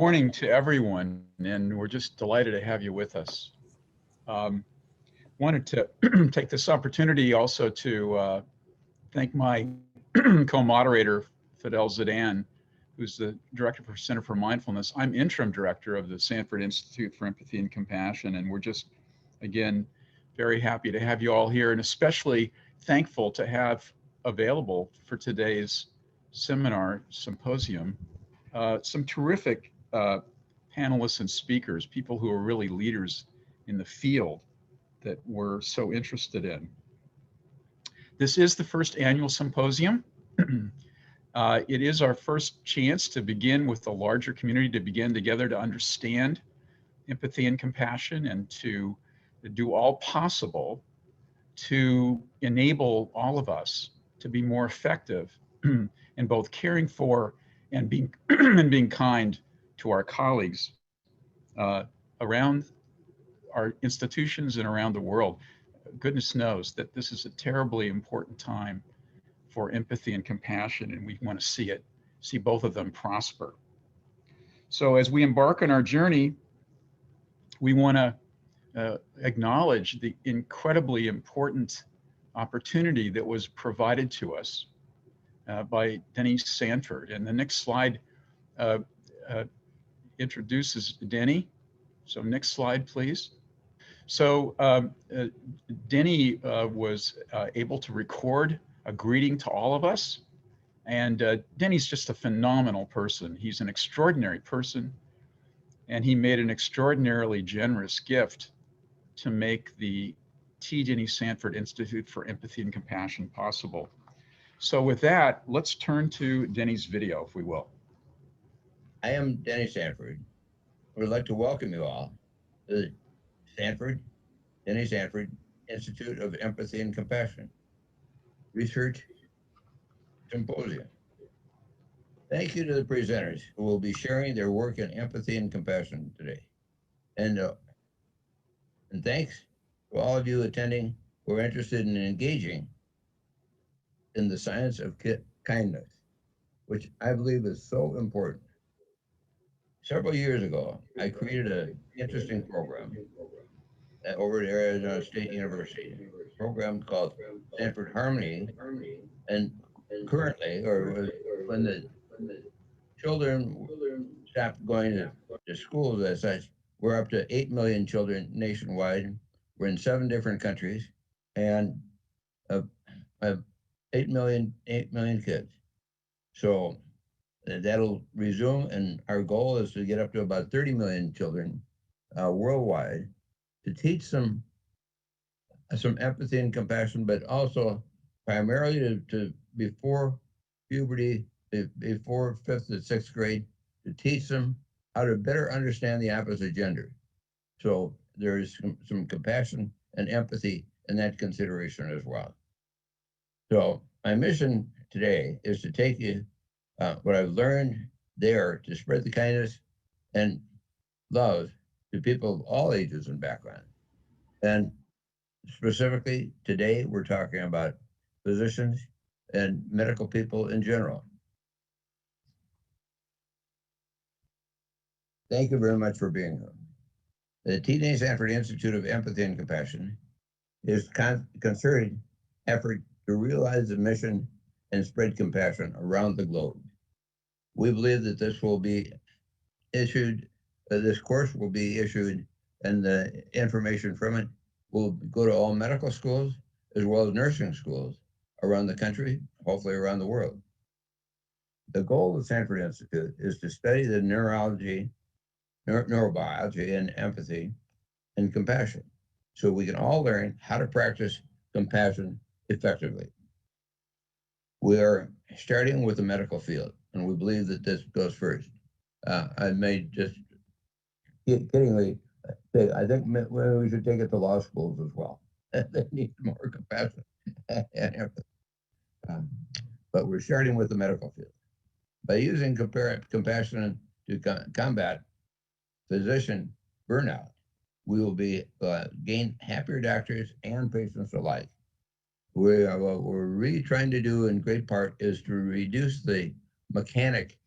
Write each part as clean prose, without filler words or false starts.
Morning to everyone, and we're just delighted to have you with us. Wanted to take this opportunity also to thank my co-moderator, Fidel Zidan, who's the director for Center for Mindfulness. I'm interim director of the Sanford Institute for Empathy and Compassion, and we're just, again, very happy to have you all here, and especially thankful to have available for today's symposium, some terrific panelists and speakers, people who are really leaders in the field that we're so interested in. This is the first annual symposium. It is our first chance to begin with the larger community, to begin together to understand empathy and compassion, and to do all possible to enable all of us to be more effective in both caring for and being and being kind to our colleagues around our institutions and around the world. Goodness knows that this is a terribly important time for empathy and compassion, and we want to see both of them prosper. So as we embark on our journey, we want to acknowledge the incredibly important opportunity that was provided to us by Denny Sanford. And the next slide introduces Denny. So next slide, please. So Denny was able to record a greeting to all of us. And Denny's just a phenomenal person. He's an extraordinary person. And he made an extraordinarily generous gift to make the T. Denny Sanford Institute for Empathy and Compassion possible. So with that, let's turn to Denny's video, if we will. I am Denny Sanford. I would like to welcome you all to the Denny Sanford Institute of Empathy and Compassion Research Symposium. Thank you to the presenters who will be sharing their work in empathy and compassion today. And thanks to all of you attending who are interested in engaging in the science of kindness, which I believe is so important. Several years ago, I created an interesting program over at Arizona State University, a program called Sanford Harmony. And currently, or when the children stopped going to schools as such, we're up to 8 million children nationwide. We're in 7 different countries, and 8 million kids. So that'll resume, and our goal is to get up to about 30 million children worldwide, to teach them some empathy and compassion, but also primarily to before puberty, before 5th and 6th grade, to teach them how to better understand the opposite gender. So there's some compassion and empathy in that consideration as well. So my mission today is to take you what I've learned there to spread the kindness and love to people of all ages and backgrounds. And specifically today, we're talking about physicians and medical people in general. Thank you very much for being here. The T. Denny Sanford Institute of Empathy and Compassion is concerted effort to realize the mission and spread compassion around the globe. We believe that this will be issued, this course will be issued, and the information from it will go to all medical schools as well as nursing schools around the country, hopefully around the world. The goal of the Sanford Institute is to study the neurobiology and empathy and compassion, so we can all learn how to practice compassion effectively. We are starting with the medical field, and we believe that this goes first. I may just kiddingly say, I think we should take it to law schools as well. They need more compassion and empathy. But we're starting with the medical field. By using compassion to combat physician burnout, we will be gain happier doctors and patients alike. What we're really trying to do in great part is to reduce the mechanic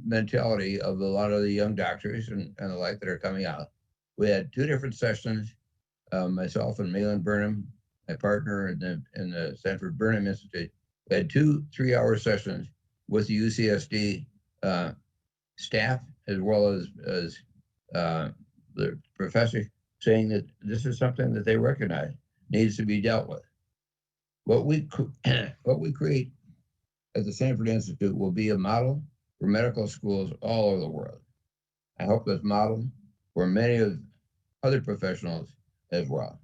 mentality of a lot of the young doctors and the like that are coming out. We had 2 different sessions, myself and Malin Burnham, my partner in the Sanford Burnham Institute. We had 2 3-hour sessions with the UCSD staff as well as the professor, saying that this is something that they recognize needs to be dealt with. What we create at the Sanford Institute will be a model for medical schools all over the world. I hope this model for many of other professionals as well.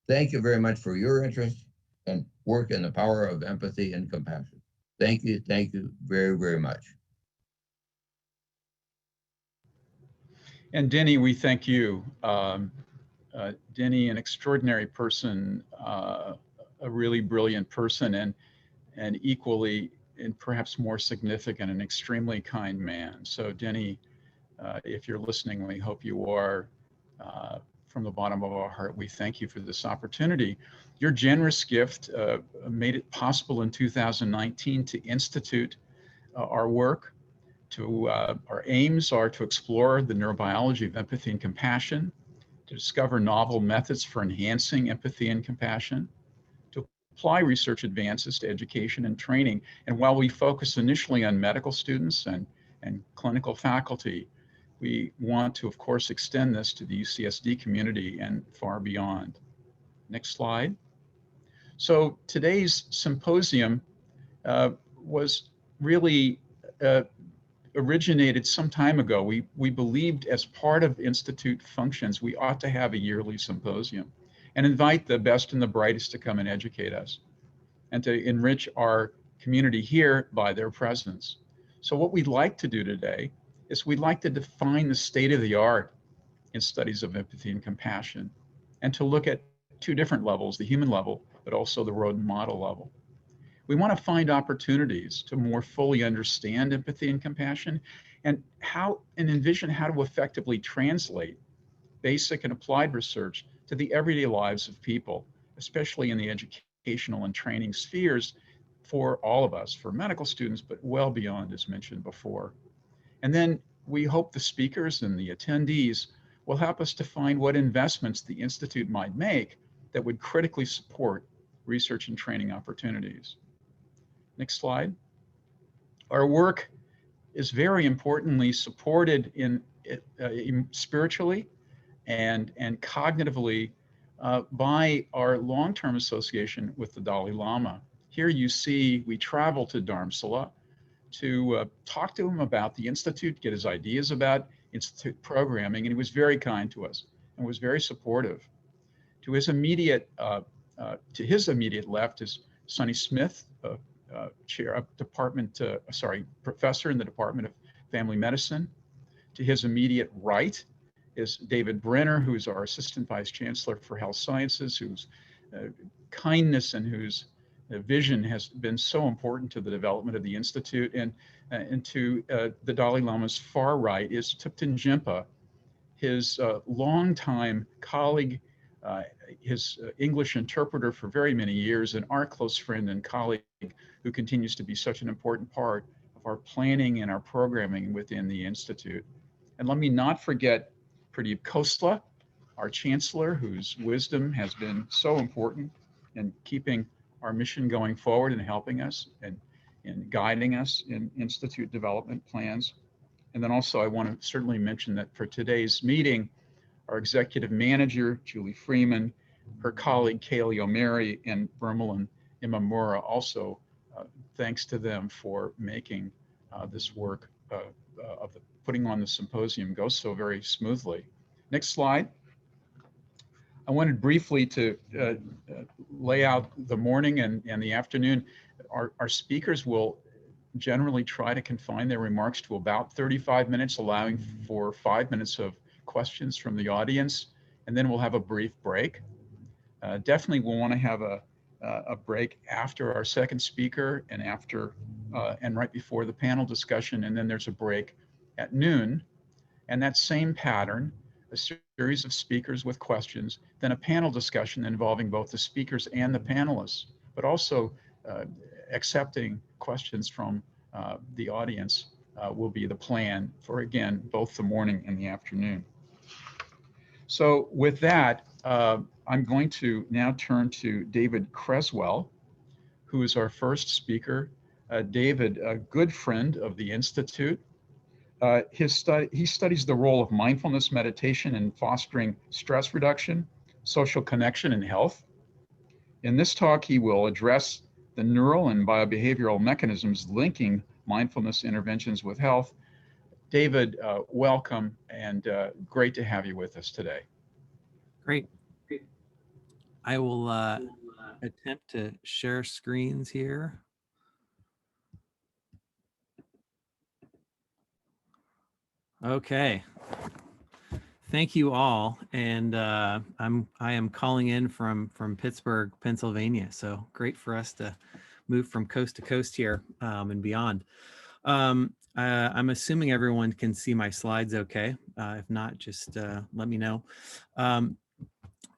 Thank you very much for your interest and work in the power of empathy and compassion. Thank you very, very much. And Denny, we thank you. Denny, an extraordinary person, a really brilliant person, and equally, and perhaps more significant, an extremely kind man. So Denny, if you're listening, we hope you are. From the bottom of our heart, we thank you for this opportunity. Your generous gift made it possible in 2019 to institute our work. Our aims are to explore the neurobiology of empathy and compassion, to discover novel methods for enhancing empathy and compassion, to apply research advances to education and training. And while we focus initially on medical students and clinical faculty, we want to, of course, extend this to the UCSD community and far beyond. Next slide. So today's symposium was really originated some time ago. We believed as part of Institute functions, we ought to have a yearly symposium and invite the best and the brightest to come and educate us and to enrich our community here by their presence. So what we'd like to do today is we'd like to define the state of the art in studies of empathy and compassion, and to look at 2 different levels, the human level, but also the rodent model level. We want to find opportunities to more fully understand empathy and compassion and envision how to effectively translate basic and applied research to the everyday lives of people, especially in the educational and training spheres for all of us, for medical students, but well beyond, as mentioned before. And then we hope the speakers and the attendees will help us define what investments the Institute might make that would critically support research and training opportunities. Next slide. Our work is very importantly supported in spiritually and cognitively by our long-term association with the Dalai Lama. Here you see we travel to Dharamsala to talk to him about the Institute, get his ideas about Institute programming, and he was very kind to us and was very supportive. To his immediate left is Sonny Smith, professor in the Department of Family Medicine. To his immediate right is David Brenner, who's our Assistant Vice Chancellor for Health Sciences, whose kindness and whose vision has been so important to the development of the Institute. And to the Dalai Lama's far right is Thupten Jinpa, his longtime colleague, his English interpreter for very many years, and our close friend and colleague who continues to be such an important part of our planning and our programming within the Institute. And let me not forget Pradeep Khosla, our chancellor, whose wisdom has been so important in keeping our mission going forward and helping us and in guiding us in Institute development plans. And then also I want to certainly mention that for today's meeting, our executive manager, Julie Freeman, her colleague, Kaylee O'Mary, and Vermelin Imamura, also thanks to them for making this work of putting on the symposium go so very smoothly. Next slide. I wanted briefly to lay out the morning and the afternoon. Our speakers will generally try to confine their remarks to about 35 minutes, allowing for 5 minutes of questions from the audience, and then we'll have a brief break. Definitely we'll want to have a break after our second speaker and and right before the panel discussion, and then there's a break at noon. And that same pattern, a series of speakers with questions, then a panel discussion involving both the speakers and the panelists, but also accepting questions from the audience will be the plan for, again, both the morning and the afternoon. So with that, I'm going to now turn to David Creswell, who is our first speaker. David, a good friend of the Institute. He studies the role of mindfulness meditation in fostering stress reduction, social connection, and health. In this talk, he will address the neural and biobehavioral mechanisms linking mindfulness interventions with health. David, welcome, and great to have you with us today. Great. I will attempt to share screens here. Okay. Thank you all, and I am calling in from Pittsburgh, Pennsylvania. So great for us to move from coast to coast here and beyond. I'm assuming everyone can see my slides okay. If not, just let me know.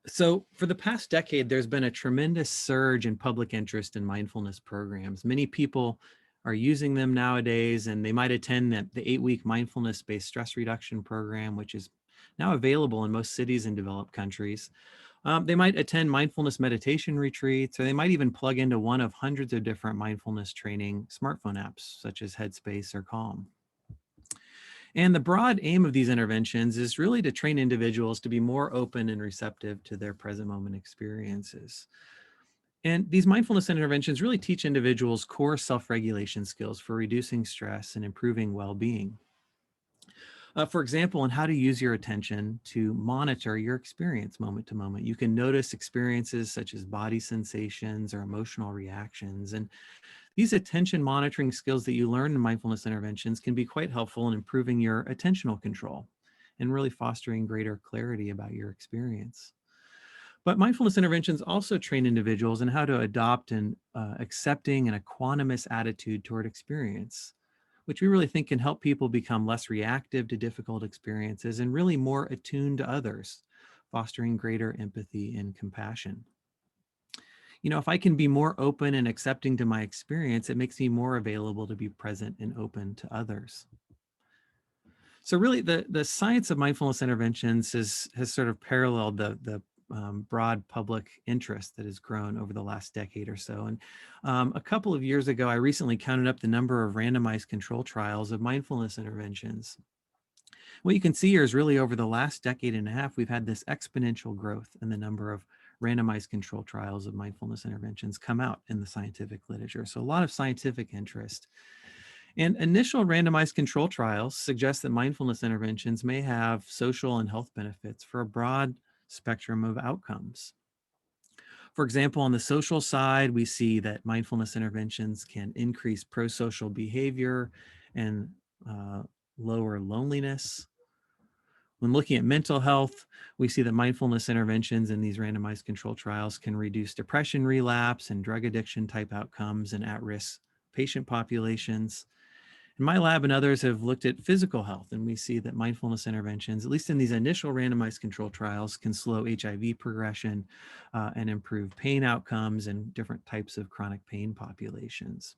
So for the past decade, there's been a tremendous surge in public interest in mindfulness programs. Many people are using them nowadays, and they might attend the 8-week mindfulness-based stress reduction program, which is now available in most cities in developed countries. They might attend mindfulness meditation retreats, or they might even plug into one of hundreds of different mindfulness training smartphone apps, such as Headspace or Calm. And the broad aim of these interventions is really to train individuals to be more open and receptive to their present moment experiences. And these mindfulness interventions really teach individuals core self-regulation skills for reducing stress and improving well-being. For example, on how to use your attention to monitor your experience moment to moment. You can notice experiences such as body sensations or emotional reactions. And these attention monitoring skills that you learn in mindfulness interventions can be quite helpful in improving your attentional control and really fostering greater clarity about your experience. But mindfulness interventions also train individuals in how to adopt an accepting and equanimous attitude toward experience, which we really think can help people become less reactive to difficult experiences and really more attuned to others, fostering greater empathy and compassion. You know, if I can be more open and accepting to my experience, it makes me more available to be present and open to others. So really the science of mindfulness interventions has sort of paralleled the broad public interest that has grown over the last decade or so. And a couple of years ago, I recently counted up the number of randomized control trials of mindfulness interventions. What you can see here is really over the last decade and a half, we've had this exponential growth in the number of randomized control trials of mindfulness interventions come out in the scientific literature. So a lot of scientific interest. And initial randomized control trials suggest that mindfulness interventions may have social and health benefits for a broad spectrum of outcomes. For example, on the social side, we see that mindfulness interventions can increase pro-social behavior and lower loneliness. When looking at mental health, we see that mindfulness interventions in these randomized control trials can reduce depression relapse and drug addiction type outcomes in at-risk patient populations. And my lab and others have looked at physical health, and we see that mindfulness interventions, at least in these initial randomized control trials, can slow HIV progression and improve pain outcomes in different types of chronic pain populations.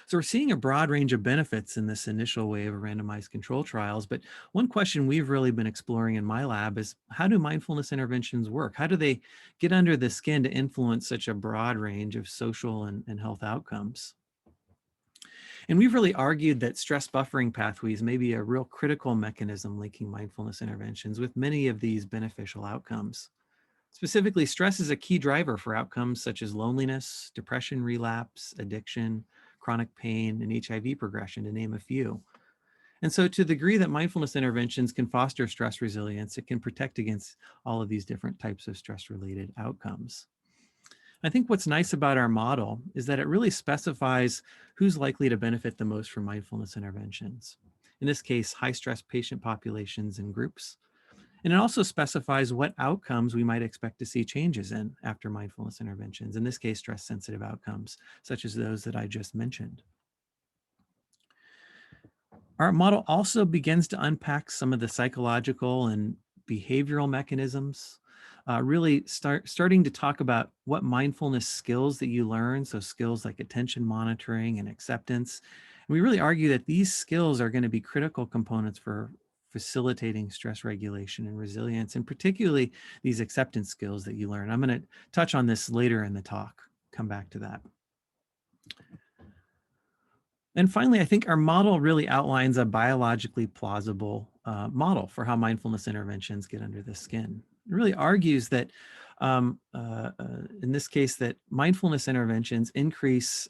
So we're seeing a broad range of benefits in this initial wave of randomized control trials, but one question we've really been exploring in my lab is, how do mindfulness interventions work? How do they get under the skin to influence such a broad range of social and health outcomes? And we've really argued that stress buffering pathways may be a real critical mechanism linking mindfulness interventions with many of these beneficial outcomes. Specifically, stress is a key driver for outcomes such as loneliness, depression relapse, addiction, chronic pain, and HIV progression, to name a few. And so to the degree that mindfulness interventions can foster stress resilience, it can protect against all of these different types of stress-related outcomes. I think what's nice about our model is that it really specifies who's likely to benefit the most from mindfulness interventions. In this case, high-stress patient populations and groups. And it also specifies what outcomes we might expect to see changes in after mindfulness interventions, in this case, stress-sensitive outcomes, such as those that I just mentioned. Our model also begins to unpack some of the psychological and behavioral mechanisms, really starting to talk about what mindfulness skills that you learn, so skills like attention monitoring and acceptance, And we really argue that these skills are going to be critical components for facilitating stress regulation and resilience, and particularly these acceptance skills that you learn. I'm going to touch on this later in the talk, come back to that. And finally, I think our model really outlines a biologically plausible model for how mindfulness interventions get under the skin. It really argues that, in this case, that mindfulness interventions increase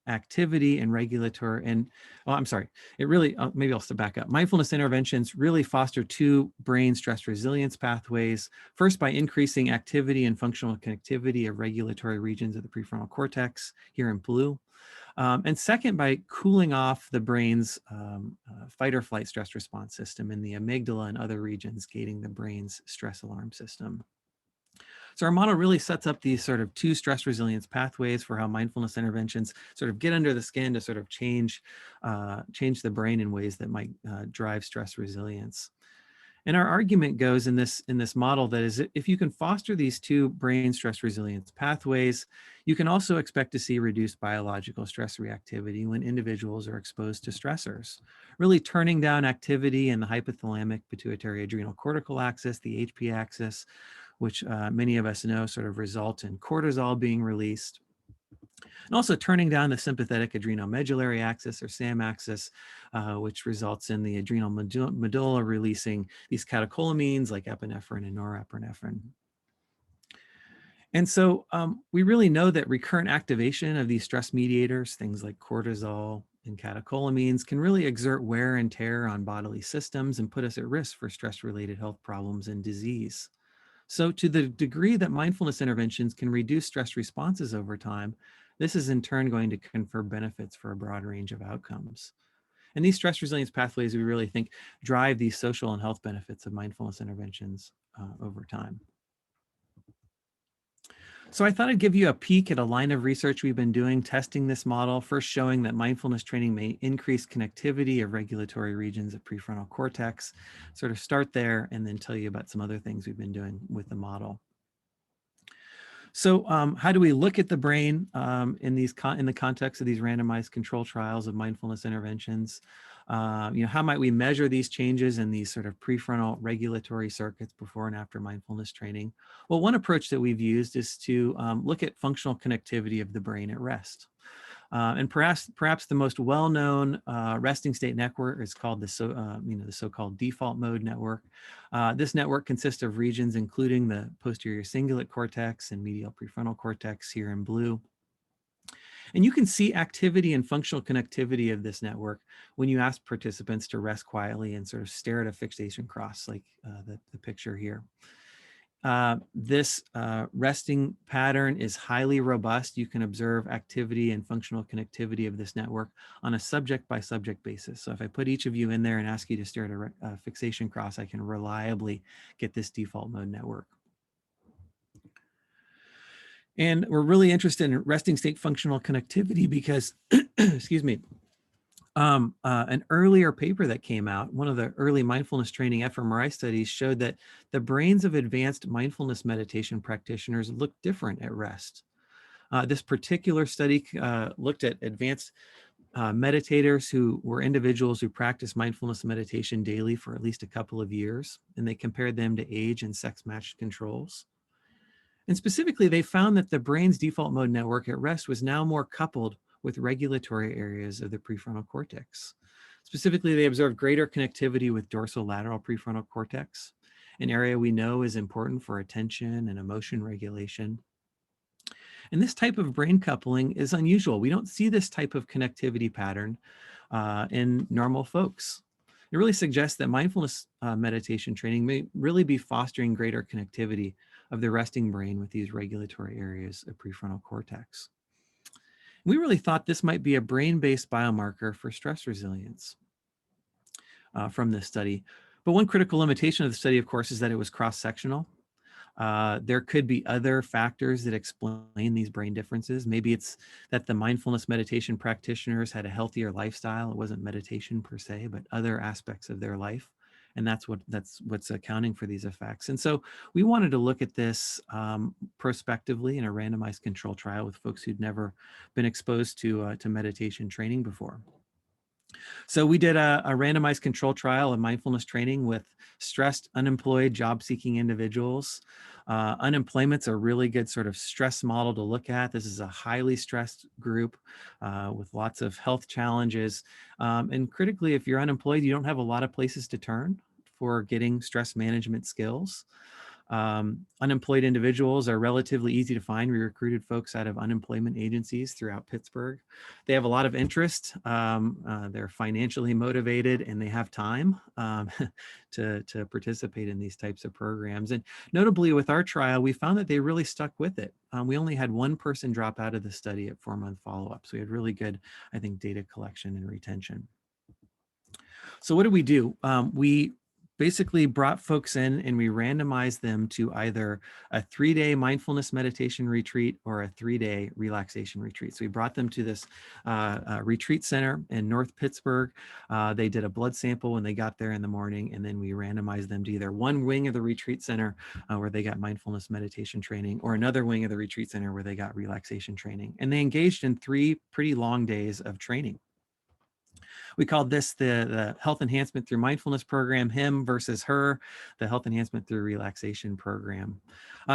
activity and regulatory, and, oh, I'm sorry, it really, maybe I'll step back up. Mindfulness interventions really foster two brain stress resilience pathways. First, by increasing activity and functional connectivity of regulatory regions of the prefrontal cortex, here in blue. And second, by cooling off the brain's fight or flight stress response system in the amygdala and other regions, gating the brain's stress alarm system. So our model really sets up these sort of two stress resilience pathways for how mindfulness interventions sort of get under the skin to sort of change the brain in ways that might drive stress resilience. And our argument goes in this model that is, if you can foster these two brain stress resilience pathways, you can also expect to see reduced biological stress reactivity when individuals are exposed to stressors, really turning down activity in the hypothalamic pituitary adrenal cortical axis, the HP axis, which many of us know sort of result in cortisol being released. And also turning down the sympathetic adrenomedullary axis, or SAM axis, which results in the adrenal medulla releasing these catecholamines like epinephrine and norepinephrine. And so we really know that recurrent activation of these stress mediators, things like cortisol and catecholamines, can really exert wear and tear on bodily systems and put us at risk for stress-related health problems and disease. So to the degree that mindfulness interventions can reduce stress responses over time, this is in turn going to confer benefits for a broad range of outcomes. And these stress resilience pathways, we really think, drive these social and health benefits of mindfulness interventions over time. So I thought I'd give you a peek at a line of research we've been doing testing this model, first showing that mindfulness training may increase connectivity of regulatory regions of prefrontal cortex, sort of start there, and then tell you about some other things we've been doing with the model. So how do we look at the brain in the context of these randomized control trials of mindfulness interventions? How might we measure these changes in these sort of prefrontal regulatory circuits before and after mindfulness training? Well, one approach that we've used is to look at functional connectivity of the brain at rest. And perhaps the most well-known resting state network is called the so-called default mode network. This network consists of regions including the posterior cingulate cortex and medial prefrontal cortex here in blue. And you can see activity and functional connectivity of this network when you ask participants to rest quietly and sort of stare at a fixation cross like the picture here. This resting pattern is highly robust. You can observe activity and functional connectivity of this network on a subject by subject basis. So if I put each of you in there and ask you to stare at a fixation cross, I can reliably get this default mode network. And we're really interested in resting state functional connectivity because, excuse me, an earlier paper that came out, one of the early mindfulness training fMRI studies, showed that the brains of advanced mindfulness meditation practitioners look different at rest. This particular study looked at advanced meditators who were individuals who practiced mindfulness meditation daily for at least a couple of years, and they compared them to age and sex-matched controls. And specifically, they found that the brain's default mode network at rest was now more coupled with regulatory areas of the prefrontal cortex. Specifically, they observed greater connectivity with dorsolateral prefrontal cortex, an area we know is important for attention and emotion regulation. And this type of brain coupling is unusual. We don't see this type of connectivity pattern in normal folks. It really suggests that mindfulness meditation training may really be fostering greater connectivity of the resting brain with these regulatory areas of prefrontal cortex. We really thought this might be a brain-based biomarker for stress resilience from this study. But one critical limitation of the study, of course, is that it was cross-sectional. There could be other factors that explain these brain differences. Maybe it's that the mindfulness meditation practitioners had a healthier lifestyle. It wasn't meditation per se, but other aspects of their life. And that's what's accounting for these effects. And so we wanted to look at this prospectively in a randomized control trial with folks who'd never been exposed to meditation training before. So we did a randomized control trial of mindfulness training with stressed, unemployed, job-seeking individuals. Unemployment's a really good sort of stress model to look at. This is a highly stressed group with lots of health challenges. And critically, if you're unemployed, you don't have a lot of places to turn for getting stress management skills. Unemployed individuals are relatively easy to find. We recruited folks out of unemployment agencies throughout Pittsburgh. They have a lot of interest. They're financially motivated and they have time to participate in these types of programs. And notably with our trial, we found that they really stuck with it. We only had one person drop out of the study at 4-month follow-up. So we had really good, I think, data collection and retention. So what did we do? We basically brought folks in and we randomized them to either a 3-day mindfulness meditation retreat or a 3-day relaxation retreat. So we brought them to this retreat center in North Pittsburgh. They did a blood sample when they got there in the morning, and then we randomized them to either one wing of the retreat center where they got mindfulness meditation training, or another wing of the retreat center where they got relaxation training. And they engaged in 3 pretty long days of training. We called this the health enhancement through mindfulness program, him versus her, the health enhancement through relaxation program.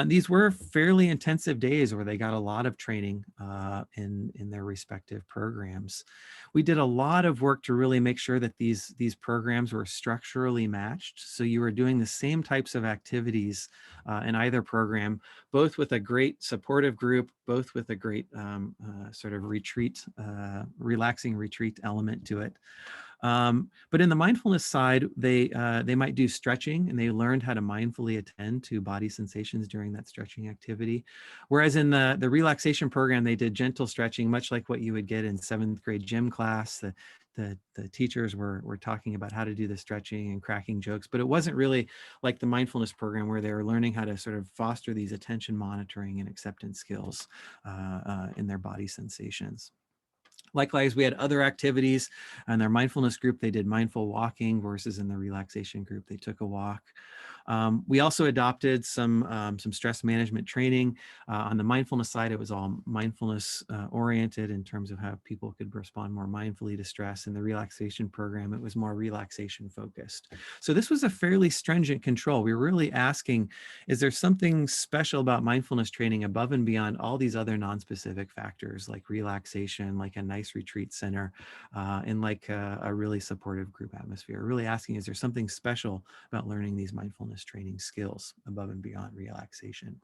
These were fairly intensive days where they got a lot of training in their respective programs. We did a lot of work to really make sure that these programs were structurally matched. So you were doing the same types of activities in either program, both with a great supportive group, both with a great sort of retreat, relaxing retreat element to it. But in the mindfulness side, they might do stretching, and they learned how to mindfully attend to body sensations during that stretching activity. Whereas in the relaxation program, they did gentle stretching, much like what you would get in 7th grade gym class. The teachers were talking about how to do the stretching and cracking jokes, but it wasn't really like the mindfulness program where they were learning how to sort of foster these attention monitoring and acceptance skills in their body sensations. Likewise, we had other activities. In their mindfulness group, they did mindful walking, versus in the relaxation group, they took a walk. We also adopted some stress management training. On the mindfulness side, it was all mindfulness oriented in terms of how people could respond more mindfully to stress. In the relaxation program, it was more relaxation focused. So this was a fairly stringent control. We were really asking, is there something special about mindfulness training above and beyond all these other non-specific factors like relaxation, like a nice retreat center, and like a really supportive group atmosphere? Really asking, is there something special about learning these mindfulness training skills above and beyond relaxation?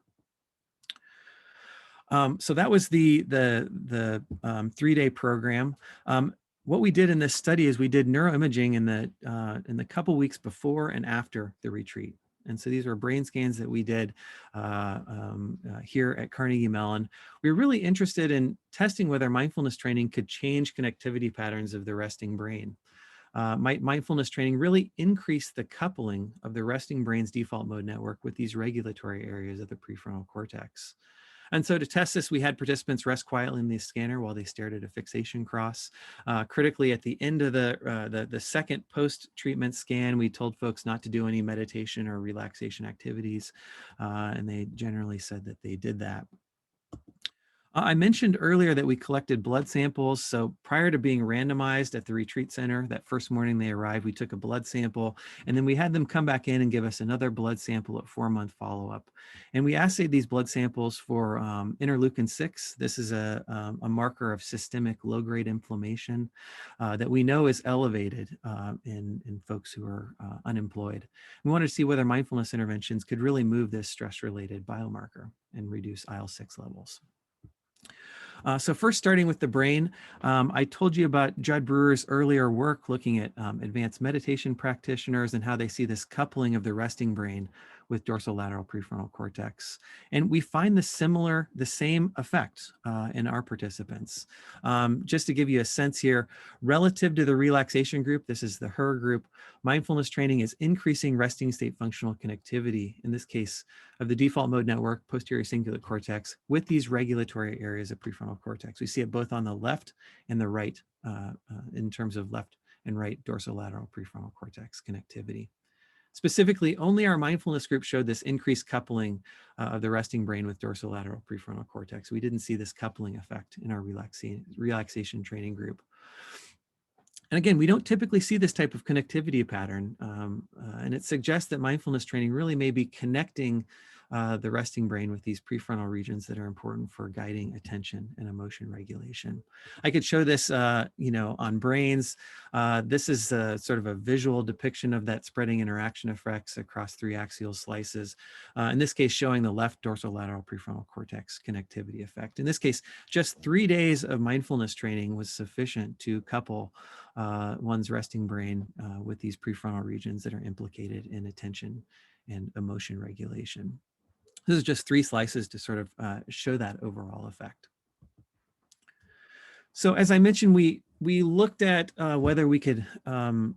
So that was the 3-day program. What we did in this study is we did neuroimaging in the couple weeks before and after the retreat. And so these were brain scans that we did here at Carnegie Mellon. We were really interested in testing whether mindfulness training could change connectivity patterns of the resting brain. Mindfulness training really increased the coupling of the resting brain's default mode network with these regulatory areas of the prefrontal cortex. And so to test this, we had participants rest quietly in the scanner while they stared at a fixation cross. Critically, at the end of the second post-treatment scan, we told folks not to do any meditation or relaxation activities, and they generally said that they did that. I mentioned earlier that we collected blood samples. So prior to being randomized at the retreat center, that first morning they arrived, we took a blood sample, and then we had them come back in and give us another blood sample at 4-month follow-up. And we assayed these blood samples for interleukin-6. This is a marker of systemic low-grade inflammation that we know is elevated in folks who are unemployed. We wanted to see whether mindfulness interventions could really move this stress-related biomarker and reduce IL-6 levels. So first, starting with the brain, I told you about Judd Brewer's earlier work looking at advanced meditation practitioners and how they see this coupling of the resting brain with dorsolateral prefrontal cortex. And we find the same effect in our participants. Just to give you a sense here, relative to the relaxation group, this is the her group, mindfulness training is increasing resting state functional connectivity, in this case, of the default mode network, posterior cingulate cortex, with these regulatory areas of prefrontal cortex. We see it both on the left and the right in terms of left and right dorsolateral prefrontal cortex connectivity. Specifically, only our mindfulness group showed this increased coupling of the resting brain with dorsolateral prefrontal cortex. We didn't see this coupling effect in our relaxation training group. And again, we don't typically see this type of connectivity pattern, and it suggests that mindfulness training really may be connecting the resting brain with these prefrontal regions that are important for guiding attention and emotion regulation. I could show this, on brains. This is sort of a visual depiction of that spreading interaction effects across 3 axial slices. In this case, showing the left dorsolateral prefrontal cortex connectivity effect. In this case, just 3 days of mindfulness training was sufficient to couple one's resting brain with these prefrontal regions that are implicated in attention and emotion regulation. This is just 3 slices to sort of show that overall effect. So as I mentioned, we looked at whether we could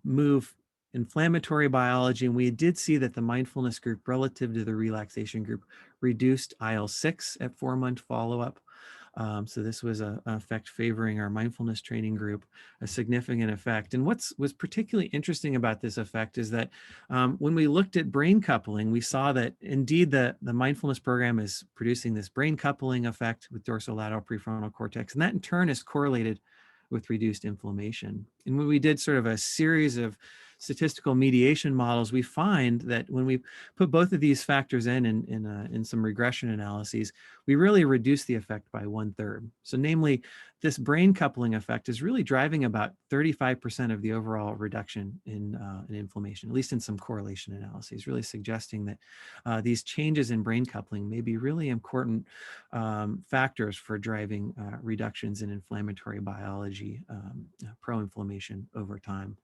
move inflammatory biology, and we did see that the mindfulness group relative to the relaxation group reduced IL-6 at 4-month follow-up. So this was an effect favoring our mindfulness training group, a significant effect. And was particularly interesting about this effect is that when we looked at brain coupling, we saw that indeed the mindfulness program is producing this brain coupling effect with dorsolateral prefrontal cortex, and that in turn is correlated with reduced inflammation. And when we did sort of a series of statistical mediation models, we find that when we put both of these factors in some regression analyses, we really reduce the effect by 1/3. So namely, this brain coupling effect is really driving about 35% of the overall reduction in inflammation, at least in some correlation analyses, really suggesting that these changes in brain coupling may be really important factors for driving reductions in inflammatory biology, pro-inflammation over time.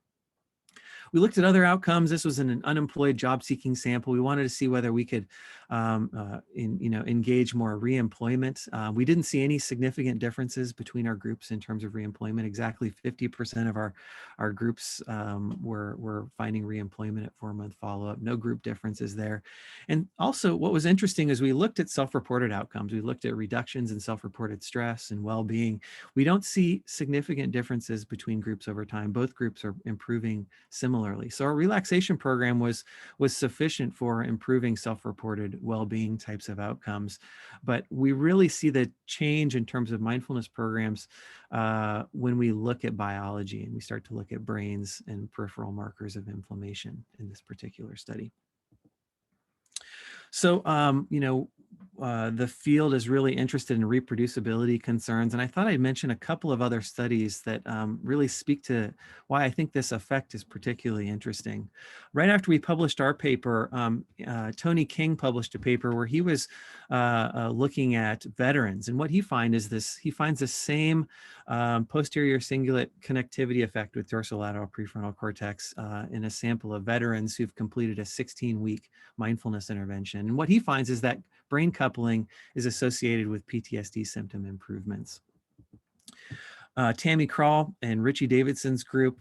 We looked at other outcomes. This was in an unemployed job-seeking sample. We wanted to see whether we could engage more reemployment. We didn't see any significant differences between our groups in terms of reemployment. Exactly 50% of our groups were finding reemployment at 4-month follow-up. No group differences there. And also what was interesting is we looked at self-reported outcomes. We looked at reductions in self-reported stress and well-being. We don't see significant differences between groups over time. Both groups are improving similarly. So our relaxation program was sufficient for improving self-reported well-being types of outcomes. But we really see the change in terms of mindfulness programs when we look at biology and we start to look at brains and peripheral markers of inflammation in this particular study. So, the field is really interested in reproducibility concerns, and I thought I'd mention a couple of other studies that really speak to why I think this effect is particularly interesting. Right after we published our paper, Tony King published a paper where he was looking at veterans, and what he finds the same posterior cingulate connectivity effect with dorsolateral prefrontal cortex in a sample of veterans who've completed a 16-week mindfulness intervention. And what he finds is that brain coupling is associated with PTSD symptom improvements. Tammy Krall and Richie Davidson's group,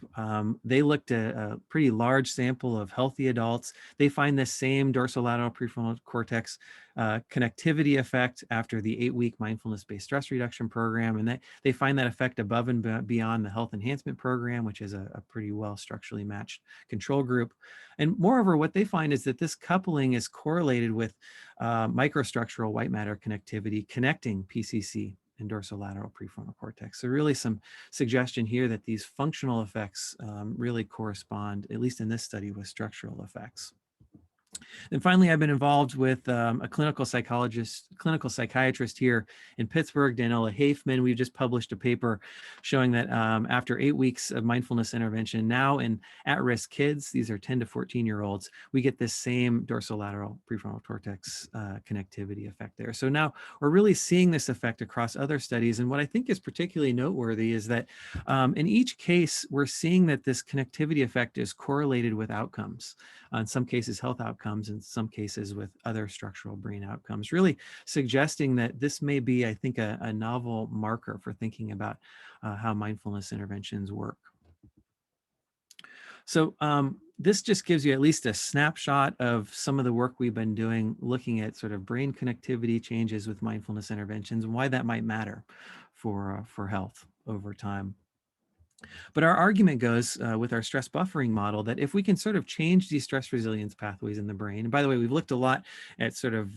they looked at a pretty large sample of healthy adults. They find the same dorsolateral prefrontal cortex connectivity effect after the 8-week mindfulness-based stress reduction program, and they find that effect above and beyond the health enhancement program, which is a pretty well structurally matched control group. And moreover, what they find is that this coupling is correlated with microstructural white matter connectivity connecting PCC and dorsolateral prefrontal cortex. So really some suggestion here that these functional effects really correspond, at least in this study, with structural effects. And finally, I've been involved with a clinical psychiatrist here in Pittsburgh, Daniela Hafman. We've just published a paper showing that after 8 weeks of mindfulness intervention, now in at-risk kids, these are 10 to 14-year-olds, we get this same dorsolateral prefrontal cortex connectivity effect there. So now we're really seeing this effect across other studies. And what I think is particularly noteworthy is that in each case, we're seeing that this connectivity effect is correlated with outcomes. In some cases, health outcomes, in some cases with other structural brain outcomes, really suggesting that this may be, I think, a novel marker for thinking about how mindfulness interventions work. So this just gives you at least a snapshot of some of the work we've been doing, looking at sort of brain connectivity changes with mindfulness interventions and why that might matter for health over time. But our argument goes with our stress buffering model that if we can sort of change these stress resilience pathways in the brain, and by the way, we've looked a lot at sort of,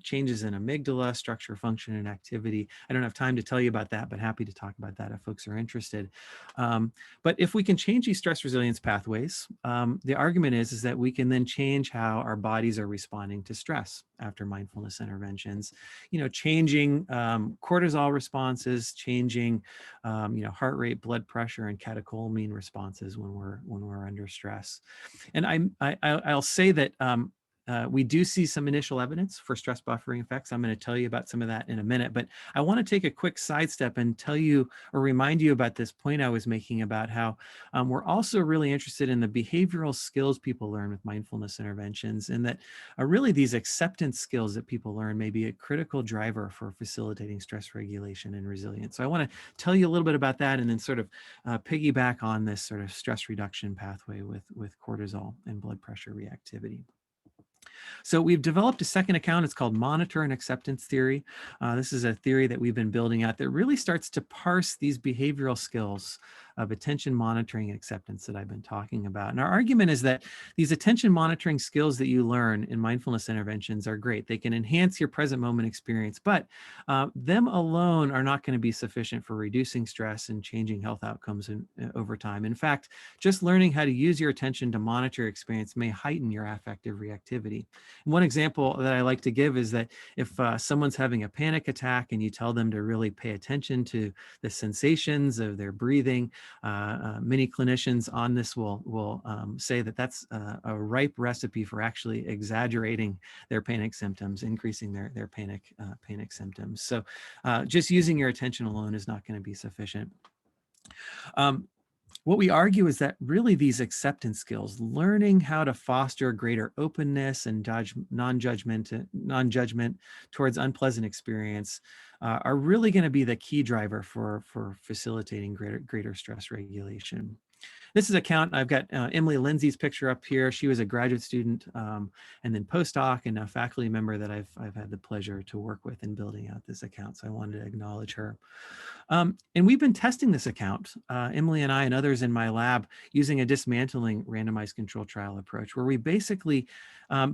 changes in amygdala, structure, function, and activity. I don't have time to tell you about that, but happy to talk about that if folks are interested. But if we can change these stress resilience pathways, the argument is that we can then change how our bodies are responding to stress after mindfulness interventions, changing cortisol responses, changing heart rate, blood pressure, and catecholamine responses when we're under stress. And I'll say that we do see some initial evidence for stress buffering effects. I'm going to tell you about some of that in a minute, but I want to take a quick sidestep and tell you or remind you about this point I was making about how we're also really interested in the behavioral skills people learn with mindfulness interventions, and that really these acceptance skills that people learn may be a critical driver for facilitating stress regulation and resilience. So I want to tell you a little bit about that and then sort of piggyback on this sort of stress reduction pathway with cortisol and blood pressure reactivity. So we've developed a second account. It's called Monitor and Acceptance Theory. This is a theory that we've been building out that really starts to parse these behavioral skills of attention monitoring and acceptance that I've been talking about. And our argument is that these attention monitoring skills that you learn in mindfulness interventions are great. They can enhance your present moment experience, but them alone are not going to be sufficient for reducing stress and changing health outcomes over time. In fact, just learning how to use your attention to monitor your experience may heighten your affective reactivity. One example that I like to give is that if someone's having a panic attack and you tell them to really pay attention to the sensations of their breathing, many clinicians on this will say that that's a ripe recipe for actually exaggerating their panic symptoms, increasing their panic symptoms. So just using your attention alone is not going to be sufficient. What we argue is that really these acceptance skills, learning how to foster greater openness and non-judgment towards unpleasant experience, are really going to be the key driver for facilitating greater stress regulation. This is account. I've got Emily Lindsay's picture up here. She was a graduate student and then postdoc and a faculty member that I've had the pleasure to work with in building out this account. So I wanted to acknowledge her. And we've been testing this account, Emily and I and others in my lab, using a dismantling randomized control trial approach, where we basically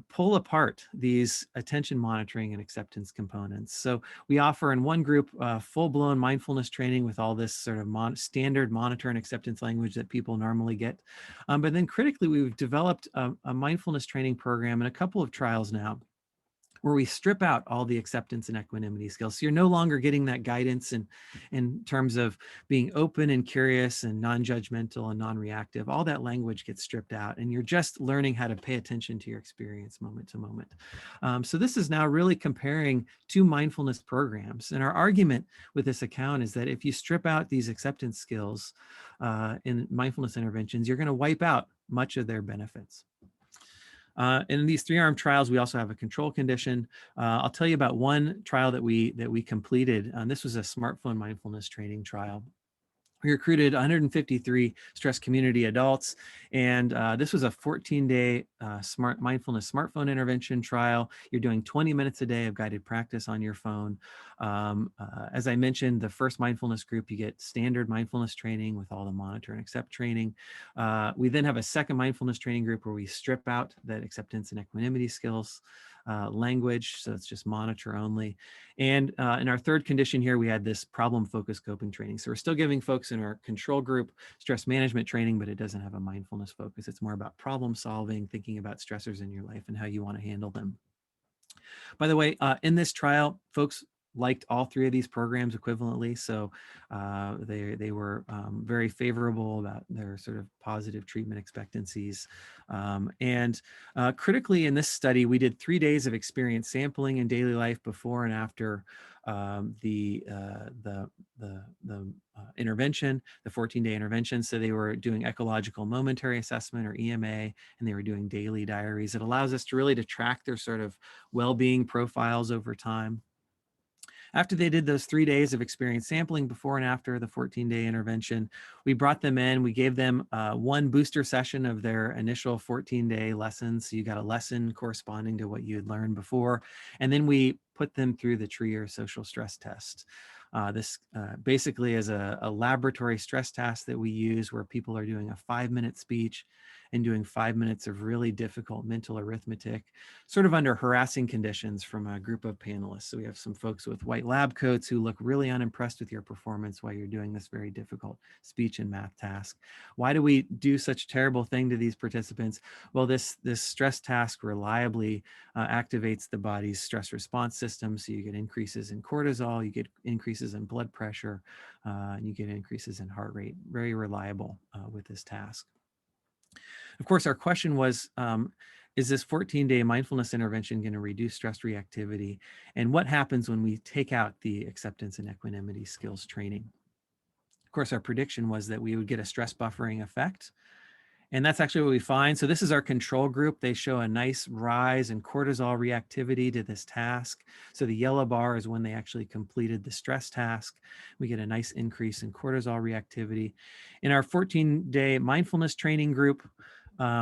pull apart these attention monitoring and acceptance components. So we offer in one group full-blown mindfulness training with all this sort of standard monitor and acceptance language that people normally get. But then critically, we've developed a mindfulness training program in a couple of trials now, where we strip out all the acceptance and equanimity skills. So you're no longer getting that guidance in terms of being open and curious and non-judgmental and non-reactive. All that language gets stripped out, and you're just learning how to pay attention to your experience moment to moment. So this is now really comparing two mindfulness programs. And our argument with this account is that if you strip out these acceptance skills in mindfulness interventions, you're going to wipe out much of their benefits. In these 3-arm trials, we also have a control condition. I'll tell you about one trial that we completed. This was a smartphone mindfulness training trial. We recruited 153 stress community adults, and this was a 14-day mindfulness smartphone intervention trial. You're doing 20 minutes a day of guided practice on your phone. As I mentioned, the first mindfulness group, you get standard mindfulness training with all the monitor and accept training. We then have a second mindfulness training group where we strip out that acceptance and equanimity skills language, so it's just monitor only. And in our third condition here, we had this problem-focused coping training. So we're still giving folks in our control group stress management training, but it doesn't have a mindfulness focus. It's more about problem solving, thinking about stressors in your life and how you want to handle them. By the way, in this trial, folks liked all 3 of these programs equivalently. So they were very favorable about their sort of positive treatment expectancies. And critically in this study, we did 3 days of experience sampling in daily life before and after the intervention, the 14-day intervention. So they were doing ecological momentary assessment, or EMA, and they were doing daily diaries. It allows us to really track their sort of well-being profiles over time. After they did those 3 days of experience sampling before and after the 14-day intervention, we brought them in. We gave them one booster session of their initial 14-day lessons. So you got a lesson corresponding to what you had learned before. And then we put them through the Trier social stress test. This basically is a laboratory stress task that we use where people are doing a 5-minute speech and doing 5 minutes of really difficult mental arithmetic, sort of under harassing conditions from a group of panelists. So we have some folks with white lab coats who look really unimpressed with your performance while you're doing this very difficult speech and math task. Why do we do such a terrible thing to these participants? Well, this stress task reliably activates the body's stress response system. So you get increases in cortisol, you get increases in blood pressure, and you get increases in heart rate. Very reliable with this task. Of course, our question was, is this 14-day mindfulness intervention going to reduce stress reactivity? And what happens when we take out the acceptance and equanimity skills training? Of course, our prediction was that we would get a stress buffering effect. And that's actually what we find. So this is our control group. They show a nice rise in cortisol reactivity to this task. So the yellow bar is when they actually completed the stress task. We get a nice increase in cortisol reactivity. In our 14-day mindfulness training group,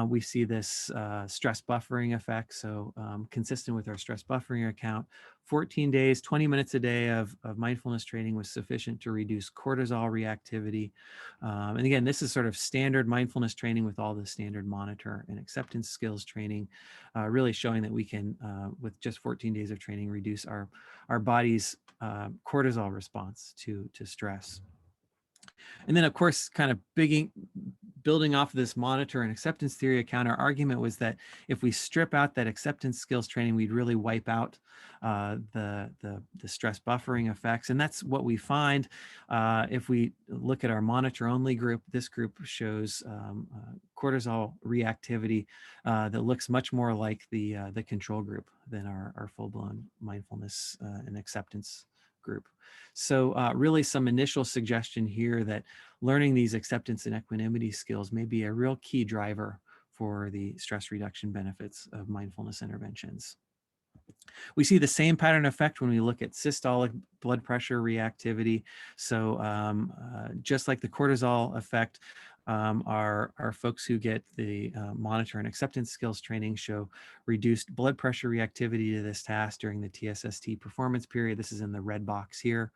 we see this stress buffering effect. So consistent with our stress buffering account, 14 days, 20 minutes a day of mindfulness training was sufficient to reduce cortisol reactivity. And again, this is sort of standard mindfulness training with all the standard monitor and acceptance skills training, really showing that we can, with just 14 days of training, reduce our body's cortisol response to stress. And then, of course, kind of building off of this monitor and acceptance theory account, our argument was that if we strip out that acceptance skills training, we'd really wipe out the stress buffering effects. And that's what we find. If we look at our monitor only group, this group shows cortisol reactivity that looks much more like the control group than our full-blown mindfulness and acceptance group. So really some initial suggestion here that learning these acceptance and equanimity skills may be a real key driver for the stress reduction benefits of mindfulness interventions. We see the same pattern effect when we look at systolic blood pressure reactivity. So just like the cortisol effect, our folks who get the monitor and acceptance skills training show reduced blood pressure reactivity to this task during the TSST performance period. This is in the red box here.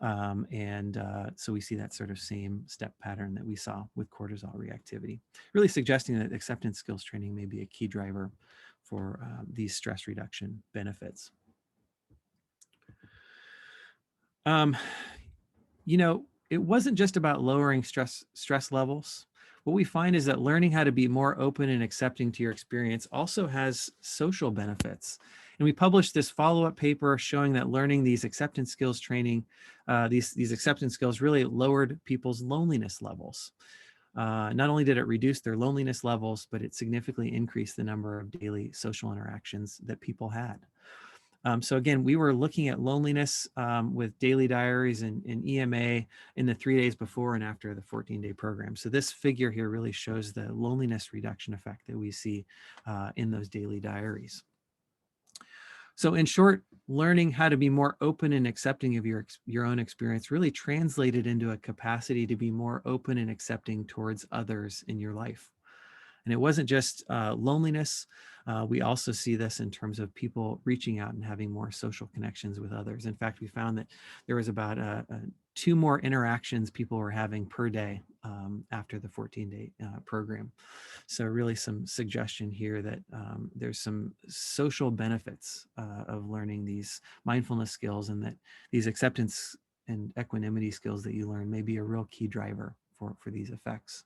So we see that sort of same step pattern that we saw with cortisol reactivity, really suggesting that acceptance skills training may be a key driver for these stress reduction benefits. You know, it wasn't just about lowering stress levels. What we find is that learning how to be more open and accepting to your experience also has social benefits. And we published this follow-up paper showing that learning these acceptance skills training, these acceptance skills really lowered people's loneliness levels. Not only did it reduce their loneliness levels, but it significantly increased the number of daily social interactions that people had. So again, we were looking at loneliness with daily diaries and EMA in the 3 days before and after the 14-day program. So this figure here really shows the loneliness reduction effect that we see in those daily diaries. So in short, learning how to be more open and accepting of your own experience really translated into a capacity to be more open and accepting towards others in your life. And it wasn't just loneliness. We also see this in terms of people reaching out and having more social connections with others. In fact, we found that there was about 2 more interactions people were having per day after the 14-day program. So really some suggestion here that there's some social benefits of learning these mindfulness skills, and that these acceptance and equanimity skills that you learn may be a real key driver for these effects.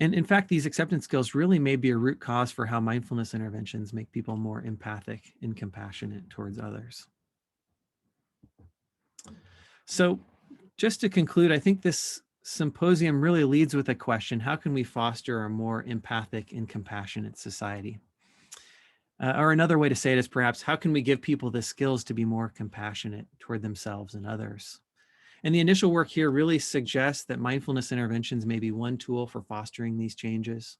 And in fact, these acceptance skills really may be a root cause for how mindfulness interventions make people more empathic and compassionate towards others. So just to conclude, I think this symposium really leads with a question: how can we foster a more empathic and compassionate society? Or another way to say it is perhaps, how can we give people the skills to be more compassionate toward themselves and others? And the initial work here really suggests that mindfulness interventions may be one tool for fostering these changes.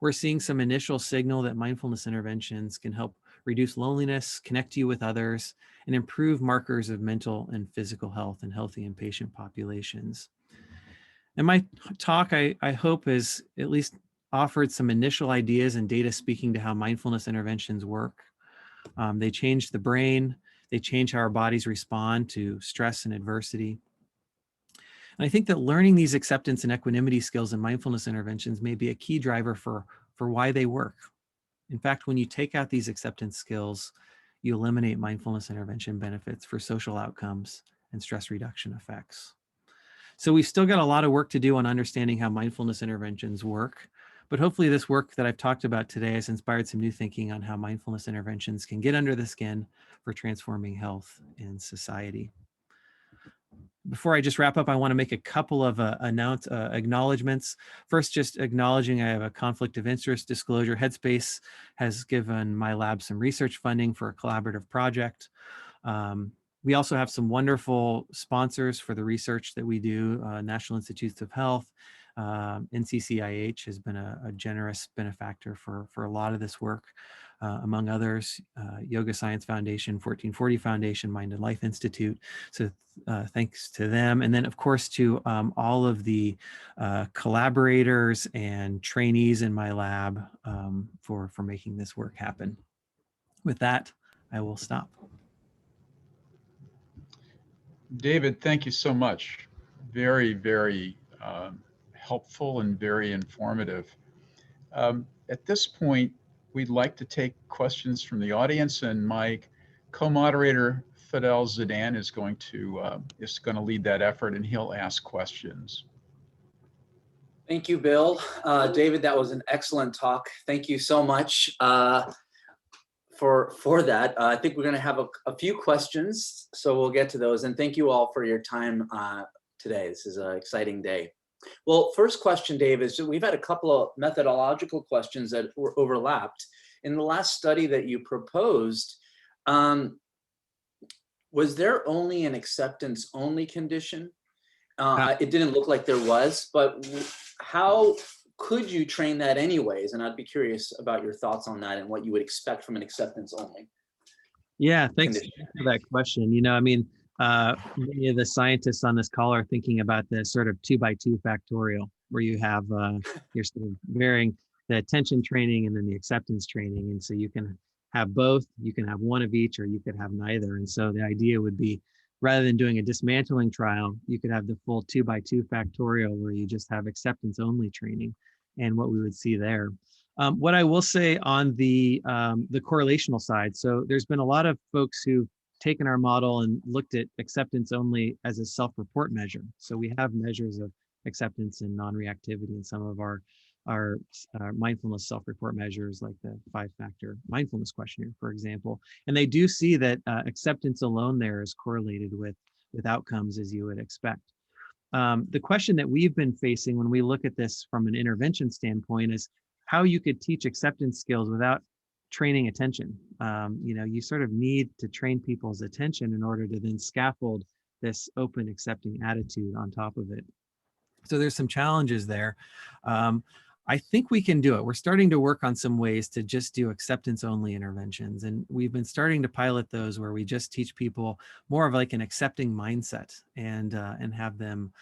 We're seeing some initial signal that mindfulness interventions can help reduce loneliness, connect you with others, and improve markers of mental and physical health in healthy and patient populations. And my talk, I hope, has at least offered some initial ideas and data speaking to how mindfulness interventions work. They change the brain, They change how our bodies respond to stress and adversity. And I think that learning these acceptance and equanimity skills in mindfulness interventions may be a key driver for why they work. In fact, when you take out these acceptance skills, you eliminate mindfulness intervention benefits for social outcomes and stress reduction effects. So we've still got a lot of work to do on understanding how mindfulness interventions work, but hopefully this work that I've talked about today has inspired some new thinking on how mindfulness interventions can get under the skin for transforming health in society. Before I just wrap up, I want to make a couple of acknowledgments. First, just acknowledging I have a conflict of interest disclosure. Headspace has given my lab some research funding for a collaborative project. We also have some wonderful sponsors for the research that we do. National Institutes of Health, NCCIH has been a generous benefactor for a lot of this work, among others, Yoga Science Foundation, 1440 Foundation, Mind and Life Institute. So thanks to them. And then of course to all of the collaborators and trainees in my lab for making this work happen. With that, I will stop. David, thank you so much. Very, very helpful and very informative. At this point, we'd like to take questions from the audience, and my co-moderator, Fidel Zidan, is going to lead that effort, and he'll ask questions. Thank you, Bill. David, that was an excellent talk. Thank you so much for that. I think we're going to have a few questions, so we'll get to those. And thank you all for your time today. This is an exciting day. Well, first question, Dave, is we've had a couple of methodological questions that were overlapped. In the last study that you proposed, was there only an acceptance-only condition? It didn't look like there was, but how could you train that anyways? And I'd be curious about your thoughts on that and what you would expect from an acceptance-only. Yeah, thanks for that question. You know, I mean, many of the scientists on this call are thinking about the sort of 2x2 factorial, where you have you're sort of varying the attention training and then the acceptance training. And so you can have both, you can have one of each, or you could have neither. And so the idea would be, rather than doing a dismantling trial, you could have the full 2x2 factorial, where you just have acceptance only training and what we would see there. What I will say on the correlational side, so there's been a lot of folks who've taken our model and looked at acceptance only as a self-report measure. So we have measures of acceptance and non-reactivity in some of our mindfulness self-report measures, like the 5-factor mindfulness questionnaire, for example. And they do see that acceptance alone there is correlated with outcomes, as you would expect. The question that we've been facing when we look at this from an intervention standpoint is how you could teach acceptance skills without training attention. You know, you sort of need to train people's attention in order to then scaffold this open, accepting attitude on top of it. So there's some challenges there. I think we can do it. We're starting to work on some ways to just do acceptance only interventions. And we've been starting to pilot those where we just teach people more of like an accepting mindset and have them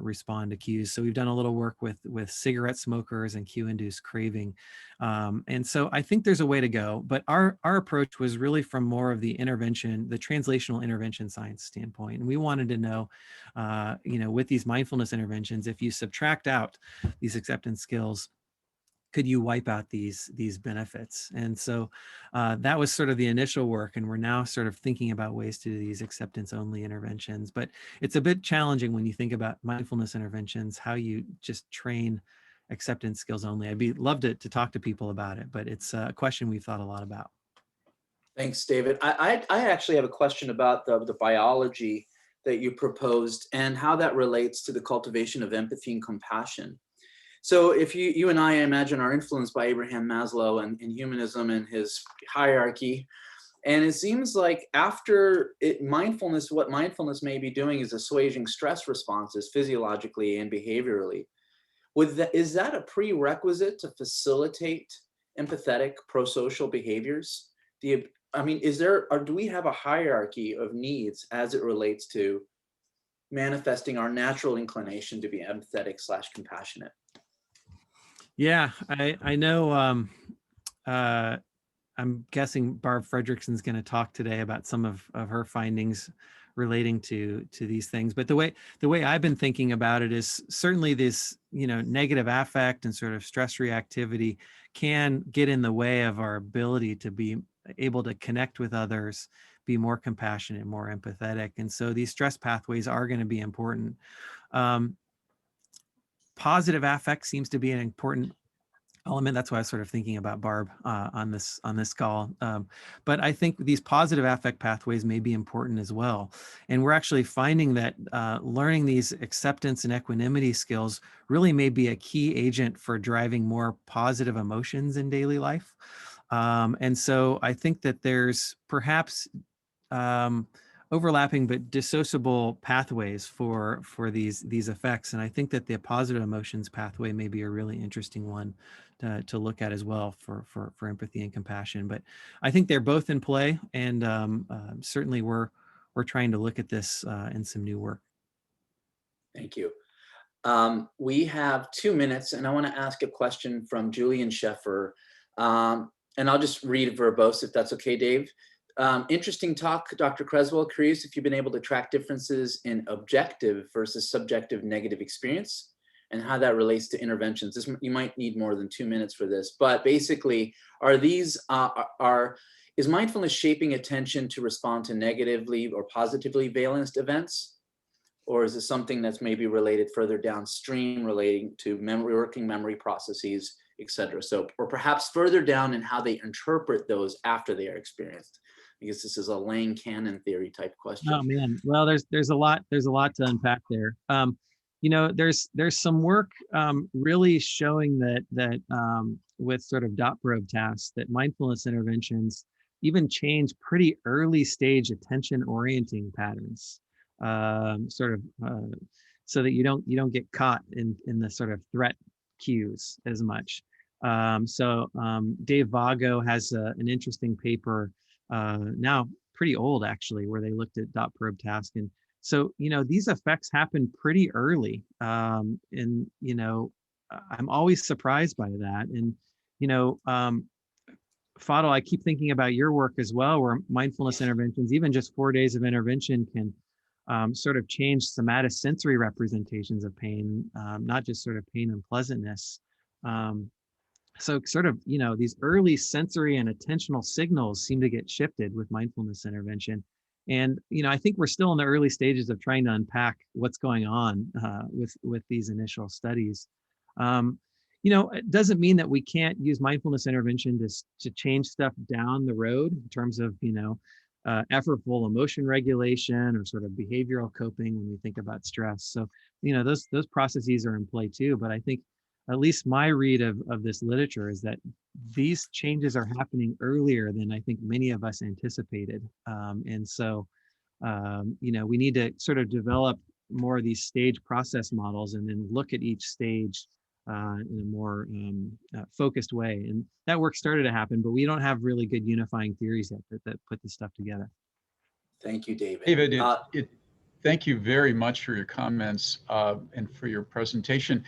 respond to cues. So we've done a little work with cigarette smokers and cue-induced craving. And so I think there's a way to go, but our approach was really from more of the intervention, the translational intervention science standpoint. And we wanted to know, you know, with these mindfulness interventions, if you subtract out these acceptance skills, could you wipe out these benefits? And so that was sort of the initial work, and we're now sort of thinking about ways to do these acceptance only interventions. But it's a bit challenging when you think about mindfulness interventions, how you just train acceptance skills only. I'd love to talk to people about it, but it's a question we've thought a lot about. Thanks, David. I actually have a question about the biology that you proposed and how that relates to the cultivation of empathy and compassion. So if you and I imagine are influenced by Abraham Maslow and humanism and his hierarchy, and it seems like after mindfulness, what mindfulness may be doing is assuaging stress responses physiologically and behaviorally. Is that a prerequisite to facilitate empathetic prosocial behaviors? Do we have a hierarchy of needs as it relates to manifesting our natural inclination to be empathetic/compassionate? Yeah, I know I'm guessing Barb Fredrickson's going to talk today about some of her findings relating to these things. But the way I've been thinking about it is certainly this, negative affect and sort of stress reactivity can get in the way of our ability to be able to connect with others, be more compassionate, more empathetic. And so these stress pathways are going to be important. Positive affect seems to be an important element. That's why I was sort of thinking about Barb on this call. But I think these positive affect pathways may be important as well. And we're actually finding that learning these acceptance and equanimity skills really may be a key agent for driving more positive emotions in daily life. And so I think that there's perhaps overlapping but dissociable pathways for these effects, and I think that the positive emotions pathway may be a really interesting one to look at as well for empathy and compassion. But I think they're both in play, and certainly we're trying to look at this in some new work. Thank you. We have 2 minutes, and I want to ask a question from Julian Sheffer, and I'll just read verbose if that's okay, Dave. Interesting talk, Dr. Creswell. Curious if you've been able to track differences in objective versus subjective negative experience and how that relates to interventions. You might need more than 2 minutes for this, but basically, is mindfulness shaping attention to respond to negatively or positively valenced events? Or is it something that's maybe related further downstream, relating to working memory processes, et cetera? So, or perhaps further down in how they interpret those after they are experienced. I guess this is a Lang canon theory type question. Oh man, well, there's a lot to unpack there. There's some work really showing that with sort of dot probe tasks, that mindfulness interventions even change pretty early stage attention orienting patterns, so that you don't get caught in the sort of threat cues as much. Dave Vago has an interesting paper, now pretty old actually, where they looked at dot probe task. And so, these effects happen pretty early. And, I'm always surprised by that. And, Fadl, I keep thinking about your work as well, where mindfulness interventions, even just 4 days of intervention, can sort of change somatosensory representations of pain, not just sort of pain and pleasantness. So sort of, these early sensory and attentional signals seem to get shifted with mindfulness intervention. And, I think we're still in the early stages of trying to unpack what's going on with these initial studies. It doesn't mean that we can't use mindfulness intervention to change stuff down the road in terms of, effortful emotion regulation or sort of behavioral coping when we think about stress. So, those processes are in play too. But I think at least my read of this literature is that these changes are happening earlier than I think many of us anticipated. And so, we need to sort of develop more of these stage process models and then look at each stage in a more focused way. And that work started to happen, but we don't have really good unifying theories yet that put this stuff together. Thank you, David. David, thank you very much for your comments and for your presentation.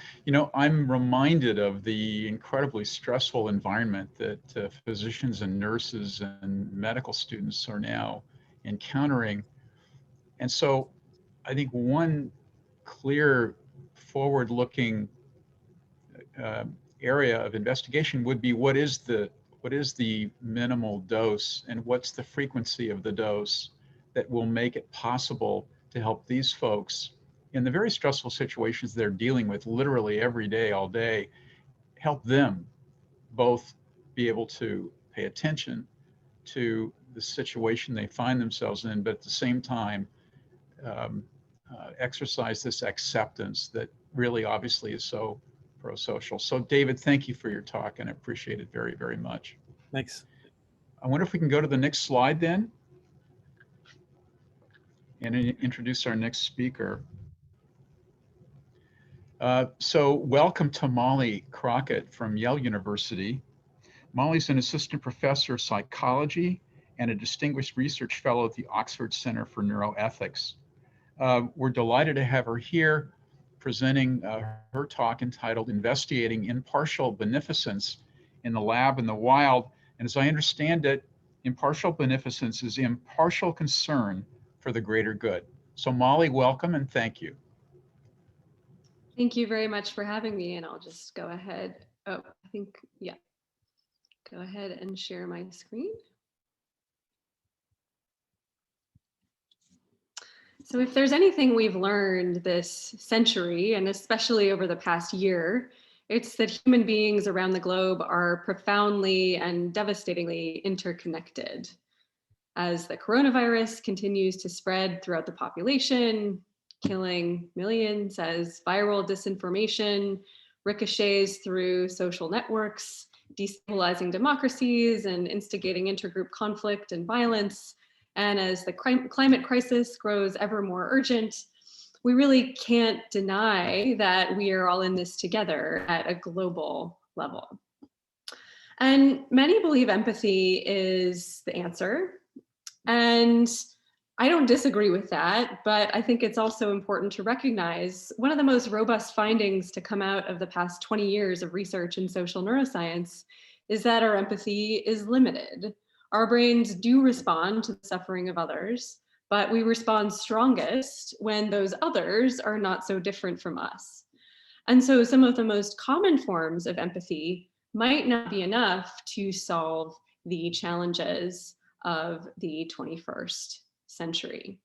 I'm reminded of the incredibly stressful environment that physicians and nurses and medical students are now encountering. And so I think one clear forward-looking area of investigation would be what is the minimal dose and what's the frequency of the dose that will make it possible to help these folks in the very stressful situations they're dealing with literally every day, all day, help them both be able to pay attention to the situation they find themselves in, but at the same time, exercise this acceptance that really obviously is so pro-social. So David, thank you for your talk, and I appreciate it very, very much. Thanks. I wonder if we can go to the next slide then and introduce our next speaker. So welcome to Molly Crockett from Yale University. Molly's an assistant professor of psychology and a distinguished research fellow at the Oxford Center for Neuroethics. We're delighted to have her here presenting her talk entitled Investigating Impartial Beneficence in the Lab and the Wild. And as I understand it, impartial beneficence is impartial concern for the greater good. So Molly, welcome and thank you. Thank you very much for having me, and I'll just go ahead. Oh, I think, yeah. Go ahead and share my screen. So if there's anything we've learned this century, and especially over the past year, it's that human beings around the globe are profoundly and devastatingly interconnected. As the coronavirus continues to spread throughout the population, killing millions, as viral disinformation ricochets through social networks, destabilizing democracies and instigating intergroup conflict and violence, and as the climate crisis grows ever more urgent, we really can't deny that we are all in this together at a global level. And many believe empathy is the answer. And I don't disagree with that, but I think it's also important to recognize one of the most robust findings to come out of the past 20 years of research in social neuroscience is that our empathy is limited. Our brains do respond to the suffering of others, but we respond strongest when those others are not so different from us. And so some of the most common forms of empathy might not be enough to solve the challenges of the 21st century.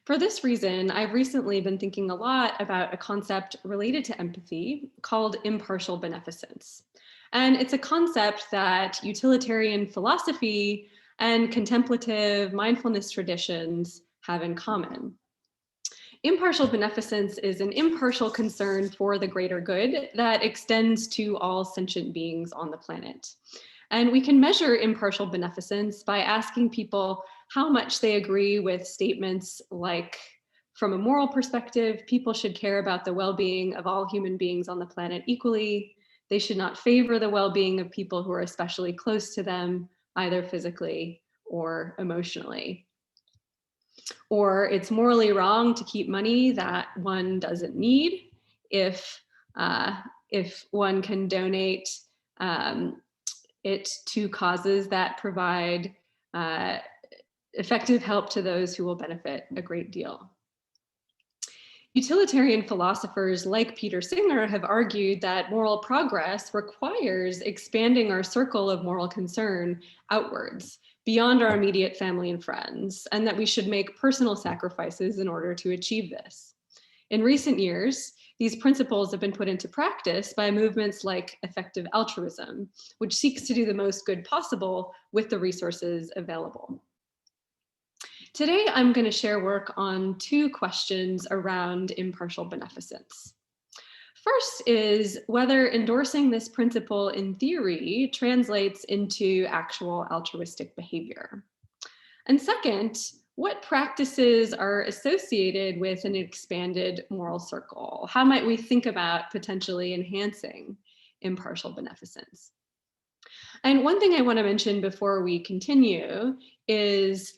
For this reason, I've recently been thinking a lot about a concept related to empathy called impartial beneficence. And it's a concept that utilitarian philosophy and contemplative mindfulness traditions have in common. Impartial beneficence is an impartial concern for the greater good that extends to all sentient beings on the planet. And we can measure impartial beneficence by asking people how much they agree with statements like, from a moral perspective, people should care about the well-being of all human beings on the planet equally. They should not favor the well-being of people who are especially close to them, either physically or emotionally. Or it's morally wrong to keep money that one doesn't need if one can donate it to causes that provide effective help to those who will benefit a great deal. Utilitarian philosophers like Peter Singer have argued that moral progress requires expanding our circle of moral concern outwards, beyond our immediate family and friends, and that we should make personal sacrifices in order to achieve this. In recent years, these principles have been put into practice by movements like effective altruism, which seeks to do the most good possible with the resources available. Today, I'm going to share work on two questions around impartial beneficence. First is whether endorsing this principle in theory translates into actual altruistic behavior. And second, what practices are associated with an expanded moral circle? How might we think about potentially enhancing impartial beneficence? And one thing I want to mention before we continue is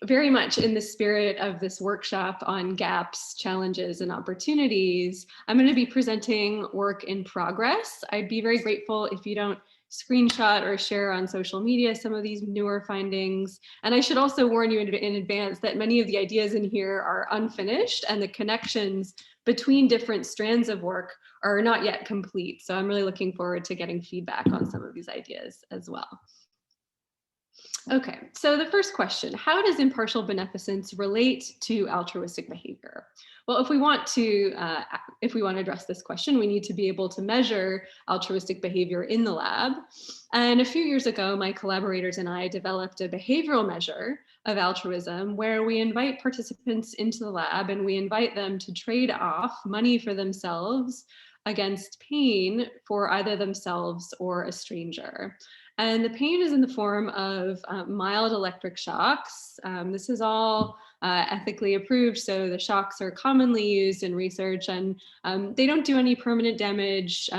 very much in the spirit of this workshop on gaps, challenges, and opportunities, I'm going to be presenting work in progress. I'd be very grateful if you don't screenshot or share on social media some of these newer findings. And I should also warn you in advance that many of the ideas in here are unfinished and the connections between different strands of work are not yet complete. So I'm really looking forward to getting feedback on some of these ideas as well. Okay, so the first question, how does impartial beneficence relate to altruistic behavior? Well, if we want to address this question, we need to be able to measure altruistic behavior in the lab. And a few years ago, my collaborators and I developed a behavioral measure of altruism where we invite participants into the lab and we invite them to trade off money for themselves against pain for either themselves or a stranger. And the pain is in the form of mild electric shocks. This is all ethically approved, so the shocks are commonly used in research and they don't do any permanent damage.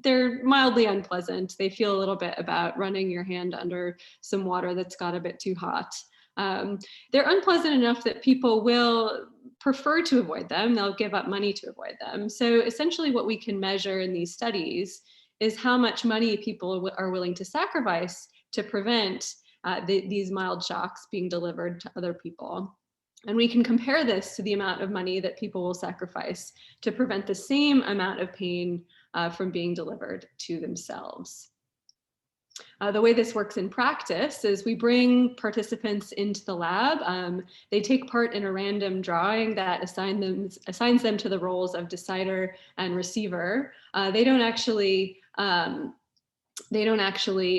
They're mildly unpleasant. They feel a little bit about running your hand under some water that's got a bit too hot. They're unpleasant enough that people will prefer to avoid them. They'll give up money to avoid them. So essentially what we can measure in these studies is how much money people are willing to sacrifice to prevent these mild shocks being delivered to other people. And we can compare this to the amount of money that people will sacrifice to prevent the same amount of pain from being delivered to themselves. The way this works in practice is we bring participants into the lab. They take part in a random drawing that assigns them to the roles of decider and receiver. They don't actually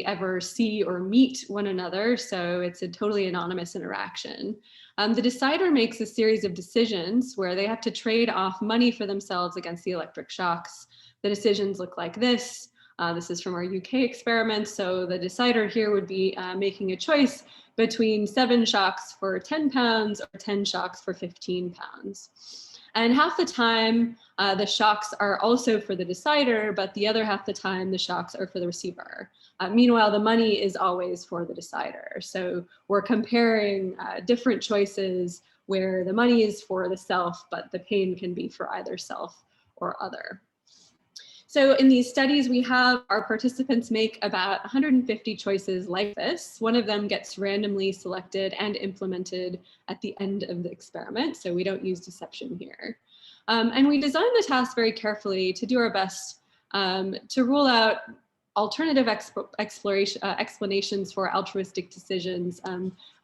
ever see or meet one another, so it's a totally anonymous interaction. The decider makes a series of decisions where they have to trade off money for themselves against the electric shocks. The decisions look like this. This is from our UK experiment. So the decider here would be making a choice between 7 shocks for 10 pounds or 10 shocks for 15 pounds. And half the time, the shocks are also for the decider, but the other half the time, the shocks are for the receiver. Meanwhile, the money is always for the decider. So we're comparing different choices where the money is for the self, but the pain can be for either self or other. So in these studies, we have our participants make about 150 choices like this. One of them gets randomly selected and implemented at the end of the experiment. So we don't use deception here. And we design the task very carefully to do our best to rule out alternative explanations for altruistic decisions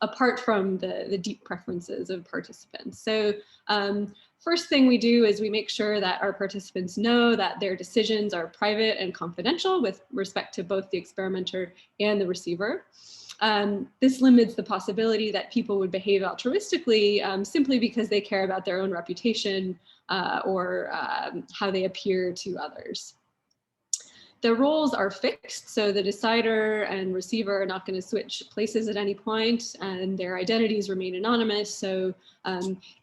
apart from the deep preferences of participants. So first thing we do is we make sure that our participants know that their decisions are private and confidential with respect to both the experimenter and the receiver. This limits the possibility that people would behave altruistically simply because they care about their own reputation or how they appear to others. The roles are fixed, so the decider and receiver are not going to switch places at any point, and their identities remain anonymous. So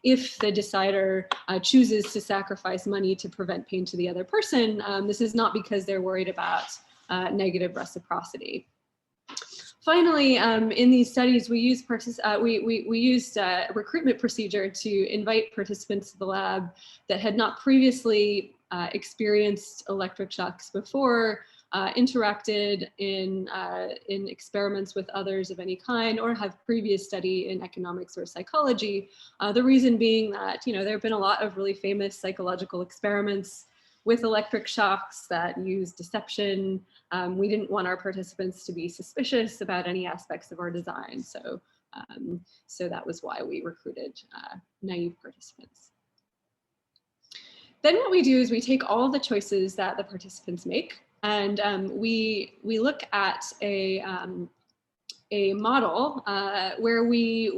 if the decider chooses to sacrifice money to prevent pain to the other person, this is not because they're worried about negative reciprocity. Finally, in these studies, we used a recruitment procedure to invite participants to the lab that had not previously experienced electric shocks before, interacted in experiments with others of any kind, or have previous study in economics or psychology. The reason being that, there have been a lot of really famous psychological experiments with electric shocks that use deception. We didn't want our participants to be suspicious about any aspects of our design. So that was why we recruited naive participants. Then what we do is we take all the choices that the participants make, and we look at a model where we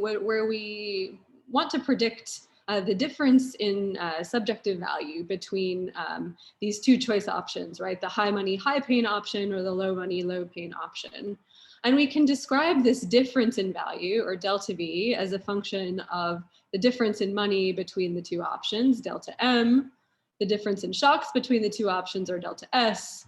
want to predict the difference in subjective value between these two choice options, right? The high money, high pain option or the low money, low pain option. And we can describe this difference in value, or delta V, as a function of the difference in money between the two options, delta M, the difference in shocks between the two options, or delta S,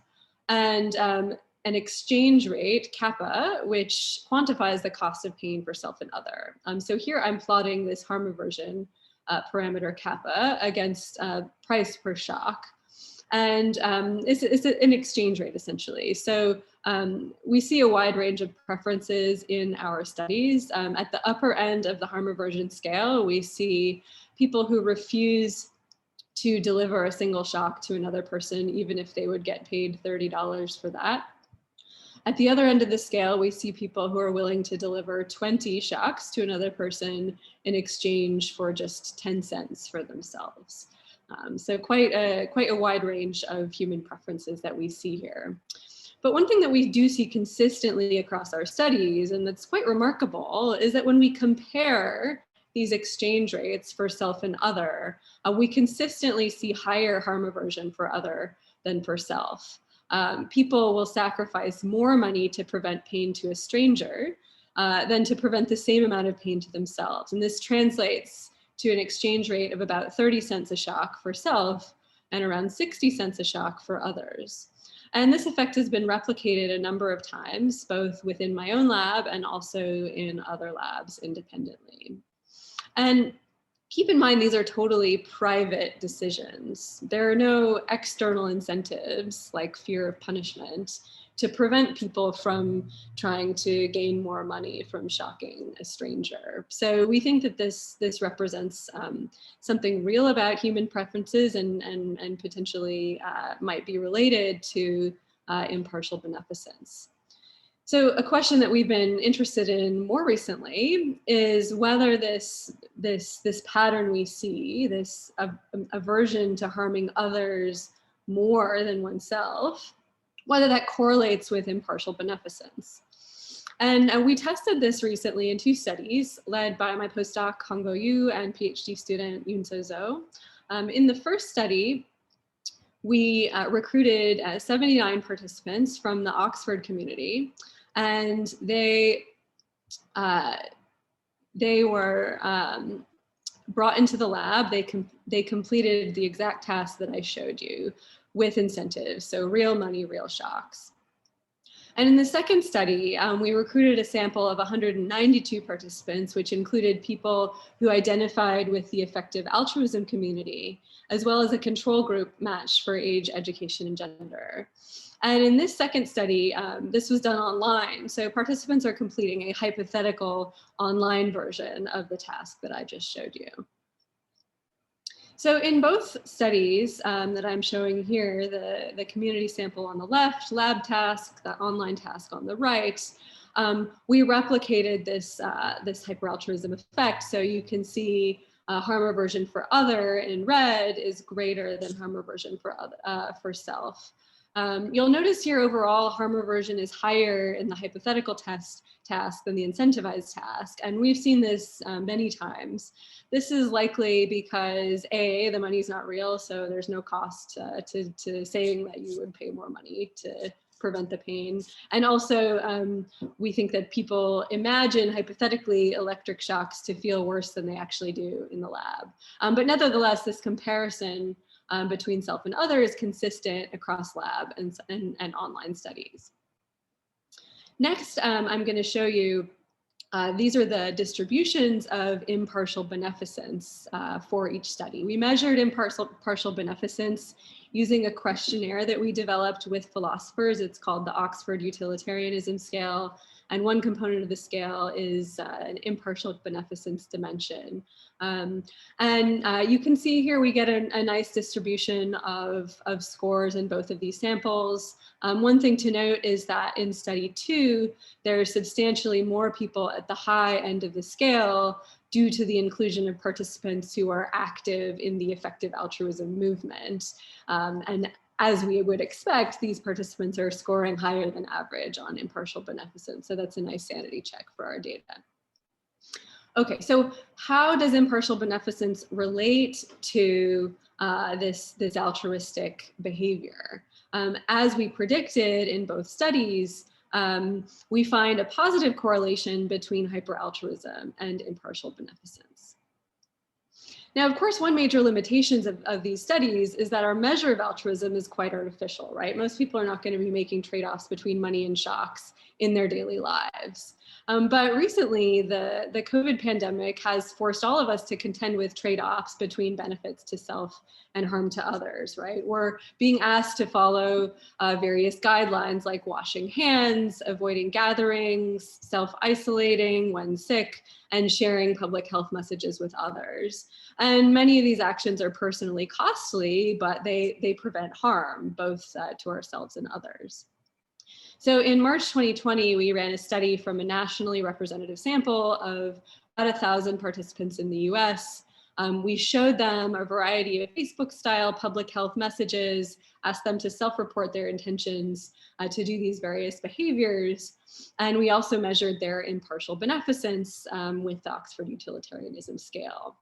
and an exchange rate, kappa, which quantifies the cost of pain for self and other. So here I'm plotting this harm aversion parameter kappa against price per shock. And it's an exchange rate, essentially. So we see a wide range of preferences in our studies. At the upper end of the harm aversion scale, we see people who refuse to deliver a single shock to another person, even if they would get paid $30 for that. At the other end of the scale, we see people who are willing to deliver 20 shocks to another person in exchange for just 10 cents for themselves. So quite a wide range of human preferences that we see here. But one thing that we do see consistently across our studies, and that's quite remarkable, is that when we compare these exchange rates for self and other, we consistently see higher harm aversion for other than for self. People will sacrifice more money to prevent pain to a stranger than to prevent the same amount of pain to themselves. And this translates to an exchange rate of about 30 cents a shock for self and around 60 cents a shock for others. And this effect has been replicated a number of times, both within my own lab and also in other labs independently. And keep in mind, these are totally private decisions. There are no external incentives like fear of punishment to prevent people from trying to gain more money from shocking a stranger. So we think that this represents something real about human preferences and potentially might be related to impartial beneficence. So a question that we've been interested in more recently is whether this pattern we see, this aversion to harming others more than oneself, whether that correlates with impartial beneficence. And we tested this recently in 2 studies led by my postdoc Hongbo Yu and PhD student Yunso Zhou. In the first study, we recruited 79 participants from the Oxford community, and they were brought into the lab. They completed the exact task that I showed you with incentives, so real money, real shocks. And in the second study, we recruited a sample of 192 participants, which included people who identified with the effective altruism community, as well as a control group matched for age, education, and gender. And in this second study, this was done online. So participants are completing a hypothetical online version of the task that I just showed you. So in both studies that I'm showing here, the community sample on the left, lab task, the online task on the right, we replicated this hyperaltruism effect. So you can see harm aversion for other in red is greater than harm aversion for self. You'll notice here overall harm aversion is higher in the hypothetical task than the incentivized task. And we've seen this many times. This is likely because A, the money's not real, so there's no cost to saying that you would pay more money to prevent the pain. And also we think that people imagine hypothetically electric shocks to feel worse than they actually do in the lab. But nevertheless, this comparison between self and other is consistent across lab and online studies. Next, I'm going to show you, these are the distributions of impartial beneficence for each study. We measured impartial beneficence using a questionnaire that we developed with philosophers. It's called the Oxford Utilitarianism Scale. And one component of the scale is an impartial beneficence dimension. You can see here we get a nice distribution of scores in both of these samples. One thing to note is that in study 2, there are substantially more people at the high end of the scale due to the inclusion of participants who are active in the effective altruism movement. And as we would expect, these participants are scoring higher than average on impartial beneficence. So that's a nice sanity check for our data. Okay, so how does impartial beneficence relate to this altruistic behavior? As we predicted in both studies, we find a positive correlation between hyperaltruism and impartial beneficence. Now, of course, one major limitations of these studies is that our measure of altruism is quite artificial, right? Most people are not going to be making trade-offs between money and shocks in their daily lives. But recently, the COVID pandemic has forced all of us to contend with trade-offs between benefits to self and harm to others, right? We're being asked to follow various guidelines like washing hands, avoiding gatherings, self-isolating when sick, and sharing public health messages with others. And many of these actions are personally costly, but they prevent harm, both to ourselves and others. So in March 2020, we ran a study from a nationally representative sample of about 1,000 participants in the US. We showed them a variety of Facebook-style public health messages, asked them to self-report their intentions to do these various behaviors. And we also measured their impartial beneficence with the Oxford Utilitarianism Scale.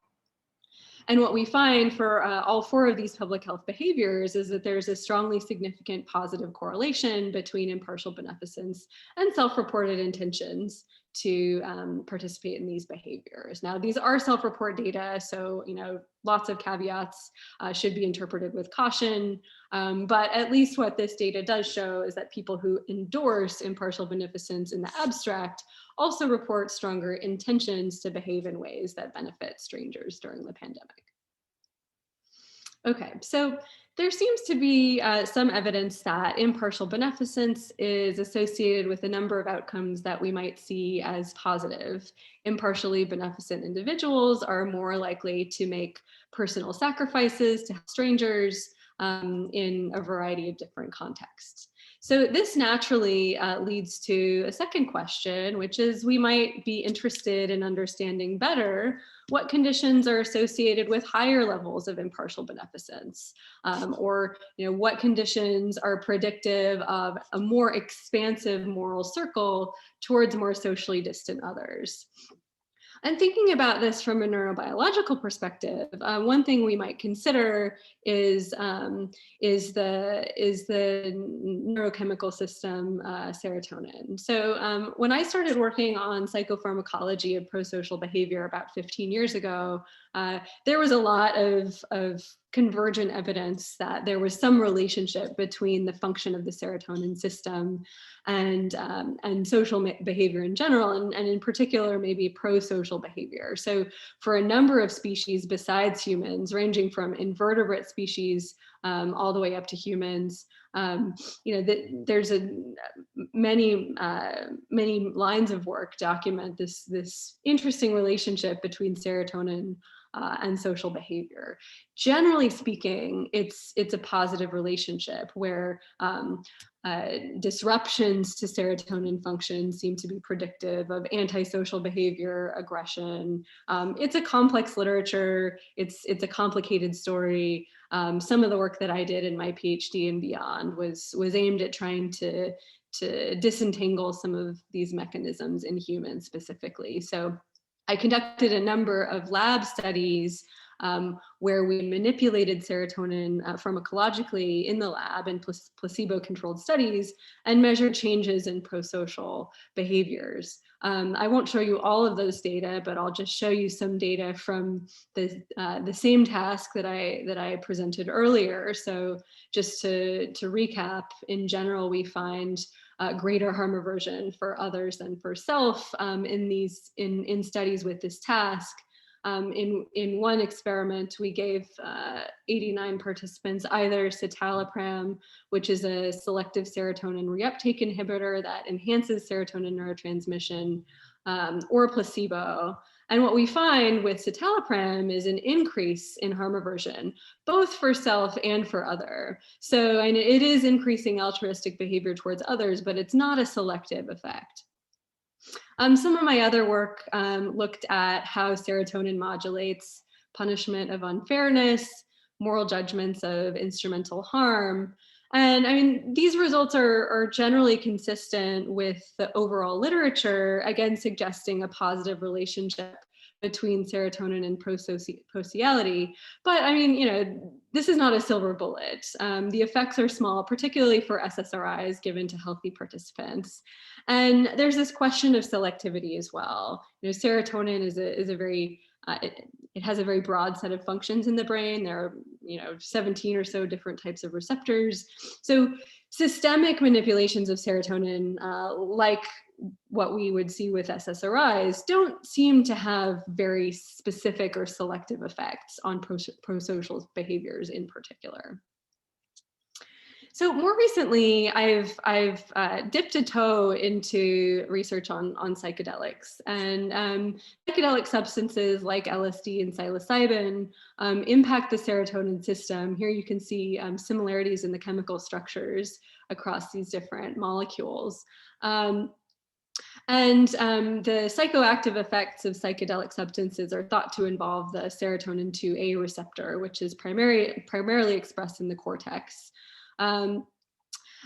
And what we find for all 4 of these public health behaviors is that there's a strongly significant positive correlation between impartial beneficence and self-reported intentions to participate in these behaviors. Now, these are self-report data, so lots of caveats should be interpreted with caution. But at least what this data does show is that people who endorse impartial beneficence in the abstract also report stronger intentions to behave in ways that benefit strangers during the pandemic. Okay, so there seems to be some evidence that impartial beneficence is associated with a number of outcomes that we might see as positive. Impartially beneficent individuals are more likely to make personal sacrifices to strangers in a variety of different contexts. So this naturally leads to a second question, which is we might be interested in understanding better what conditions are associated with higher levels of impartial beneficence, or what conditions are predictive of a more expansive moral circle towards more socially distant others. And thinking about this from a neurobiological perspective, one thing we might consider is the neurochemical system serotonin. So when I started working on psychopharmacology of prosocial behavior about 15 years ago, there was a lot of convergent evidence that there was some relationship between the function of the serotonin system and social behavior in general, and in particular, maybe pro-social behavior. So for a number of species besides humans, ranging from invertebrate species all the way up to humans, there's many lines of work document this interesting relationship between serotonin and social behavior. Generally speaking, it's a positive relationship where disruptions to serotonin function seem to be predictive of antisocial behavior, aggression. It's a complex literature. It's a complicated story. Some of the work that I did in my PhD and beyond was aimed at trying to disentangle some of these mechanisms in humans specifically. So I conducted a number of lab studies where we manipulated serotonin pharmacologically in the lab in placebo-controlled studies and measured changes in prosocial behaviors. I won't show you all of those data, but I'll just show you some data from the same task that I presented earlier. So just to recap, in general, we find greater harm aversion for others than for self in studies with this task. In one experiment, we gave 89 participants either citalopram, which is a selective serotonin reuptake inhibitor that enhances serotonin neurotransmission, or placebo. And what we find with citalopram is an increase in harm aversion, both for self and for other. So and it is increasing altruistic behavior towards others, but it's not a selective effect. Some of my other work looked at how serotonin modulates punishment of unfairness, moral judgments of instrumental harm. And I mean, these results are generally consistent with the overall literature, again, suggesting a positive relationship between serotonin and prosociality. But I mean, this is not a silver bullet. The effects are small, particularly for SSRIs given to healthy participants. And there's this question of selectivity as well. Serotonin is a very it has a very broad set of functions in the brain. There are 17 or so different types of receptors. So systemic manipulations of serotonin, like what we would see with SSRIs, don't seem to have very specific or selective effects on prosocial behaviors in particular. So more recently, I've dipped a toe into research on psychedelics, and psychedelic substances like LSD and psilocybin impact the serotonin system. Here you can see similarities in the chemical structures across these different molecules. And the psychoactive effects of psychedelic substances are thought to involve the serotonin 2A receptor, which is primarily expressed in the cortex. And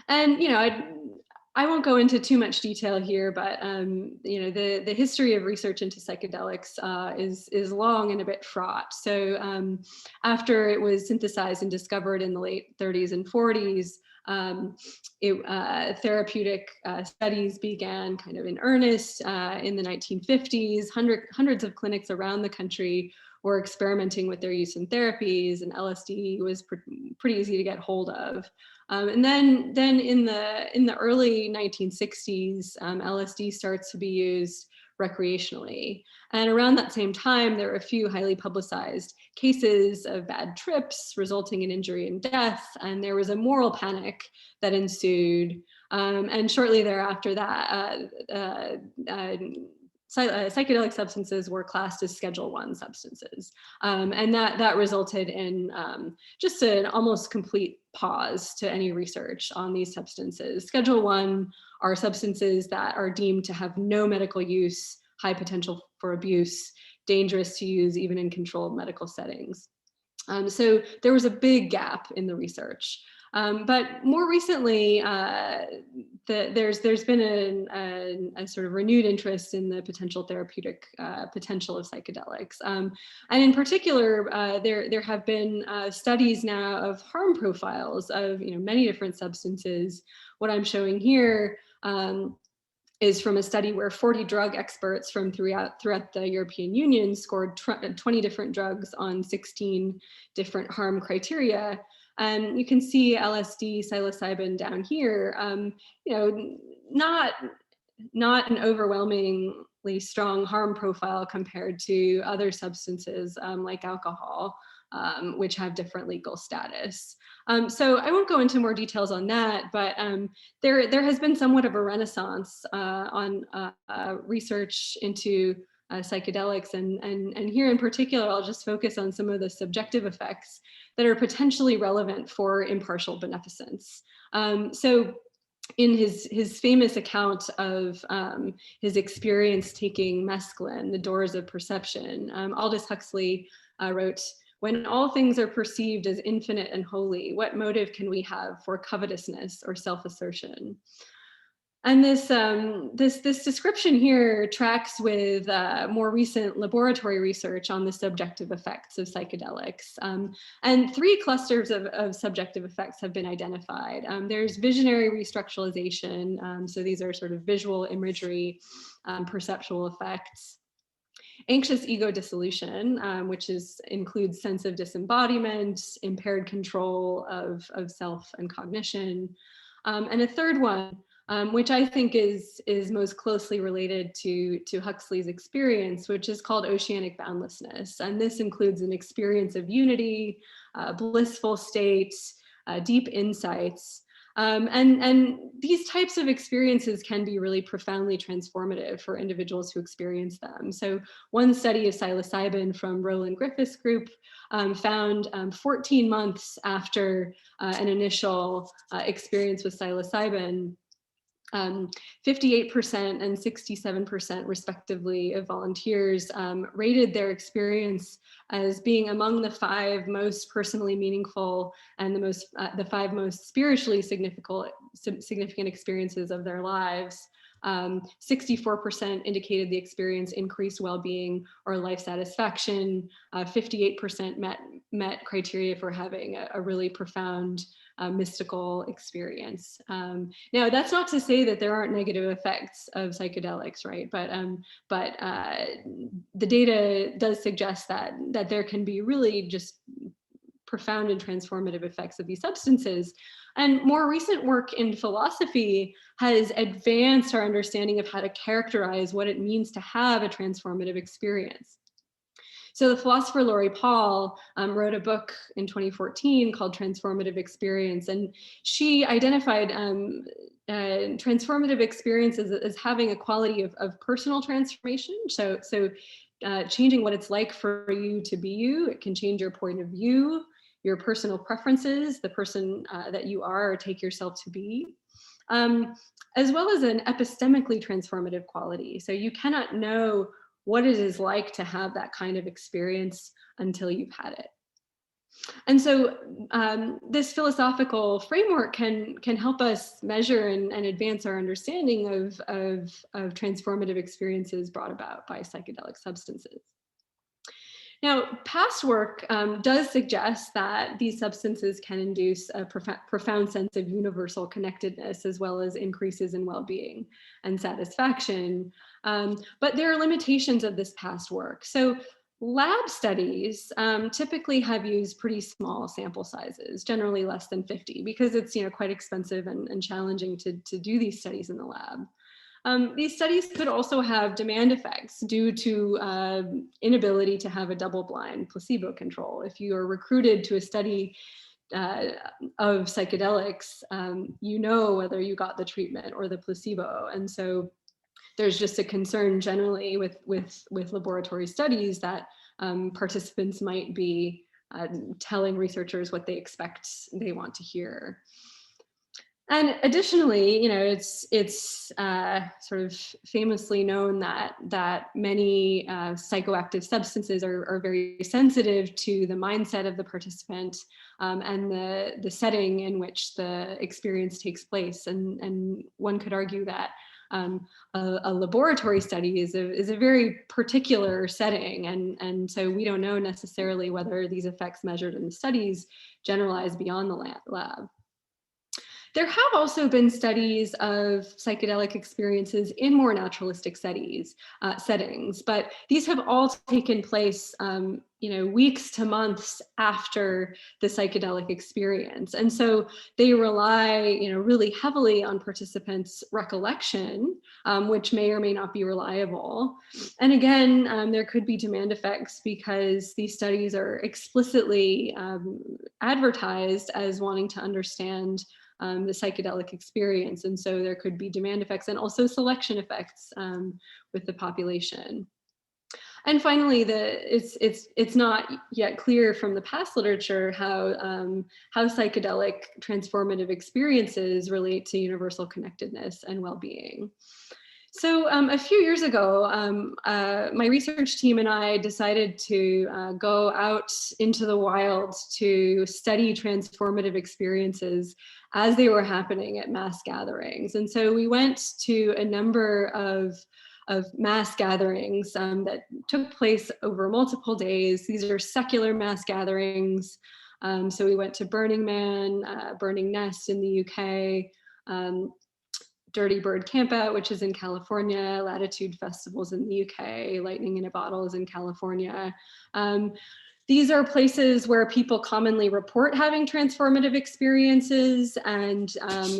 I won't go into too much detail here, but the history of research into psychedelics is long and a bit fraught. So after it was synthesized and discovered in the late 30s and 40s, Therapeutic studies began kind of in earnest in the 1950s. Hundreds of clinics around the country were experimenting with their use in therapies, and LSD was pretty easy to get hold of. And then in the early 1960s, LSD starts to be used recreationally. And around that same time, there were a few highly publicized cases of bad trips resulting in injury and death. And there was a moral panic that ensued. And shortly thereafter that, psychedelic substances were classed as Schedule I substances. And that resulted in just an almost complete pause to any research on these substances. Schedule I are substances that are deemed to have no medical use, high potential for abuse, dangerous to use even in controlled medical settings. So there was a big gap in the research. But more recently, there's been a sort of renewed interest in the potential therapeutic potential of psychedelics. And in particular, there have been studies now of harm profiles of many different substances. What I'm showing here is from a study where 40 drug experts from throughout the European Union scored 20 different drugs on 16 different harm criteria. And you can see LSD, psilocybin down here, not an overwhelmingly strong harm profile compared to other substances like alcohol, which have different legal status. So I won't go into more details on that, but there has been somewhat of a renaissance on research into psychedelics, and here in particular, I'll just focus on some of the subjective effects that are potentially relevant for impartial beneficence. So in his famous account of his experience taking mescaline, The Doors of Perception, Aldous Huxley wrote, "When all things are perceived as infinite and holy, what motive can we have for covetousness or self-assertion?" And this description here tracks with more recent laboratory research on the subjective effects of psychedelics. And three clusters of subjective effects have been identified. There's visionary restructuralization. So these are sort of visual imagery, perceptual effects. Anxious ego dissolution, which includes sense of disembodiment, impaired control of self and cognition. And a third one, which I think is most closely related to Huxley's experience, which is called oceanic boundlessness. And this includes an experience of unity, blissful states, deep insights. And these types of experiences can be really profoundly transformative for individuals who experience them. So one study of psilocybin from Roland Griffith's group found 14 months after an initial experience with psilocybin, 58% and 67% respectively of volunteers rated their experience as being among the 5 most personally meaningful and the 5 most spiritually significant experiences of their lives. 64% indicated the experience increased well-being or life satisfaction. 58% met criteria for having a really profound mystical experience. Now, that's not to say that there aren't negative effects of psychedelics, right? But the data does suggest that there can be really just profound and transformative effects of these substances. And more recent work in philosophy has advanced our understanding of how to characterize what it means to have a transformative experience. So the philosopher Laurie Paul wrote a book in 2014 called Transformative Experience, and she identified transformative experiences as having a quality of personal transformation. So changing what it's like for you to be you. It can change your point of view, your personal preferences, the person that you are or take yourself to be, as well as an epistemically transformative quality. So you cannot know what it is like to have that kind of experience until you've had it. And so this philosophical framework can help us measure and advance our understanding of transformative experiences brought about by psychedelic substances. Now, past work does suggest that these substances can induce a profound sense of universal connectedness, as well as increases in well-being and satisfaction. But there are limitations of this past work. So lab studies typically have used pretty small sample sizes, generally less than 50, because it's quite expensive and challenging to do these studies in the lab. These studies could also have demand effects due to inability to have a double-blind placebo control. If you are recruited to a study of psychedelics, you know whether you got the treatment or the placebo. And so there's just a concern generally with laboratory studies that participants might be telling researchers what they expect they want to hear. And additionally, it's sort of famously known that many psychoactive substances are very sensitive to the mindset of the participant and the setting in which the experience takes place. And one could argue that a laboratory study is a very particular setting, and so we don't know necessarily whether these effects measured in the studies generalize beyond the lab. There have also been studies of psychedelic experiences in more naturalistic settings, but these have all taken place, weeks to months after the psychedelic experience. And so they rely, really heavily on participants' recollection, which may or may not be reliable. And again, there could be demand effects because these studies are explicitly advertised as wanting to understand the psychedelic experience. And so there could be demand effects and also selection effects with the population. And finally, it's not yet clear from the past literature how psychedelic transformative experiences relate to universal connectedness and well-being. So a few years ago, my research team and I decided to go out into the wild to study transformative experiences as they were happening at mass gatherings. And so we went to a number of mass gatherings that took place over multiple days. These are secular mass gatherings. So we went to Burning Man, Burning Nest in the UK, Dirty Bird Campout, which is in California, Latitude Festivals in the UK, Lightning in a Bottle is in California. These are places where people commonly report having transformative experiences, and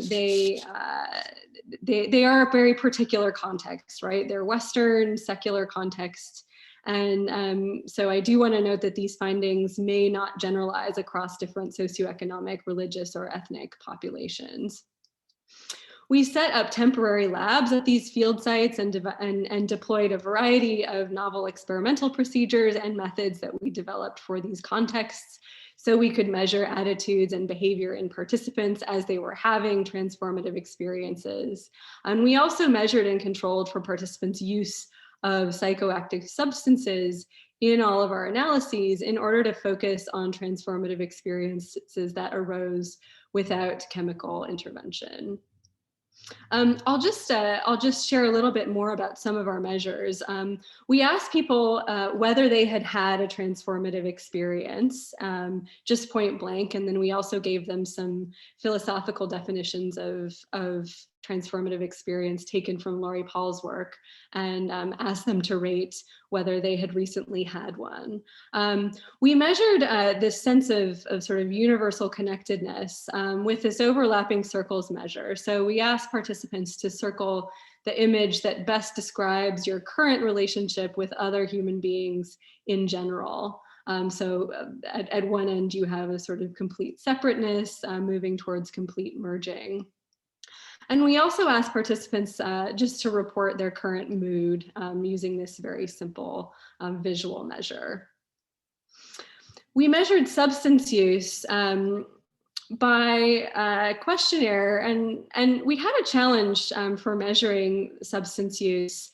they are a very particular context, right? They're Western, secular context. And so I do want to note that these findings may not generalize across different socioeconomic, religious, or ethnic populations. We set up temporary labs at these field sites and deployed a variety of novel experimental procedures and methods that we developed for these contexts, so we could measure attitudes and behavior in participants as they were having transformative experiences. And we also measured and controlled for participants' use of psychoactive substances in all of our analyses in order to focus on transformative experiences that arose without chemical intervention. I'll just share a little bit more about some of our measures. We asked people whether they had had a transformative experience, just point blank, and then we also gave them some philosophical definitions of transformative experience taken from Laurie Paul's work, and asked them to rate whether they had recently had one. We measured this sense of sort of universal connectedness with this overlapping circles measure. So we asked participants to circle the image that best describes your current relationship with other human beings in general. So at one end, you have a sort of complete separateness moving towards complete merging. And we also asked participants just to report their current mood using this very simple visual measure. We measured substance use by questionnaire, and we had a challenge for measuring substance use.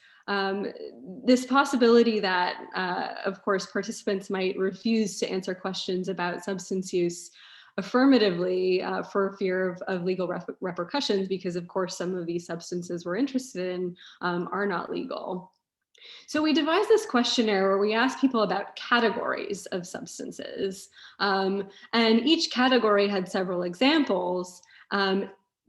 This possibility that, of course, participants might refuse to answer questions about substance use affirmatively for fear of legal repercussions, because of course some of these substances we're interested in are not legal. So we devised this questionnaire where we asked people about categories of substances. And each category had several examples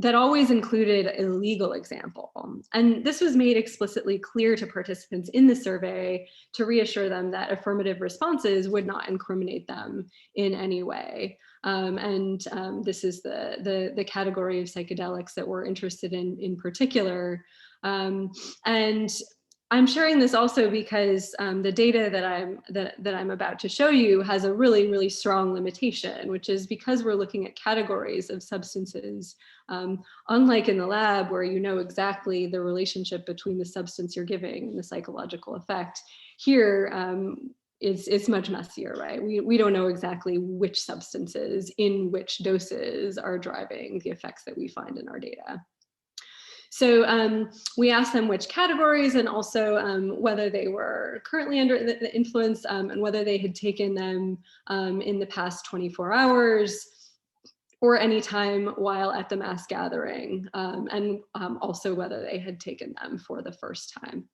that always included a legal example. And this was made explicitly clear to participants in the survey to reassure them that affirmative responses would not incriminate them in any way. This is the category of psychedelics that we're interested in particular. And I'm sharing this also because the data that I'm about to show you has a really, really strong limitation, which is because we're looking at categories of substances, unlike in the lab where you know exactly the relationship between the substance you're giving and the psychological effect. Here, it's much messier, right? We don't know exactly which substances in which doses are driving the effects that we find in our data. So we asked them which categories and also whether they were currently under the influence and whether they had taken them in the past 24 hours or any time while at the mass gathering, and also whether they had taken them for the first time.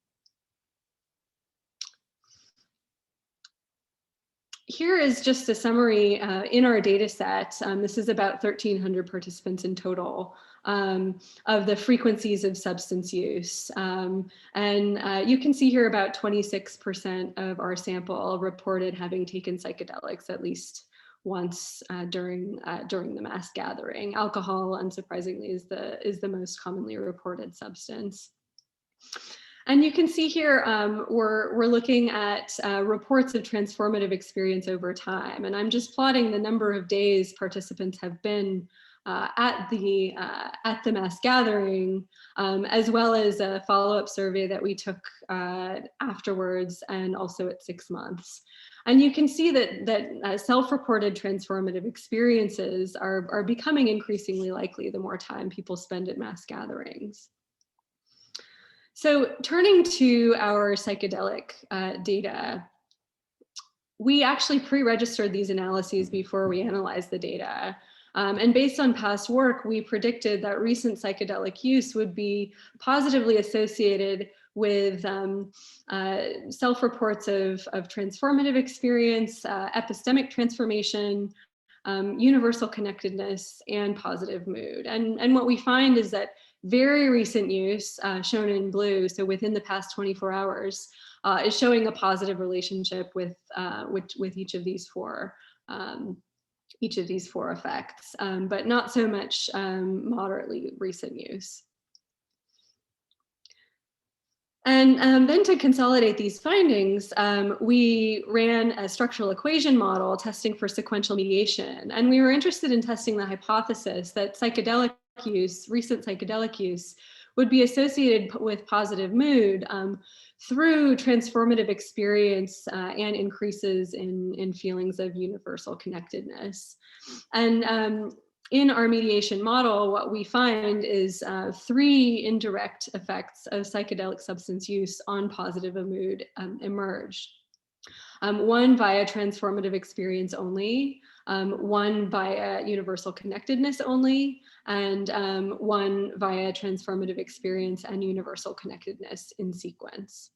Here is just a summary in our data set. This is about 1,300 participants in total of the frequencies of substance use. You can see here about 26% of our sample reported having taken psychedelics at least once during the mass gathering. Alcohol, unsurprisingly, is the most commonly reported substance. And you can see here, we're looking at reports of transformative experience over time. And I'm just plotting the number of days participants have been at the mass gathering, as well as a follow-up survey that we took afterwards and also at 6 months. And you can see that self-reported transformative experiences are becoming increasingly likely the more time people spend at mass gatherings. So turning to our psychedelic data, we actually pre-registered these analyses before we analyzed the data. And based on past work, we predicted that recent psychedelic use would be positively associated with self-reports of transformative experience, epistemic transformation, universal connectedness, and positive mood. And what we find is that very recent use, shown in blue, so within the past 24 hours, is showing a positive relationship with each of these four effects, but not so much moderately recent use. And then to consolidate these findings, we ran a structural equation model testing for sequential mediation. And we were interested in testing the hypothesis that recent psychedelic use would be associated with positive mood through transformative experience and increases in feelings of universal connectedness. And in our mediation model, what we find is 3 indirect effects of psychedelic substance use on positive mood emerge. One via transformative experience only, one via universal connectedness only, and one via transformative experience and universal connectedness in sequence.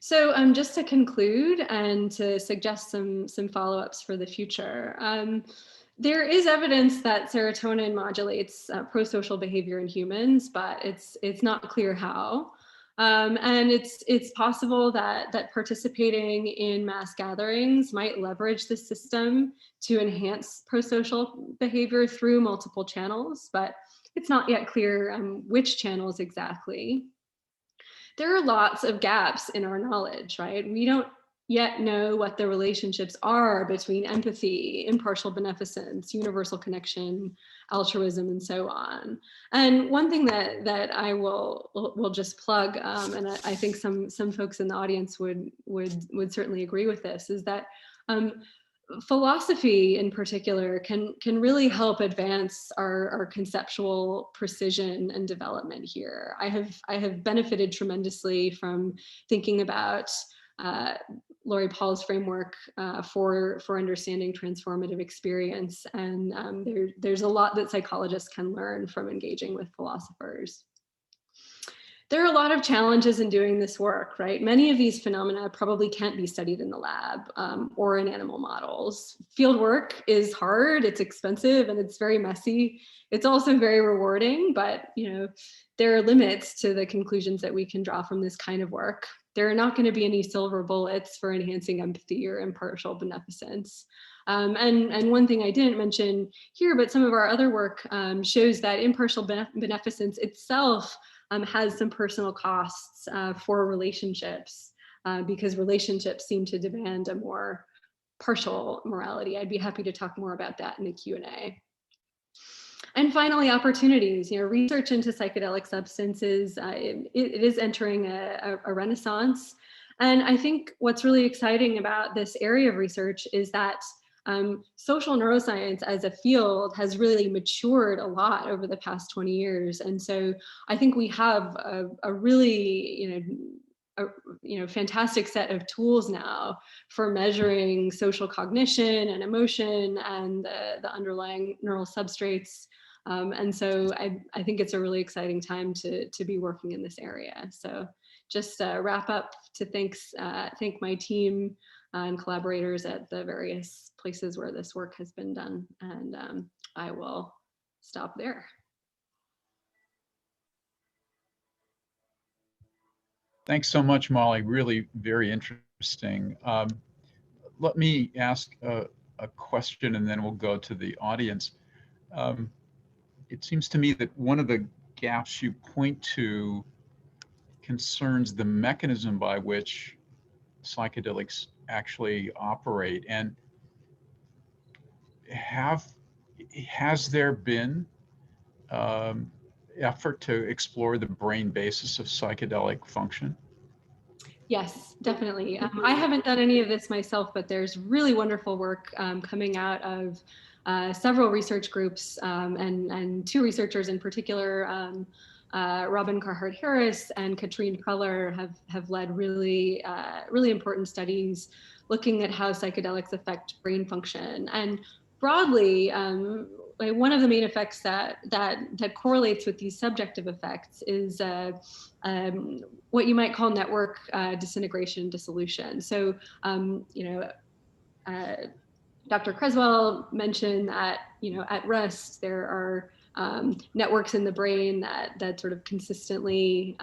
So just to conclude and to suggest some follow-ups for the future, there is evidence that serotonin modulates prosocial behavior in humans, but it's not clear how. And it's possible that participating in mass gatherings might leverage the system to enhance prosocial behavior through multiple channels, but it's not yet clear which channels exactly. There are lots of gaps in our knowledge, right? We don't yet know what the relationships are between empathy, impartial beneficence, universal connection, altruism, and so on. And one thing that I will just plug, and I think some folks in the audience would certainly agree with this, is that philosophy in particular can really help advance our conceptual precision and development here. I have benefited tremendously from thinking about Laurie Paul's framework for understanding transformative experience, and there's a lot that psychologists can learn from engaging with philosophers. There are a lot of challenges in doing this work, right? Many of these phenomena probably can't be studied in the lab or in animal models. Field work is hard, it's expensive, and it's very messy. It's also very rewarding, but there are limits to the conclusions that we can draw from this kind of work. There are not going to be any silver bullets for enhancing empathy or impartial beneficence. And one thing I didn't mention here, but some of our other work shows that impartial beneficence itself has some personal costs for relationships because relationships seem to demand a more partial morality. I'd be happy to talk more about that in the Q&A. And finally, opportunities. Research into psychedelic substances, it is entering a renaissance. And I think what's really exciting about this area of research is that social neuroscience as a field has really matured a lot over the past 20 years. And so I think we have a really, fantastic set of tools now for measuring social cognition and emotion and the underlying neural substrates. And so I think it's a really exciting time to be working in this area. So just wrap up to thank my team and collaborators at the various places where this work has been done. And I will stop there. Thanks so much, Molly. Really very interesting. Let me ask a question and then we'll go to the audience. It seems to me that one of the gaps you point to concerns the mechanism by which psychedelics actually operate. And has there been effort to explore the brain basis of psychedelic function? Yes, definitely. I haven't done any of this myself, but there's really wonderful work coming out of several research groups and two researchers in particular, Robin Carhart-Harris and Katrine Preller have led really important studies looking at how psychedelics affect brain function. And broadly, one of the main effects that correlates with these subjective effects is what you might call network disintegration dissolution. So, Dr. Creswell mentioned that, at rest, there are networks in the brain that sort of consistently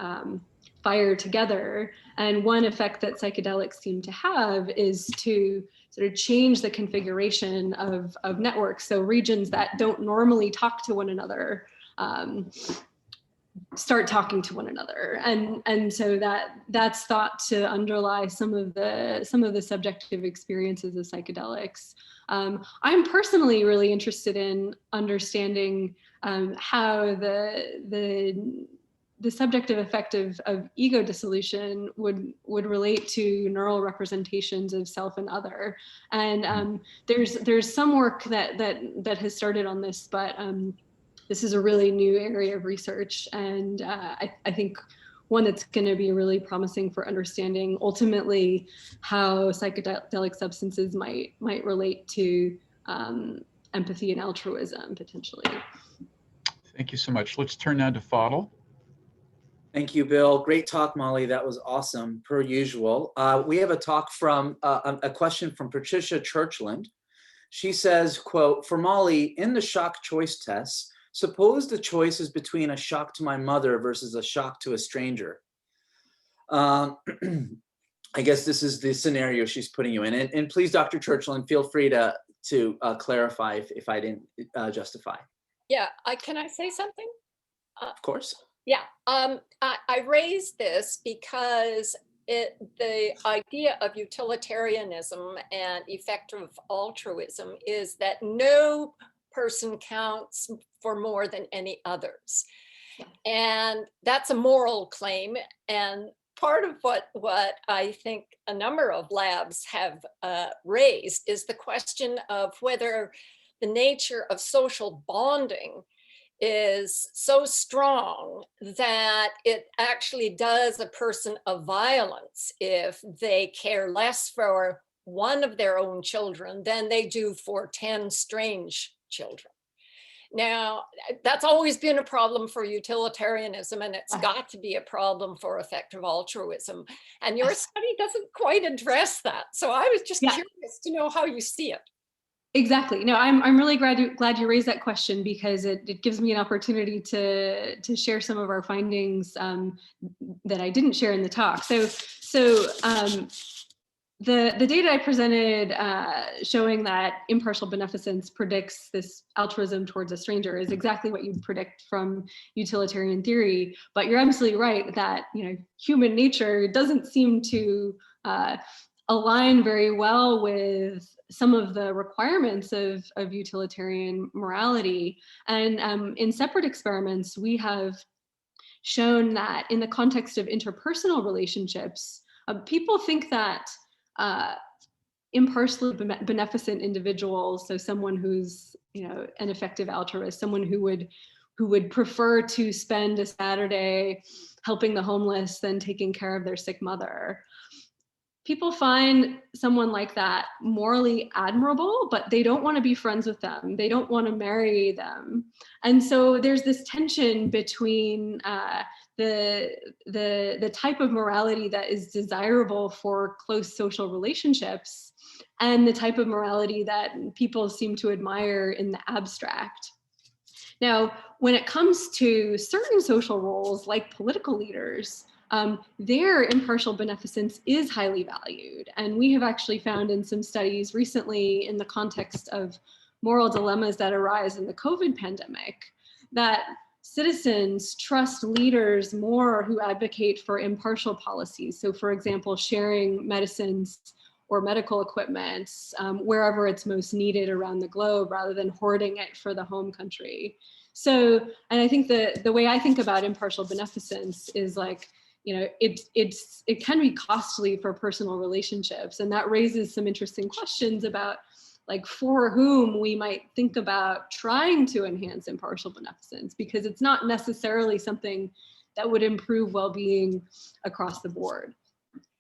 fire together. And one effect that psychedelics seem to have is to sort of change the configuration of networks. So regions that don't normally talk to one another start talking to one another, and so that's thought to underlie some of the subjective experiences of psychedelics. I'm personally really interested in understanding how the subjective effect of ego dissolution would relate to neural representations of self and other. And there's some work that has started on this, but this is a really new area of research, and I think one that's going to be really promising for understanding ultimately how psychedelic substances might relate to empathy and altruism potentially. Thank you so much. Let's turn now to Fadl. Thank you, Bill. Great talk, Molly. That was awesome, per usual. We have a talk from a question from Patricia Churchland. She says, quote, "For Molly, in the shock choice tests, suppose the choice is between a shock to my mother versus a shock to a stranger." I guess this is the scenario she's putting you in. And please, Dr. Churchland, feel free to clarify if I didn't justify. Yeah, can I say something? Of course. Yeah, I raised this because the idea of utilitarianism and effective altruism is that no person counts for more than any others. And that's a moral claim. And part of what I think a number of labs have raised is the question of whether the nature of social bonding is so strong that it actually does a person a violence if they care less for one of their own children than they do for 10 strange children. Now, that's always been a problem for utilitarianism, and it's got to be a problem for effective altruism. And your study doesn't quite address that. So I was just curious to know how you see it. Exactly. No, I'm really glad you raised that question, because it gives me an opportunity to share some of our findings that I didn't share in the talk. The data I presented showing that impartial beneficence predicts this altruism towards a stranger is exactly what you'd predict from utilitarian theory. But you're absolutely right that human nature doesn't seem to align very well with some of the requirements of utilitarian morality. And in separate experiments, we have shown that in the context of interpersonal relationships, people think that impartially beneficent individuals, so someone who's an effective altruist, someone who would prefer to spend a Saturday helping the homeless than taking care of their sick mother. People find someone like that morally admirable, but they don't want to be friends with them. They don't want to marry them. And so there's this tension between the type of morality that is desirable for close social relationships and the type of morality that people seem to admire in the abstract. Now, when it comes to certain social roles, like political leaders, their impartial beneficence is highly valued. And we have actually found in some studies recently in the context of moral dilemmas that arise in the COVID pandemic, that citizens trust leaders more who advocate for impartial policies. So for example, sharing medicines or medical equipment wherever it's most needed around the globe, rather than hoarding it for the home country. So, and I think the way I think about impartial beneficence is like, it can be costly for personal relationships. And that raises some interesting questions about like for whom we might think about trying to enhance impartial beneficence, because it's not necessarily something that would improve well-being across the board.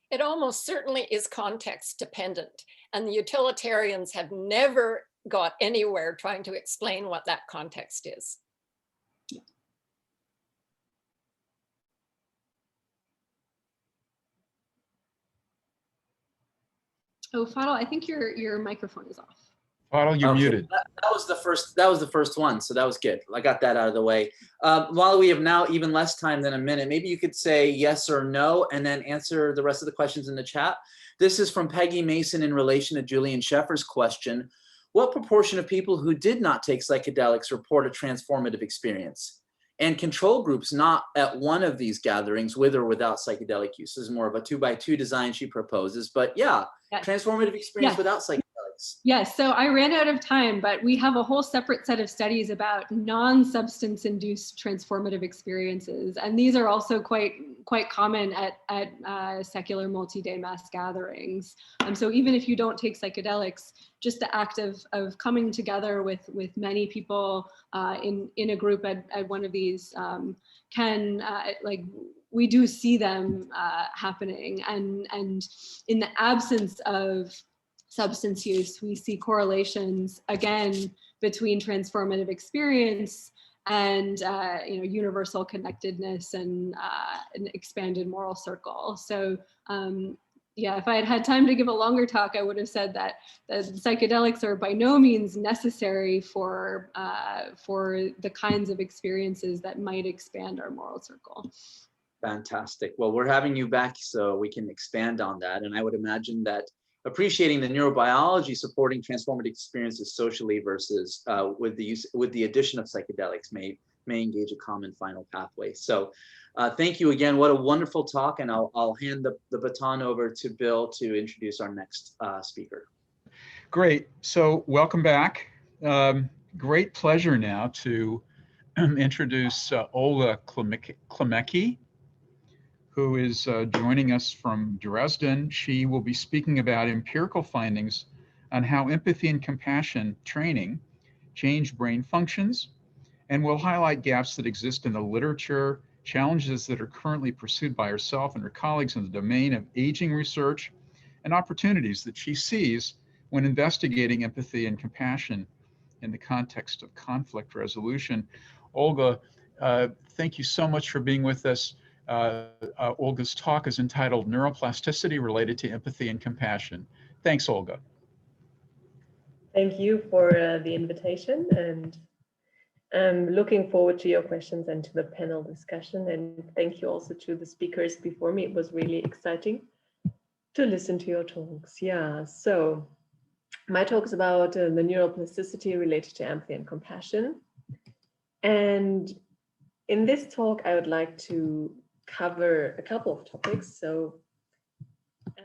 It almost certainly is context dependent, and the utilitarians have never got anywhere trying to explain what that context is. Oh, Fadl, I think your microphone is off. Fadl, you're muted. That was the first one, so that was good. I got that out of the way. While we have now even less time than a minute, maybe you could say yes or no and then answer the rest of the questions in the chat. This is from Peggy Mason in relation to Julian Sheffer's question. What proportion of people who did not take psychedelics report a transformative experience? And control groups not at one of these gatherings with or without psychedelic use. This is more of a 2x2 design she proposes, but yes. Transformative experience without psychedelics. Yes, so I ran out of time, but we have a whole separate set of studies about non-substance induced transformative experiences. And these are also quite common at secular multi-day mass gatherings. So even if you don't take psychedelics, just the act of coming together with many people in a group at one of these can we do see them happening. And in the absence of substance use, we see correlations again between transformative experience and universal connectedness and an expanded moral circle. So if I had had time to give a longer talk, I would have said that psychedelics are by no means necessary for the kinds of experiences that might expand our moral circle. Fantastic. Well, we're having you back so we can expand on that. And I would imagine that appreciating the neurobiology supporting transformative experiences socially versus with the addition of psychedelics may engage a common final pathway. So thank you again. What a wonderful talk. And I'll hand the baton over to Bill to introduce our next speaker. Great. So welcome back. Great pleasure now to introduce Olga Klimecki, who is joining us from Dresden. She will be speaking about empirical findings on how empathy and compassion training change brain functions, and will highlight gaps that exist in the literature, challenges that are currently pursued by herself and her colleagues in the domain of aging research, and opportunities that she sees when investigating empathy and compassion in the context of conflict resolution. Olga, thank you so much for being with us. Olga's talk is entitled Neuroplasticity Related to Empathy and Compassion. Thanks, Olga. Thank you for the invitation, and I'm looking forward to your questions and to the panel discussion. And thank you also to the speakers before me. It was really exciting to listen to your talks. Yeah, so my talk is about the neuroplasticity related to empathy and compassion. And in this talk, I would like to cover a couple of topics. So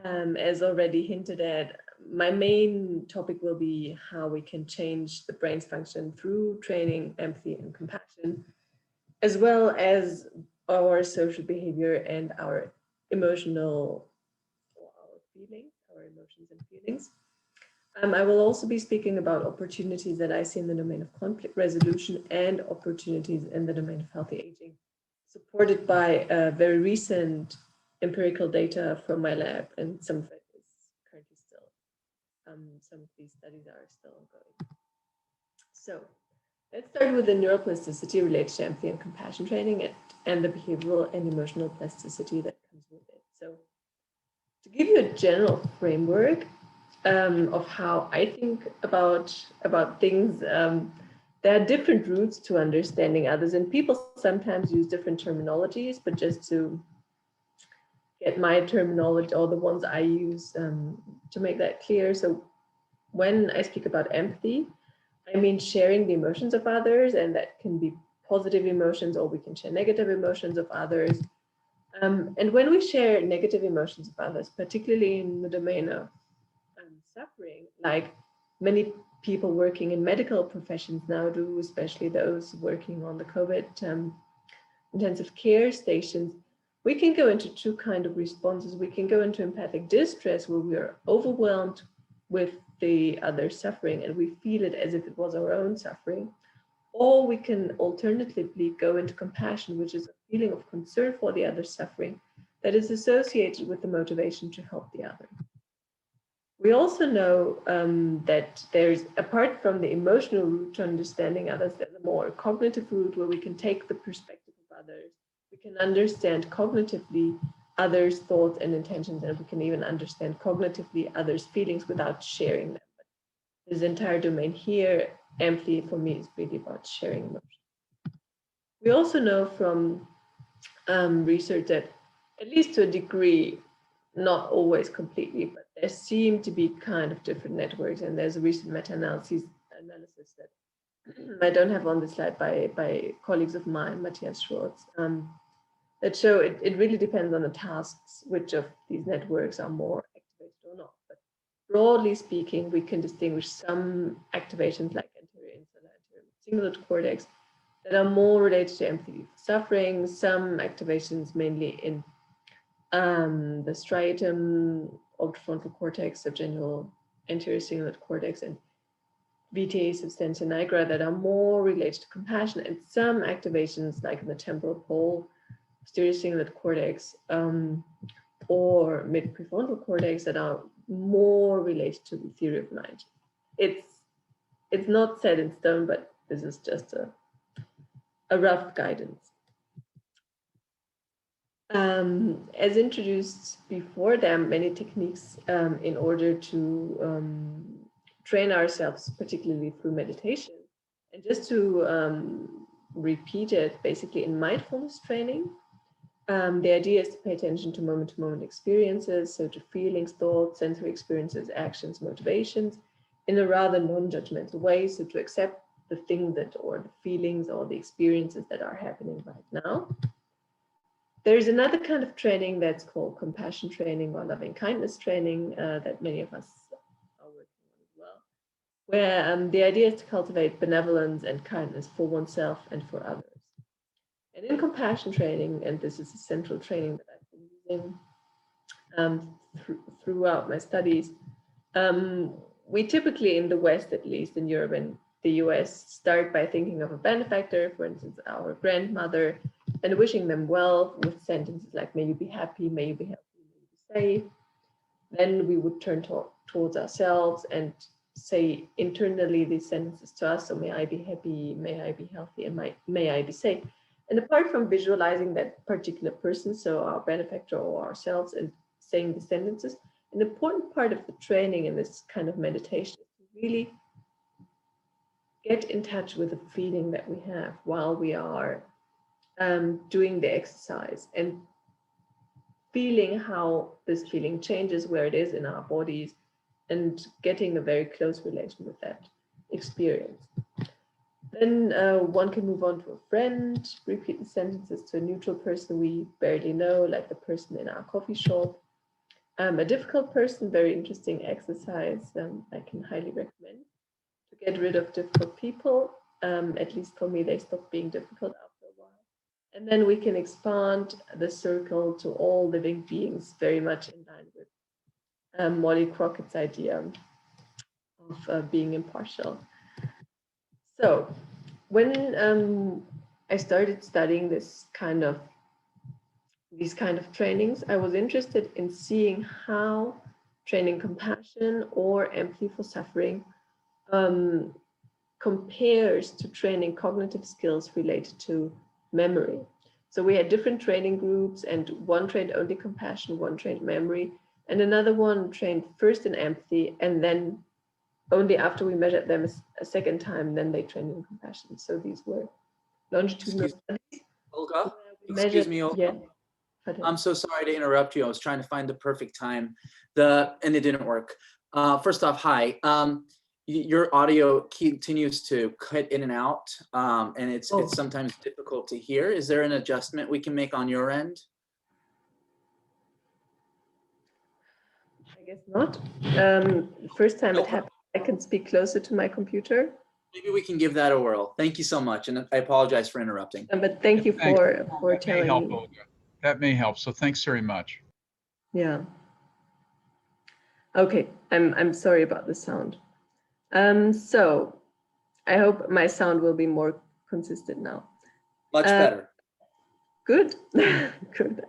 as already hinted at, my main topic will be how we can change the brain's function through training empathy and compassion, as well as our social behavior and our emotional, our emotions and feelings. I will also be speaking about opportunities that I see in the domain of conflict resolution and opportunities in the domain of healthy aging, supported by very recent empirical data from my lab, and some of it is currently still, some of these studies are still ongoing. So let's start with the neuroplasticity related to empathy and compassion training and the behavioral and emotional plasticity that comes with it. So to give you a general framework of how I think about things, there are different routes to understanding others, and people sometimes use different terminologies, but just to get my terminology, or the ones I use, to make that clear. So when I speak about empathy, I mean sharing the emotions of others, and that can be positive emotions, or we can share negative emotions of others. And when we share negative emotions of others, particularly in the domain of suffering, like many people working in medical professions now do, especially those working on the COVID intensive care stations, we can go into two kinds of responses. We can go into empathic distress, where we are overwhelmed with the other suffering and we feel it as if it was our own suffering. Or we can alternatively go into compassion, which is a feeling of concern for the other suffering that is associated with the motivation to help the other. We also know that there's, apart from the emotional route to understanding others, there's a more cognitive route where we can take the perspective of others. We can understand cognitively others' thoughts and intentions, and we can even understand cognitively others' feelings without sharing them. But this entire domain here, empathy for me is really about sharing emotions. We also know from research that, at least to a degree, not always completely, but there seem to be kind of different networks. And there's a recent meta-analysis that I don't have on the slide by colleagues of mine, Matthias Schwartz, that show it really depends on the tasks, which of these networks are more activated or not. But broadly speaking, we can distinguish some activations like anterior insular, anterior cingulate cortex that are more related to empathy for suffering, some activations mainly in the striatum, prefrontal cortex, subgenual anterior cingulate cortex, and VTA substantia nigra that are more related to compassion, and some activations like in the temporal pole, posterior cingulate cortex, or mid prefrontal cortex that are more related to the theory of mind. It's not set in stone, but this is just a rough guidance. As introduced before, there are many techniques in order to train ourselves, particularly through meditation. And just to repeat it, basically in mindfulness training, the idea is to pay attention to moment-to-moment experiences, so to feelings, thoughts, sensory experiences, actions, motivations, in a rather non-judgmental way, so to accept the thing that, or the feelings or the experiences that are happening right now. There's another kind of training that's called compassion training or loving kindness training that many of us are working on as well, where the idea is to cultivate benevolence and kindness for oneself and for others. And in compassion training, and this is a central training that I've been using throughout my studies, we typically in the West, at least in Europe and the US, start by thinking of a benefactor, for instance, our grandmother, and wishing them well with sentences like, may you be happy, may you be healthy, may you be safe. Then we would turn towards ourselves and say internally these sentences to us. So may I be happy, may I be healthy, and may I be safe. And apart from visualizing that particular person, so our benefactor or ourselves, and saying the sentences, an important part of the training in this kind of meditation is to really get in touch with the feeling that we have while we are doing the exercise, and feeling how this feeling changes, where it is in our bodies, and getting a very close relation with that experience. Then one can move on to a friend, repeat the sentences to a neutral person we barely know, like the person in our coffee shop. A difficult person, very interesting exercise, I can highly recommend. To get rid of difficult people, at least for me, they stop being difficult after a while. And then we can expand the circle to all living beings, very much in line with Molly Crockett's idea of being impartial. So when I started studying these kind of trainings, I was interested in seeing how training compassion or empathy for suffering compares to training cognitive skills related to memory. So we had different training groups, and one trained only compassion, one trained memory, and another one trained first in empathy, and then only after we measured them a second time, then they trained in compassion. So these were longitudinal studies. Olga, excuse me, Olga. Yeah. I'm so sorry to interrupt you. I was trying to find the perfect time, and it didn't work. First off, hi. Your audio continues to cut in and out, and it's sometimes difficult to hear. Is there an adjustment we can make on your end? I guess not. First time it happened, I can speak closer to my computer. Maybe we can give that a whirl. Thank you so much, and I apologize for interrupting. But thank you for telling me. Olga. That may help. So thanks very much. Yeah. Okay, I'm sorry about the sound. So I hope my sound will be more consistent now. Much better. Good. Good.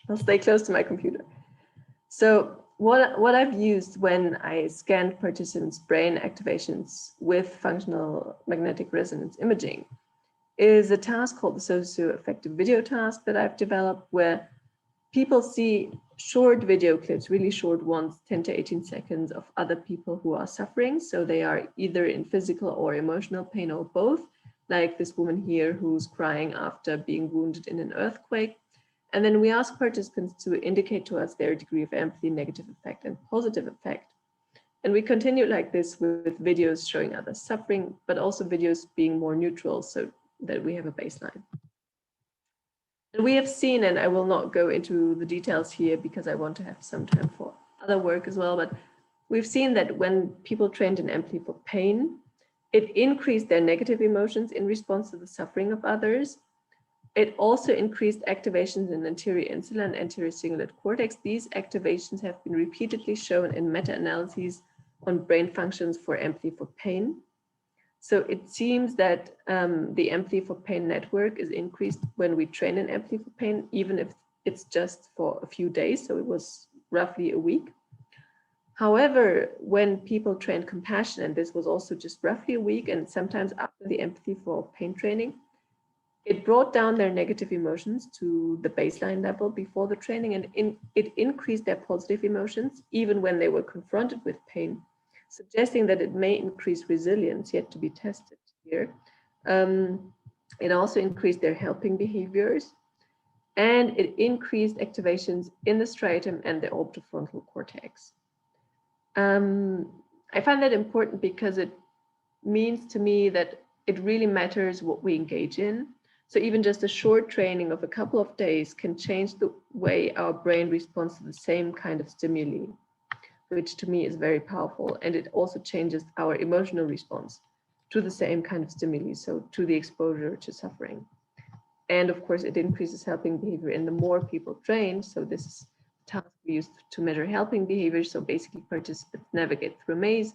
I'll stay close to my computer. So what I've used when I scanned participants' brain activations with functional magnetic resonance imaging is a task called the socio-affective video task that I've developed, where people see short video clips, really short ones, 10 to 18 seconds, of other people who are suffering. So they are either in physical or emotional pain, or both, like this woman here who's crying after being wounded in an earthquake. And then we ask participants to indicate to us their degree of empathy, negative effect, and positive effect. And we continue like this with videos showing others suffering, but also videos being more neutral so that we have a baseline. And we have seen, and I will not go into the details here because I want to have some time for other work as well, but we've seen that when people trained in empathy for pain, it increased their negative emotions in response to the suffering of others. It also increased activations in anterior insula and anterior cingulate cortex. These activations have been repeatedly shown in meta-analyses on brain functions for empathy for pain. So it seems that the empathy for pain network is increased when we train in empathy for pain, even if it's just for a few days. So it was roughly a week. However, when people trained compassion, and this was also just roughly a week, and sometimes after the empathy for pain training, it brought down their negative emotions to the baseline level before the training, and it increased their positive emotions even when they were confronted with pain, suggesting that it may increase resilience, yet to be tested here. It also increased their helping behaviors, and it increased activations in the striatum and the orbitofrontal cortex. I find that important because it means to me that it really matters what we engage in. So even just a short training of a couple of days can change the way our brain responds to the same kind of stimuli, which to me is very powerful. And it also changes our emotional response to the same kind of stimuli, so to the exposure to suffering. And of course, it increases helping behavior. And the more people train, so this is a task we use to measure helping behavior. So basically, participants navigate through a maze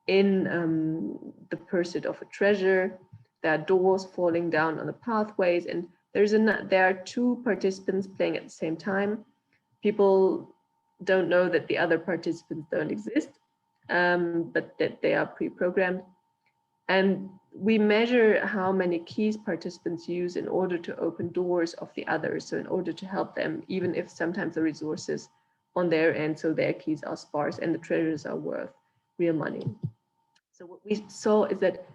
in the pursuit of a treasure. There are doors falling down on the pathways, and there are two participants playing at the same time. People don't know that the other participants don't exist. but that they are pre-programmed. And we measure how many keys participants use in order to open doors of the others. So in order to help them, even if sometimes the resources on their end, so their keys are sparse and the treasures are worth real money. So what we saw is that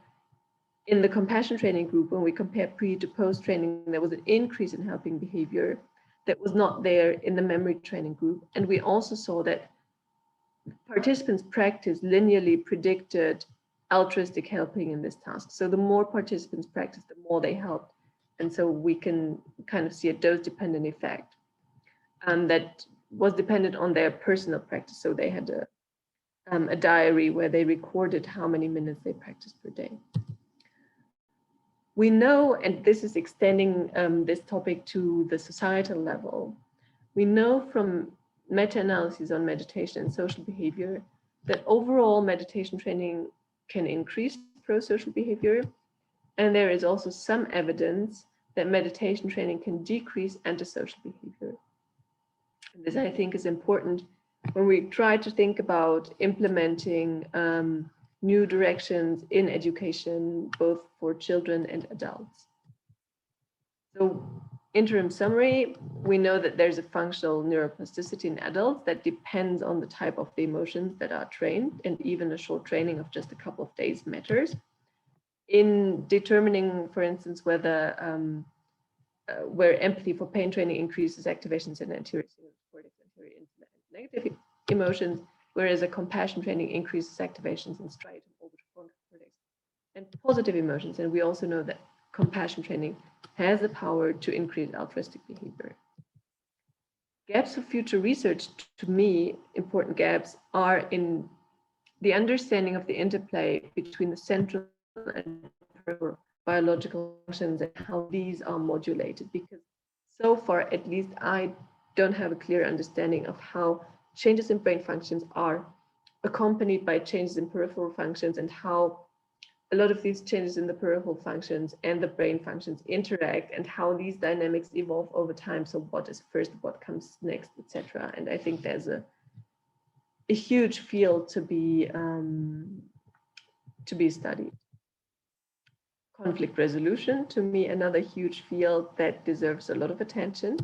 in the compassion training group, when we compare pre to post training, there was an increase in helping behavior that was not there in the memory training group. And we also saw that participants' practice linearly predicted altruistic helping in this task. So the more participants practice, the more they helped. And so we can kind of see a dose-dependent effect that was dependent on their personal practice. So they had a diary where they recorded how many minutes they practiced per day. We know, and this is extending this topic to the societal level, we know from meta-analyses on meditation and social behavior that overall meditation training can increase pro-social behavior. And there is also some evidence that meditation training can decrease antisocial behavior. And this, I think, is important when we try to think about implementing new directions in education, both for children and adults. So, interim summary, we know that there's a functional neuroplasticity in adults that depends on the type of the emotions that are trained, and even a short training of just a couple of days matters. In determining, for instance, whether where empathy for pain training increases activations in anterior cortex, anterior insular, and negative emotions, whereas a compassion training increases activations in striatum, orbital frontal cortex, and positive emotions. And we also know that compassion training has the power to increase altruistic behavior. Gaps of future research, to me, important gaps are in the understanding of the interplay between the central and peripheral biological functions and how these are modulated, because so far, at least, I don't have a clear understanding of how changes in brain functions are accompanied by changes in peripheral functions, and how a lot of these changes in the peripheral functions and the brain functions interact, and how these dynamics evolve over time. So what is first, what comes next, etc. And I think there's a huge field to be studied. Conflict resolution, to me, another huge field that deserves a lot of attention.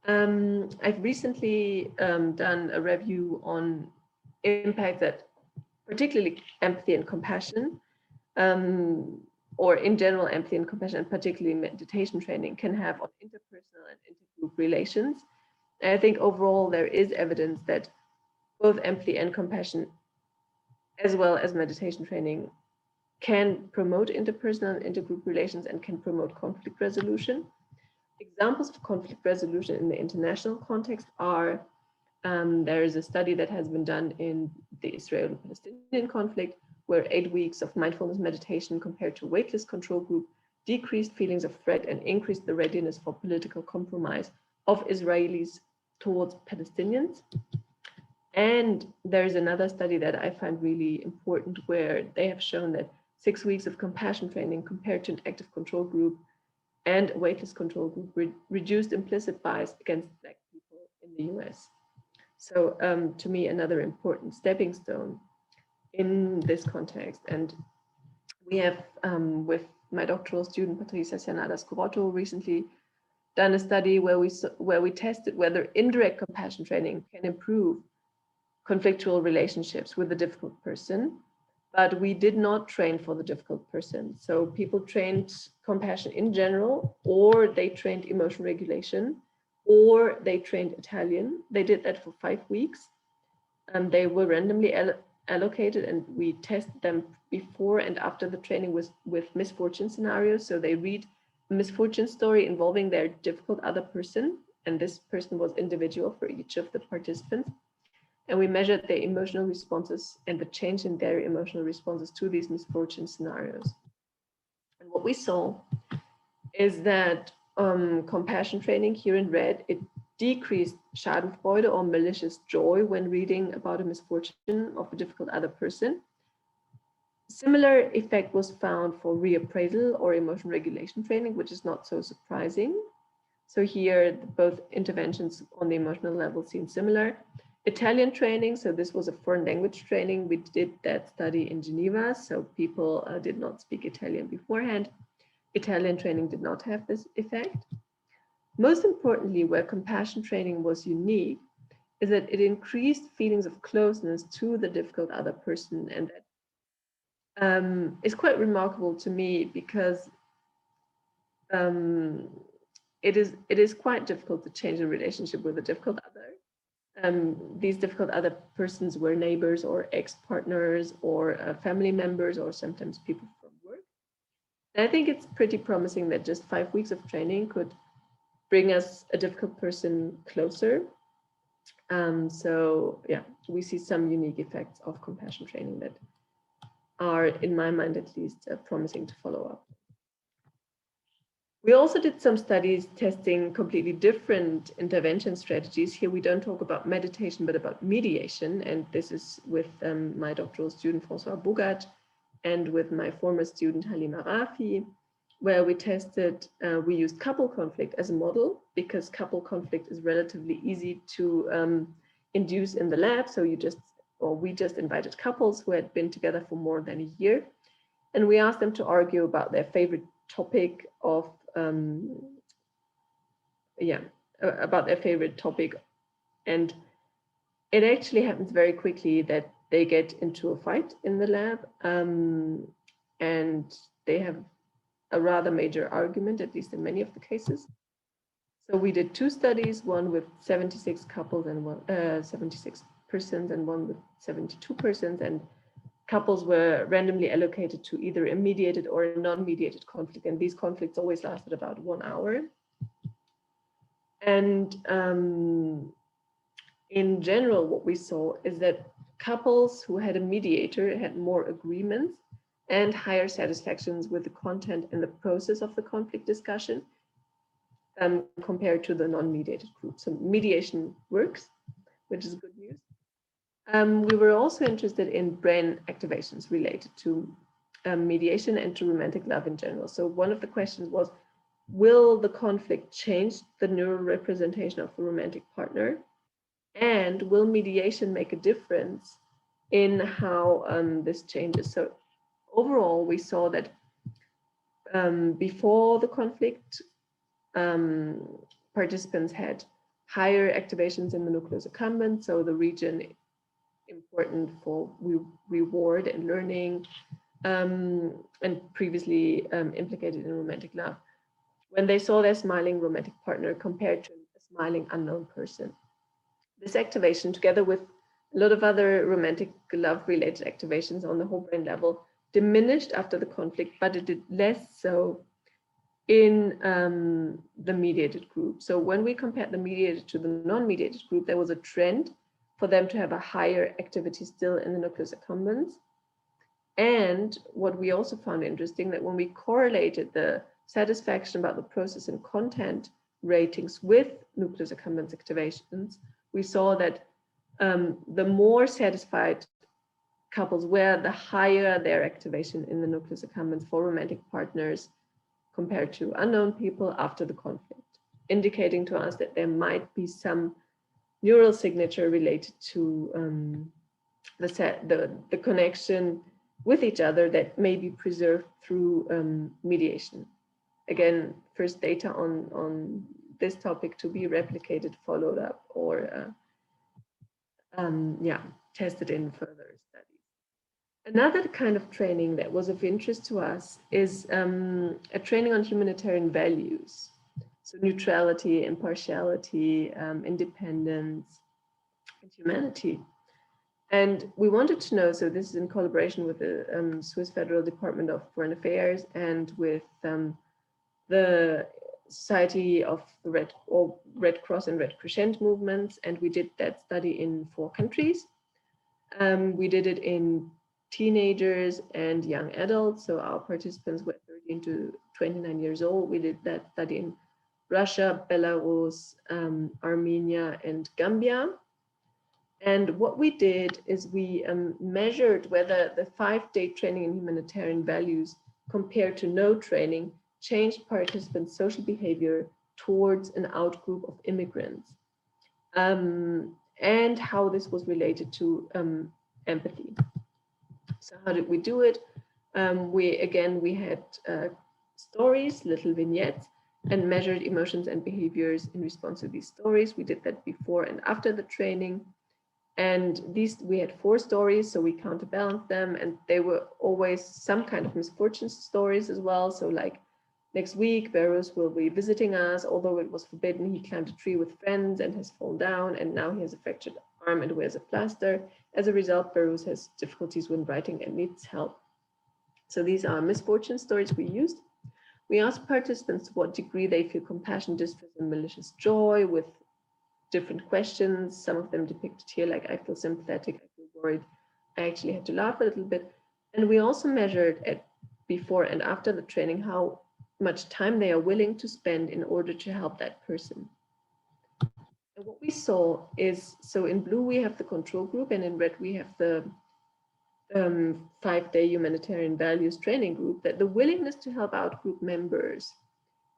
I've recently done a review on impact that particularly empathy and compassion, or in general empathy and compassion, and particularly meditation training, can have on interpersonal and intergroup relations. And I think overall there is evidence that both empathy and compassion, as well as meditation training, can promote interpersonal and intergroup relations and can promote conflict resolution. Examples of conflict resolution in the international context are, there is a study that has been done in the Israeli-Palestinian conflict, where 8 weeks of mindfulness meditation compared to weightless control group decreased feelings of threat and increased the readiness for political compromise of Israelis towards Palestinians. And there's another study that I find really important, where they have shown that 6 weeks of compassion training compared to an active control group and a weightless control group reduced implicit bias against Black people in the US. So to me, another important stepping stone in this context. And we have, with my doctoral student, Patricia Cianada-Scurotto, recently done a study where we tested whether indirect compassion training can improve conflictual relationships with a difficult person, but we did not train for the difficult person. So people trained compassion in general, or they trained emotion regulation, or they trained Italian. They did that for 5 weeks, and they were randomly allocated, and we tested them before and after the training with misfortune scenarios. So they read a misfortune story involving their difficult other person, and this person was individual for each of the participants. And we measured their emotional responses and the change in their emotional responses to these misfortune scenarios. And what we saw is that compassion training, here in red, it decreased schadenfreude or malicious joy when reading about a misfortune of a difficult other person. Similar effect was found for reappraisal or emotion regulation training, which is not so surprising. So here, both interventions on the emotional level seem similar. Italian training, so this was a foreign language training. We did that study in Geneva, so people did not speak Italian beforehand. Italian training did not have this effect. Most importantly, where compassion training was unique is that it increased feelings of closeness to the difficult other person, and that is quite remarkable to me because it is quite difficult to change a relationship with a difficult other. These difficult other persons were neighbors or ex-partners or family members or sometimes people from work. And I think it's pretty promising that just 5 weeks of training could bring us a difficult person closer. So yeah, we see some unique effects of compassion training that are, in my mind at least, promising to follow up. We also did some studies testing completely different intervention strategies. Here we don't talk about meditation, but about mediation. And this is with my doctoral student, François Bogat, and with my former student, Halima Rafi, where we tested, we used couple conflict as a model because couple conflict is relatively easy to induce in the lab. So we just invited couples who had been together for more than a year. And we asked them to argue about their favorite topic of about their favorite topic. And it actually happens very quickly that they get into a fight in the lab and they have a rather major argument, at least in many of the cases. So we did 2 studies, one with 76 couples and 76 persons and one with 72 persons, and couples were randomly allocated to either a mediated or a non-mediated conflict, and these conflicts always lasted about 1 hour. And in general, what we saw is that couples who had a mediator had more agreements and higher satisfactions with the content and the process of the conflict discussion compared to the non-mediated group. So mediation works, which is good news. We were also interested in brain activations related to mediation and to romantic love in general. So one of the questions was, will the conflict change the neural representation of the romantic partner? And will mediation make a difference in how this changes? So overall, we saw that before the conflict, participants had higher activations in the nucleus accumbens, so the region important for reward and learning, and previously implicated in romantic love, when they saw their smiling romantic partner compared to a smiling unknown person. This activation, together with a lot of other romantic love-related activations on the whole brain level, diminished after the conflict, but it did less so in the mediated group. So when we compared the mediated to the non-mediated group, there was a trend for them to have a higher activity still in the nucleus accumbens. And what we also found interesting, that when we correlated the satisfaction about the process and content ratings with nucleus accumbens activations, we saw that the more satisfied couples were, the higher their activation in the nucleus accumbens for romantic partners compared to unknown people after the conflict, indicating to us that there might be some neural signature related to the connection with each other that may be preserved through mediation. Again, first data on this topic to be replicated, followed up, or tested in further studies. Another kind of training that was of interest to us is a training on humanitarian values. So neutrality, impartiality, independence, and humanity. And we wanted to know, so this is in collaboration with the Swiss Federal Department of Foreign Affairs and with the Society of the Red Cross and Red Crescent movements. And we did that study in 4 countries. We did it in teenagers and young adults. So our participants were 13 to 29 years old. We did that study in Russia, Belarus, Armenia, and Gambia. And what we did is we measured whether the 5-day training in humanitarian values compared to no training changed participants' social behavior towards an outgroup of immigrants. And and how this was related to empathy. So how did we do it? We had stories, little vignettes, and measured emotions and behaviors in response to these stories. We did that before and after the training. And we had 4 stories, so we counterbalanced them, and they were always some kind of misfortune stories as well. So like, next week, Beros will be visiting us. Although it was forbidden, he climbed a tree with friends and has fallen down, and now he has a fractured arm and wears a plaster. As a result, Beros has difficulties when writing and needs help. So these are misfortune stories we used. We asked participants to what degree they feel compassion, distress, and malicious joy with different questions. Some of them depicted here, like I feel sympathetic, I feel worried, I actually had to laugh a little bit. And we also measured at before and after the training how much time they are willing to spend in order to help that person. And what we saw is, so in blue we have the control group, and in red we have the 5-day humanitarian values training group, that the willingness to help out group members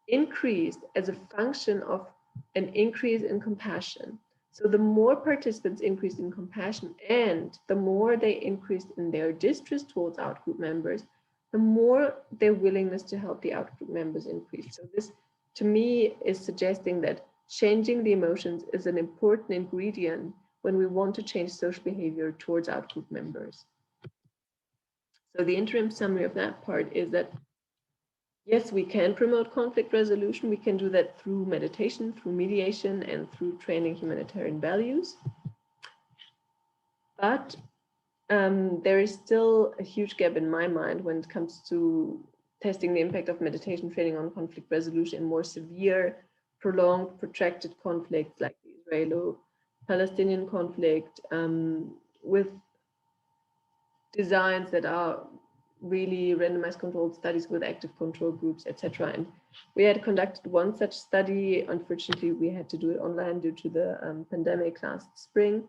increased as a function of an increase in compassion. So the more participants increased in compassion and the more they increased in their distress towards outgroup members, the more their willingness to help the outgroup members increased. So this, to me, is suggesting that changing the emotions is an important ingredient when we want to change social behavior towards outgroup members. So the interim summary of that part is that yes, we can promote conflict resolution. We can do that through meditation, through mediation, and through training humanitarian values. But there is still a huge gap in my mind when it comes to testing the impact of meditation training on conflict resolution in more severe, prolonged, protracted conflicts like the Israelo-Palestinian conflict, with designs that are really randomized controlled studies with active control groups, etc. And we had conducted one such study. Unfortunately, we had to do it online due to the pandemic last spring,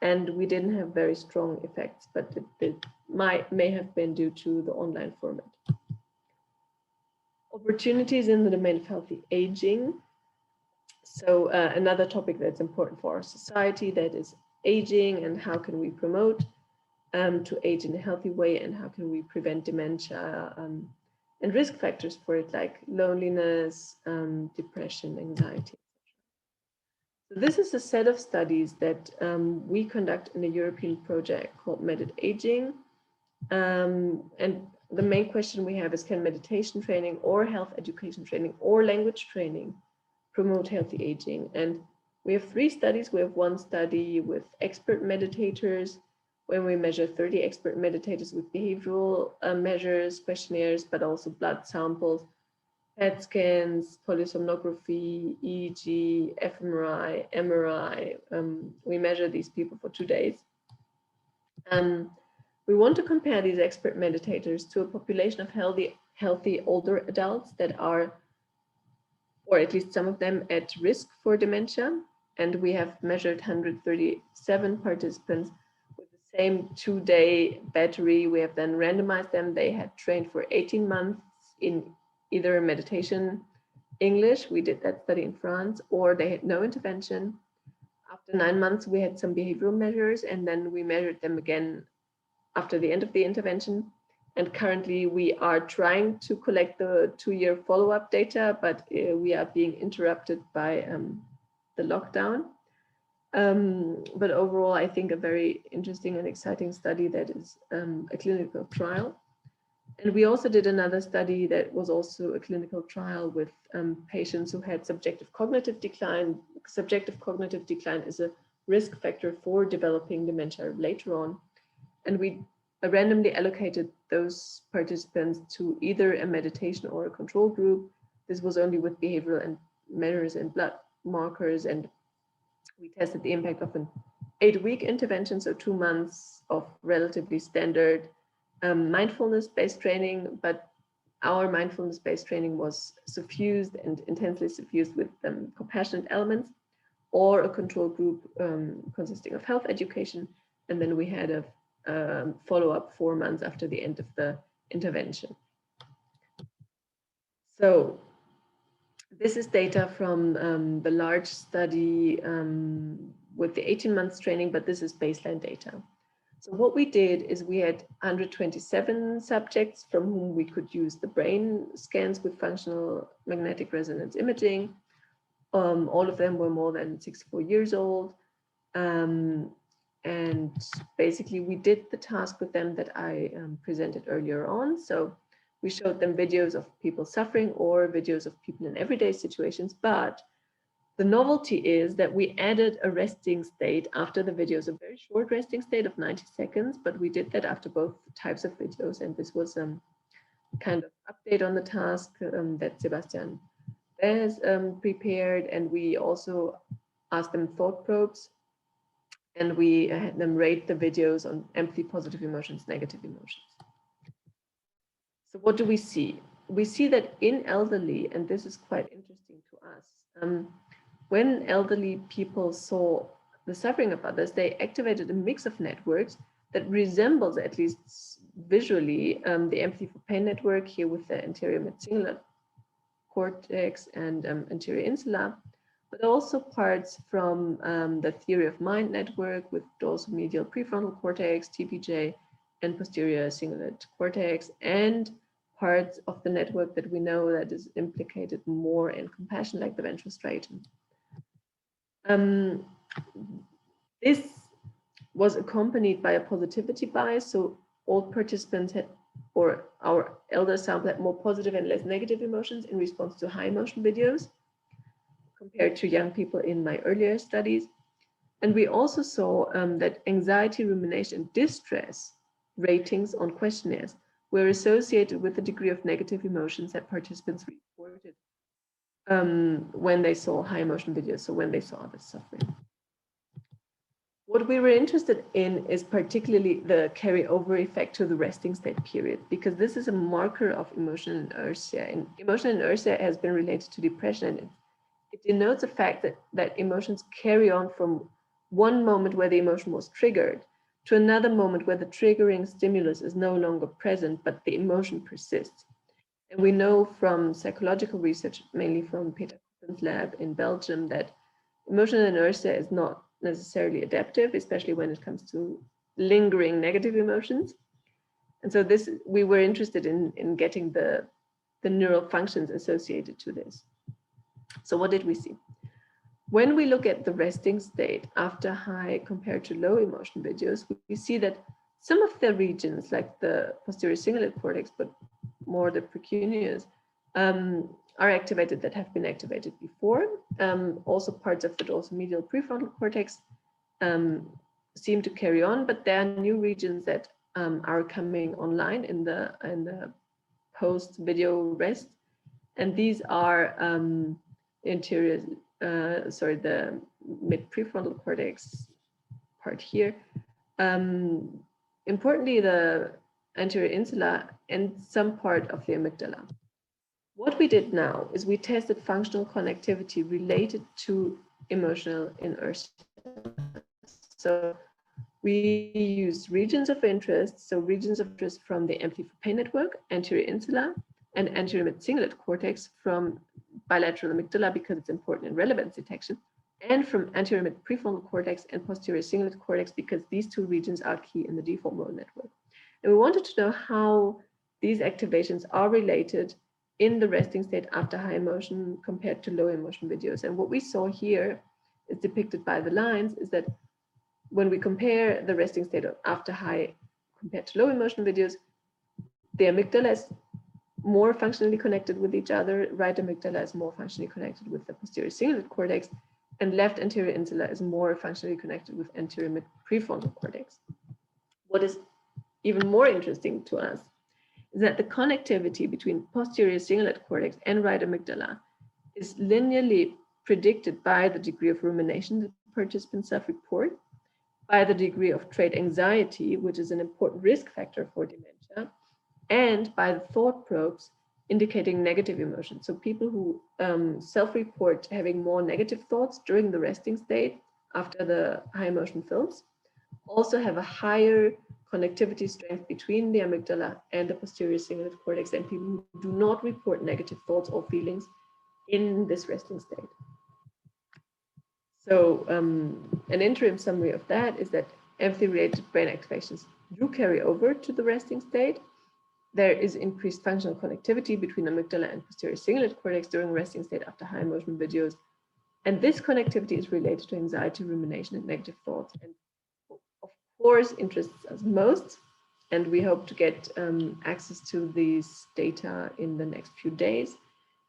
and we didn't have very strong effects, but it may have been due to the online format. Opportunities in the domain of healthy aging. So another topic that's important for our society, that is aging, and how can we promote to age in a healthy way, and how can we prevent dementia and risk factors for it, like loneliness, depression, anxiety. So this is a set of studies that we conduct in a European project called Medit Aging. And the main question we have is, can meditation training or health education training or language training promote healthy aging? And we have 3 studies. We have one study with expert meditators, when we measure 30 expert meditators with behavioral measures, questionnaires, but also blood samples, PET scans, polysomnography, EEG, fMRI, MRI. We measure these people for 2 days. We want to compare these expert meditators to a population of healthy older adults that are, or at least some of them, at risk for dementia. And we have measured 137 participants with the same 2-day battery. We have then randomized them. They had trained for 18 months in either meditation English, we did that study in France, or they had no intervention. After 9 months, we had some behavioral measures, and then we measured them again after the end of the intervention. And currently we are trying to collect the 2-year follow-up data, but we are being interrupted by the lockdown. But overall, I think a very interesting and exciting study that is a clinical trial. And we also did another study that was also a clinical trial with patients who had subjective cognitive decline. Subjective cognitive decline is a risk factor for developing dementia later on. And we randomly allocated those participants to either a meditation or a control group. This was only with behavioral and measures and blood markers. And we tested the impact of an 8-week intervention, so 2 months of relatively standard mindfulness-based training, but our mindfulness-based training was suffused and intensely suffused with compassionate elements, or a control group consisting of health education. And then we had a follow-up 4 months after the end of the intervention. So this is data from the large study with the 18 months training, but this is baseline data. So what we did is we had 127 subjects from whom we could use the brain scans with functional magnetic resonance imaging. All of them were more than 64 years old. And basically we did the task with them that I presented earlier on. So we showed them videos of people suffering or videos of people in everyday situations, but the novelty is that we added a resting state after the videos, a very short resting state of 90 seconds, but we did that after both types of videos. And this was a kind of update on the task that Sebastian has prepared. And we also asked them thought probes, and we had them rate the videos on empathy, positive emotions, negative emotions. So what do we see? We see that in elderly, and this is quite interesting to us, when elderly people saw the suffering of others, they activated a mix of networks that resembles, at least visually, the empathy for pain network here with the anterior midcingulate cortex and anterior insula, but also parts from the theory of mind network with dorsomedial prefrontal cortex, TPJ, and posterior cingulate cortex, and parts of the network that we know that is implicated more in compassion, like the ventral striatum. This was accompanied by a positivity bias. So all participants had, or our elder sample had more positive and less negative emotions in response to high emotion videos compared to young people in my earlier studies. And we also saw that anxiety, rumination, and distress ratings on questionnaires were associated with the degree of negative emotions that participants reported when they saw high emotion videos, so when they saw others suffering. What we were interested in is particularly the carryover effect to the resting state period, because this is a marker of emotional inertia, and emotional inertia has been related to depression, and it denotes the fact that emotions carry on from one moment where the emotion was triggered to another moment where the triggering stimulus is no longer present, but the emotion persists. And we know from psychological research, mainly from Peter Koppen's lab in Belgium, that emotional inertia is not necessarily adaptive, especially when it comes to lingering negative emotions. And so we were interested in getting the neural functions associated to this. So what did we see? When we look at the resting state after high compared to low emotion videos, we see that some of the regions, like the posterior cingulate cortex, but more the precuneus, are activated that have been activated before. Also parts of the dorsomedial prefrontal cortex seem to carry on, but there are new regions that are coming online in the post-video rest. And these are interior, the mid-prefrontal cortex part here. Importantly, the anterior insula and some part of the amygdala. What we did now is we tested functional connectivity related to emotional inertia. So we used regions of interest, so regions of interest from the empathy for pain network, anterior insula, and anterior mid-cingulate cortex from bilateral amygdala because it's important in relevance detection, and from anterior mid-prefrontal cortex and posterior cingulate cortex because these two regions are key in the default mode network. And we wanted to know how these activations are related in the resting state after high emotion compared to low emotion videos. And what we saw here is depicted by the lines is that when we compare the resting state after high compared to low emotion videos, the amygdala is more functionally connected with each other. Right amygdala is more functionally connected with the posterior cingulate cortex, and left anterior insula is more functionally connected with anterior mid-prefrontal cortex. What is even more interesting to us is that the connectivity between posterior cingulate cortex and right amygdala is linearly predicted by the degree of rumination that participants self-report, by the degree of trait anxiety, which is an important risk factor for dementia, and by the thought probes indicating negative emotions. So people who self-report having more negative thoughts during the resting state after the high emotion films also have a higher connectivity strength between the amygdala and the posterior cingulate cortex than people who do not report negative thoughts or feelings in this resting state. So an interim summary of that is that empathy-related brain activations do carry over to the resting state. There is increased functional connectivity between amygdala and posterior cingulate cortex during resting state after high emotion videos. And this connectivity is related to anxiety, rumination, and negative thoughts. And of course, interests us most. And we hope to get access to these data in the next few days,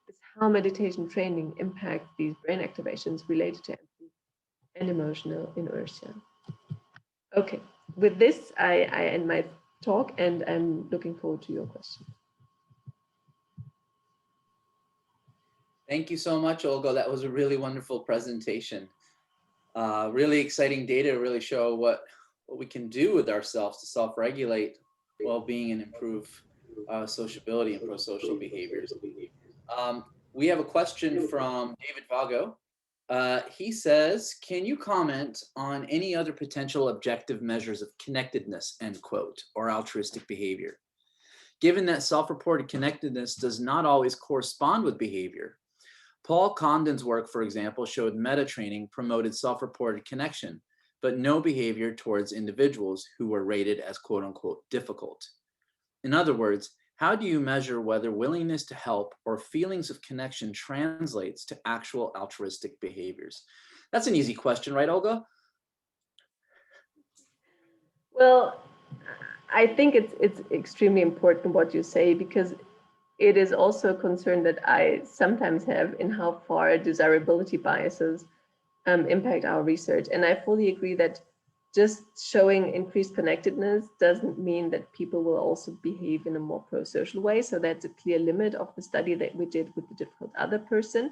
is how meditation training impacts these brain activations related to empathy and emotional inertia. Okay, with this, I end my talk, and I'm looking forward to your questions. Thank you so much, Olga. That was a really wonderful presentation. Really exciting data to really show what we can do with ourselves to self-regulate well-being and improve sociability and pro-social behaviors. We have a question from David Vago. He says, can you comment on any other potential objective measures of connectedness, end quote, or altruistic behavior? Given that self-reported connectedness does not always correspond with behavior, Paul Condon's work, for example, showed meta-training promoted self-reported connection, but no behavior towards individuals who were rated as quote unquote difficult. In other words, how do you measure whether willingness to help or feelings of connection translates to actual altruistic behaviors? That's an easy question, right, Olga? Well, I think it's extremely important what you say, because it is also a concern that I sometimes have in how far desirability biases impact our research. And I fully agree that just showing increased connectedness doesn't mean that people will also behave in a more pro-social way. So that's a clear limit of the study that we did with the difficult other person.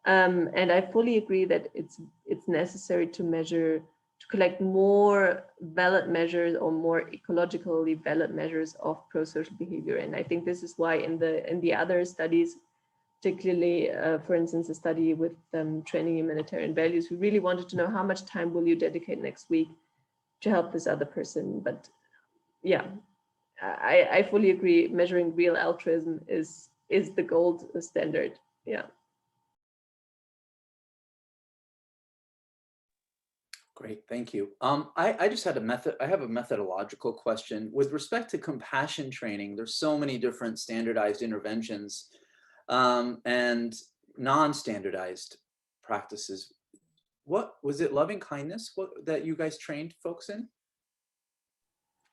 And I fully agree that it's necessary to measure, to collect more valid measures or more ecologically valid measures of pro-social behavior. And I think this is why in the other studies, particularly, for instance, a study with training humanitarian values, we really wanted to know how much time will you dedicate next week to help this other person. But yeah, I fully agree. Measuring real altruism is the gold standard. Yeah. Great, thank you. I just had I have a methodological question. With respect to compassion training, there's so many different standardized interventions and non-standardized practices. What was it, loving kindness that you guys trained folks in?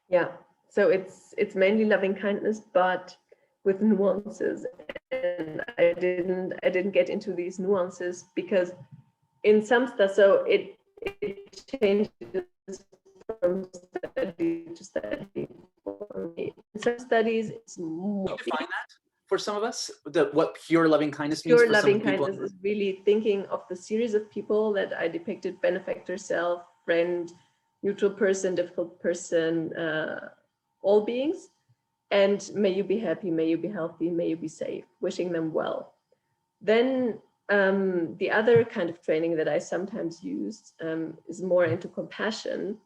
Yeah, so it's mainly loving kindness, but with nuances. And I didn't get into these nuances because in some stuff, so it changes from study to study for me. In some studies, it's more. Can you define that for some of us? What pure loving kindness means Pure for loving some people? kindness is really thinking of the series of people that I depicted: benefactor, self, friend, neutral person, difficult person, all beings. And may you be happy, may you be healthy, may you be safe, wishing them well. Then the other kind of training that I sometimes used is more into compassion,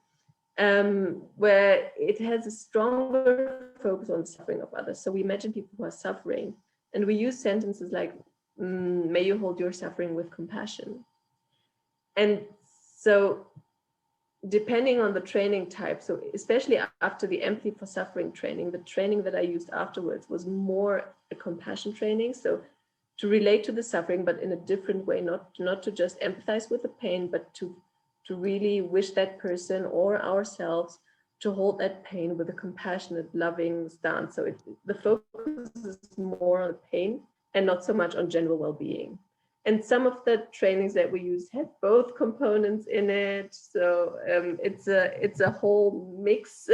where it has a stronger focus on suffering of others. So we imagine people who are suffering, and we use sentences like, may you hold your suffering with compassion. And so depending on the training type, so especially after the empathy for suffering training, the training that I used afterwards was more a compassion training. So to relate to the suffering, but in a different way, not to just empathize with the pain, but to really wish that person or ourselves to hold that pain with a compassionate, loving stance. So the focus is more on pain and not so much on general well-being. And some of the trainings that we use had both components in it. So it's a whole mix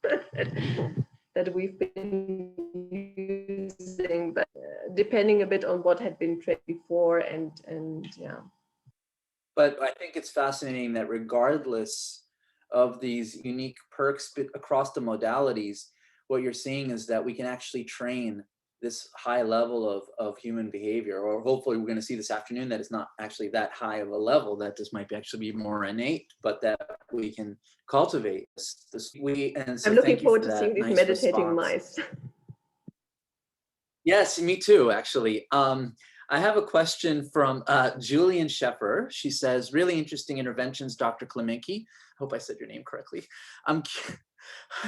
that we've been using, but depending a bit on what had been trained before and yeah. But I think it's fascinating that regardless of these unique perks across the modalities, what you're seeing is that we can actually train this high level of human behavior, or hopefully we're going to see this afternoon that it's not actually that high of a level, that this might actually be more innate, but that we can cultivate this. And so I'm looking forward to seeing these meditating mice. Yes, me too, actually. I have a question from Julian Sheffer. She says, really interesting interventions, Dr. Klemenke. Hope I said your name correctly.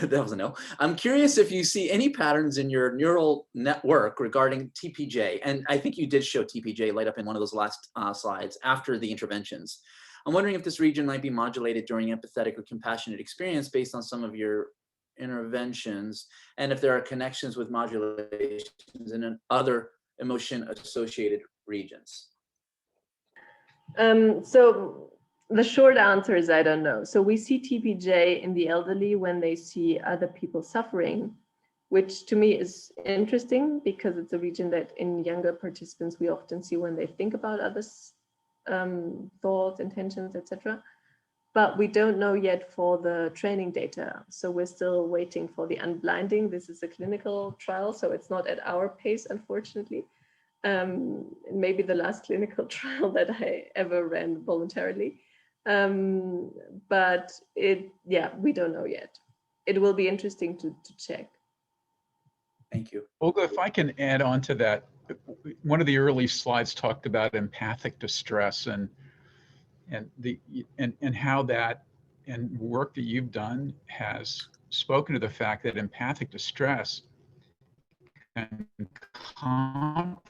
That was a no. I'm curious if you see any patterns in your neural network regarding TPJ. And I think you did show TPJ light up in one of those last slides after the interventions. I'm wondering if this region might be modulated during empathetic or compassionate experience based on some of your interventions, and if there are connections with modulations in other emotion-associated regions. So the short answer is I don't know. So we see TPJ in the elderly when they see other people suffering, which to me is interesting because it's a region that in younger participants we often see when they think about others' thoughts, intentions, etc. But we don't know yet for the training data. So we're still waiting for the unblinding. This is a clinical trial, so it's not at our pace, unfortunately. Maybe the last clinical trial that I ever ran voluntarily. But we don't know yet. It will be interesting to check. Thank you. Olga, if I can add on to that, one of the early slides talked about empathic distress and how that and work that you've done has spoken to the fact that empathic distress can compromise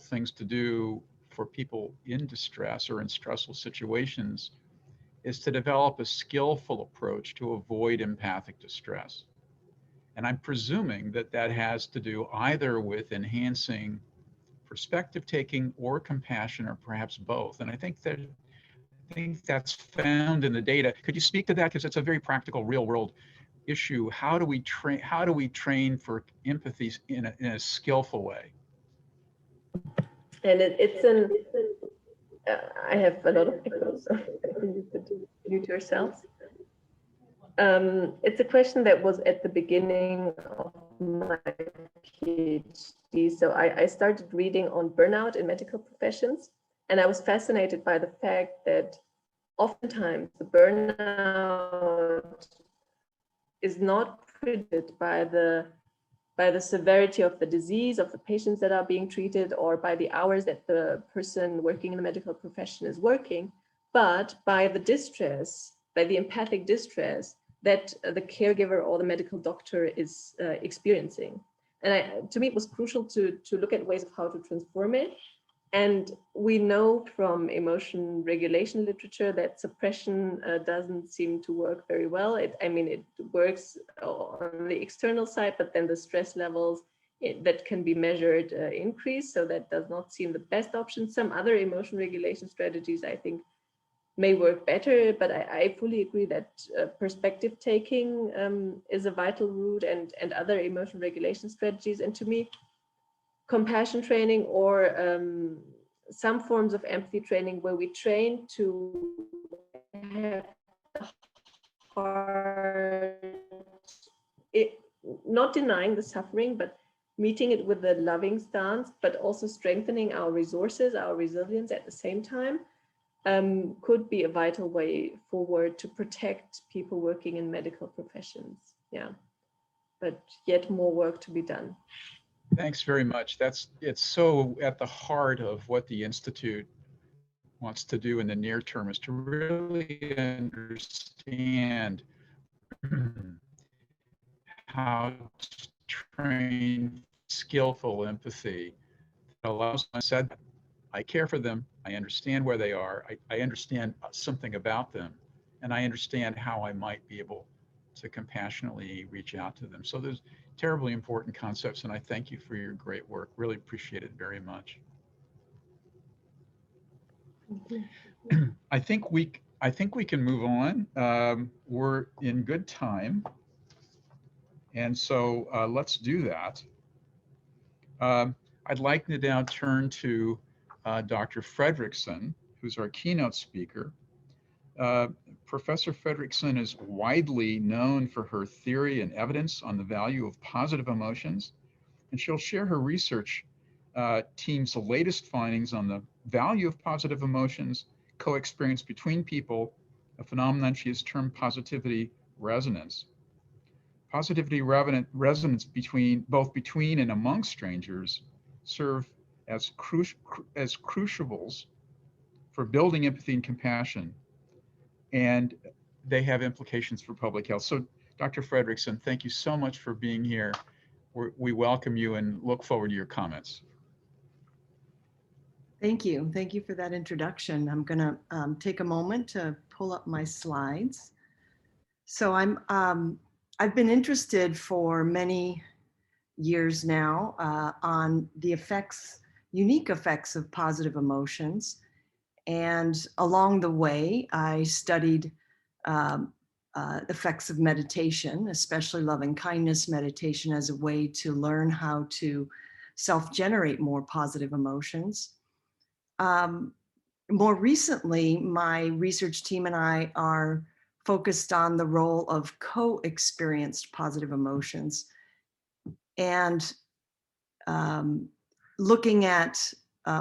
things to do for people in distress or in stressful situations is to develop a skillful approach to avoid empathic distress. And I'm presuming that that has to do either with enhancing perspective taking or compassion, or perhaps both. And I think that's found in the data. Could you speak to that? Because it's a very practical, real world issue. How do we train for empathy in a skillful way? And I have a lot of echoes, so you could mute yourselves. It's a question that was at the beginning of my PhD. So I started reading on burnout in medical professions, and I was fascinated by the fact that oftentimes the burnout is not predicted by the severity of the disease of the patients that are being treated or by the hours that the person working in the medical profession is working, but by the distress, by the empathic distress that the caregiver or the medical doctor is experiencing. And to me, it was crucial to look at ways of how to transform it. And we know from emotion regulation literature that suppression doesn't seem to work very well. It works on the external side, but then the stress levels that can be measured increase. So that does not seem the best option. Some other emotion regulation strategies, I think, may work better, but I fully agree that perspective taking is a vital route and other emotion regulation strategies. And to me, compassion training or some forms of empathy training where we train to have the heart, not denying the suffering, but meeting it with a loving stance, but also strengthening our resources, our resilience at the same time, could be a vital way forward to protect people working in medical professions. Yeah, but yet more work to be done. Thanks very much. It's so at the heart of what the Institute wants to do in the near term, is to really understand how to train skillful empathy that allows I said, I care for them, I understand where they are, I understand something about them, and I understand how I might be able to compassionately reach out to them. So there's terribly important concepts, and I thank you for your great work. Really appreciate it very much. I think we can move on. We're in good time, and so let's do that. I'd like to now turn to Dr. Fredrickson, who's our keynote speaker. Professor Fredrickson is widely known for her theory and evidence on the value of positive emotions, and she'll share her research team's latest findings on the value of positive emotions, co-experience between people, a phenomenon she has termed positivity resonance. Positivity resonance both between and among strangers serve as crucibles for building empathy and compassion, and they have implications for public health. So, Dr. Fredrickson, thank you so much for being here. We welcome you and look forward to your comments. Thank you. Thank you for that introduction. I'm going to take a moment to pull up my slides. So I've been interested for many years now on the unique effects of positive emotions. And along the way, I studied effects of meditation, especially loving kindness meditation, as a way to learn how to self-generate more positive emotions. More recently, my research team and I are focused on the role of co-experienced positive emotions and looking at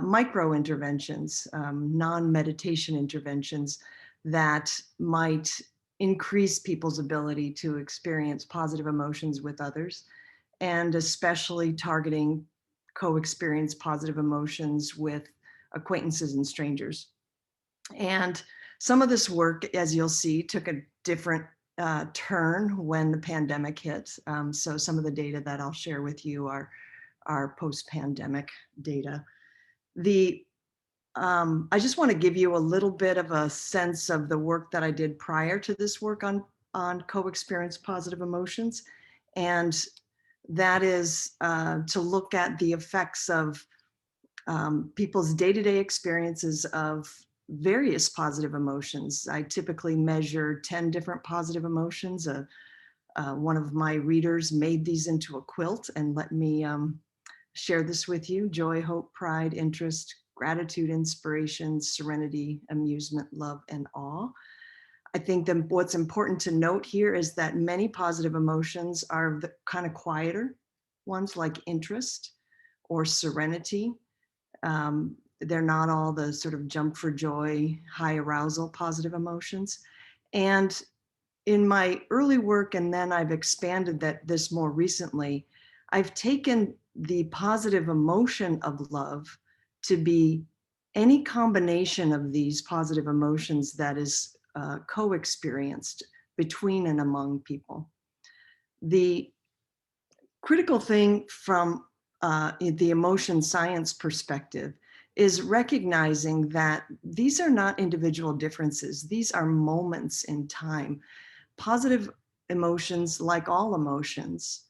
micro interventions, non-meditation interventions that might increase people's ability to experience positive emotions with others, and especially targeting co-experienced positive emotions with acquaintances and strangers. And some of this work, as you'll see, took a different turn when the pandemic hit. So some of the data that I'll share with you are post-pandemic data. I just want to give you a little bit of a sense of the work that I did prior to this work on co-experienced positive emotions. And that is to look at the effects of people's day-to-day experiences of various positive emotions. I typically measure 10 different positive emotions. One of my readers made these into a quilt and let me share this with you: joy, hope, pride, interest, gratitude, inspiration, serenity, amusement, love, and awe. I think that what's important to note here is that many positive emotions are the kind of quieter ones, like interest or serenity. They're not all the sort of jump for joy, high arousal positive emotions. And in my early work, and then I've expanded this more recently, I've taken the positive emotion of love to be any combination of these positive emotions that is co-experienced between and among people. The critical thing from the emotion science perspective is recognizing that these are not individual differences. These are moments in time. Positive emotions, like all emotions,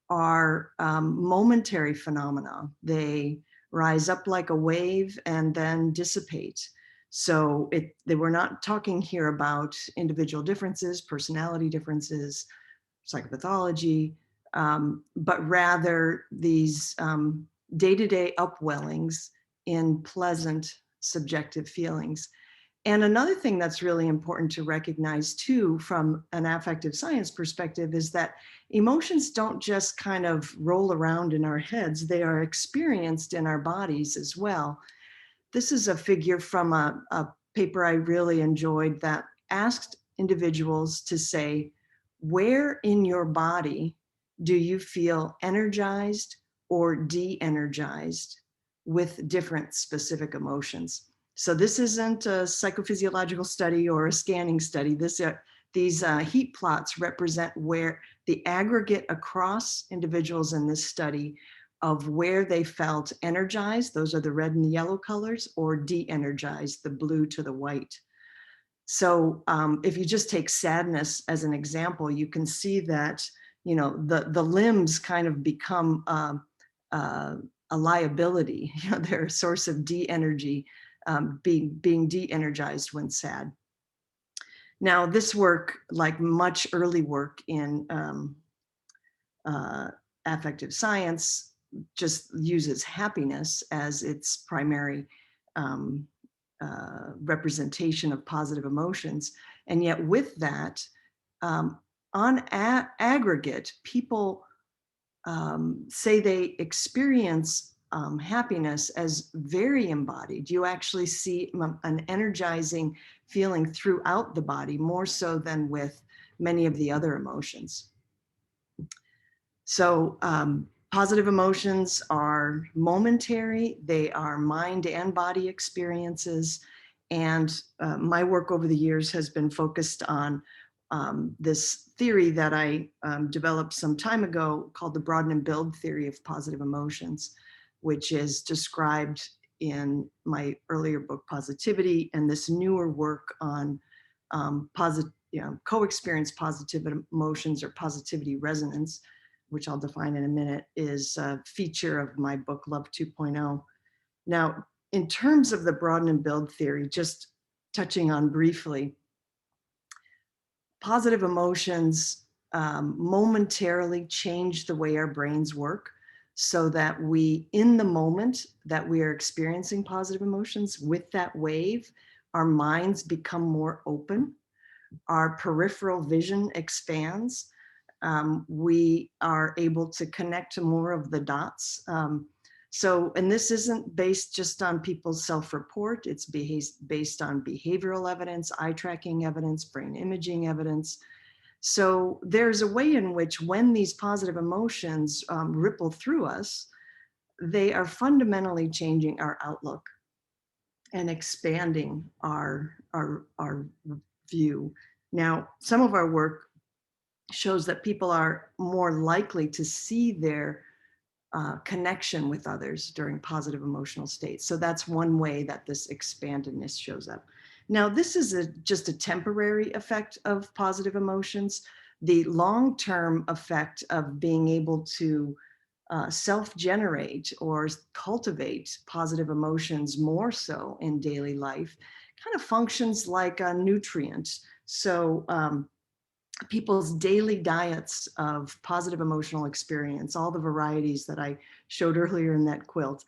are momentary phenomena. They rise up like a wave and then dissipate. So we're not talking here about individual differences, personality differences, psychopathology, but rather these day-to-day upwellings in pleasant subjective feelings. And another thing that's really important to recognize too, from an affective science perspective, is that emotions don't just kind of roll around in our heads, they are experienced in our bodies as well. This is a figure from a paper I really enjoyed that asked individuals to say, where in your body do you feel energized or de-energized with different specific emotions? So this isn't a psychophysiological study or a scanning study. These heat plots represent where the aggregate across individuals in this study of where they felt energized, those are the red and the yellow colors, or de-energized, the blue to the white. So if you just take sadness as an example, you can see that, the limbs kind of become a liability. They're a source of de-energy, being de-energized when sad. Now, this work, like much early work in affective science, just uses happiness as its primary representation of positive emotions. And yet with that, on aggregate, people say they experience happiness as very embodied. You actually see an energizing feeling throughout the body, more so than with many of the other emotions. So positive emotions are momentary, they are mind and body experiences. And my work over the years has been focused on this theory that I developed some time ago called the broaden and build theory of positive emotions, which is described in my earlier book, Positivity, and this newer work on co-experience positive emotions or positivity resonance, which I'll define in a minute, is a feature of my book, Love 2.0. Now, in terms of the broaden and build theory, just touching on briefly, positive emotions momentarily change the way our brains work so that we, in the moment that we are experiencing positive emotions with that wave, our minds become more open, our peripheral vision expands, we are able to connect to more of the dots. And this isn't based just on people's self-report, it's based on behavioral evidence, eye tracking evidence, brain imaging evidence. So there's a way in which when these positive emotions ripple through us, they are fundamentally changing our outlook and expanding our view. Now, some of our work shows that people are more likely to see their connection with others during positive emotional states. So that's one way that this expandedness shows up. Now, this is just a temporary effect of positive emotions. The long-term effect of being able to self-generate or cultivate positive emotions more so in daily life kind of functions like a nutrient. So people's daily diets of positive emotional experience, all the varieties that I showed earlier in that quilt,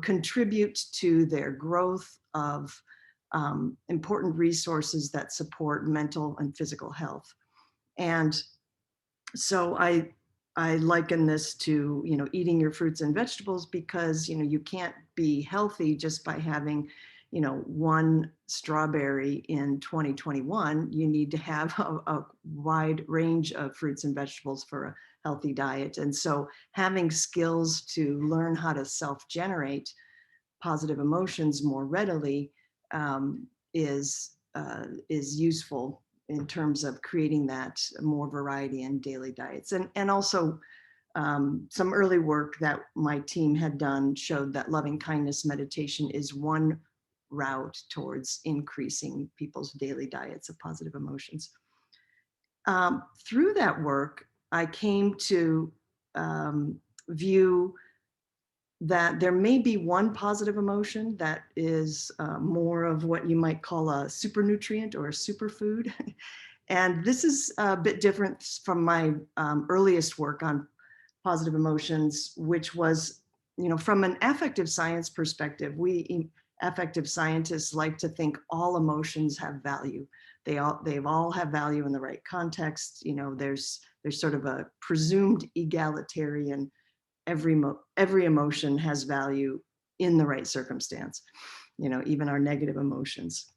contribute to their growth of important resources that support mental and physical health. And so I liken this to, eating your fruits and vegetables, because, you can't be healthy just by having, one strawberry in 2021. You need to have a wide range of fruits and vegetables for a healthy diet. And so having skills to learn how to self-generate positive emotions more readily is useful in terms of creating that more variety in daily diets. And also some early work that my team had done showed that loving kindness meditation is one route towards increasing people's daily diets of positive emotions. Through that work, I came to view that there may be one positive emotion that is more of what you might call a super nutrient or a superfood. And this is a bit different from my earliest work on positive emotions, which was, from an affective science perspective, we affective scientists like to think all emotions have value. They all have value in the right context. There's sort of a presumed egalitarian, every emotion has value in the right circumstance, even our negative emotions.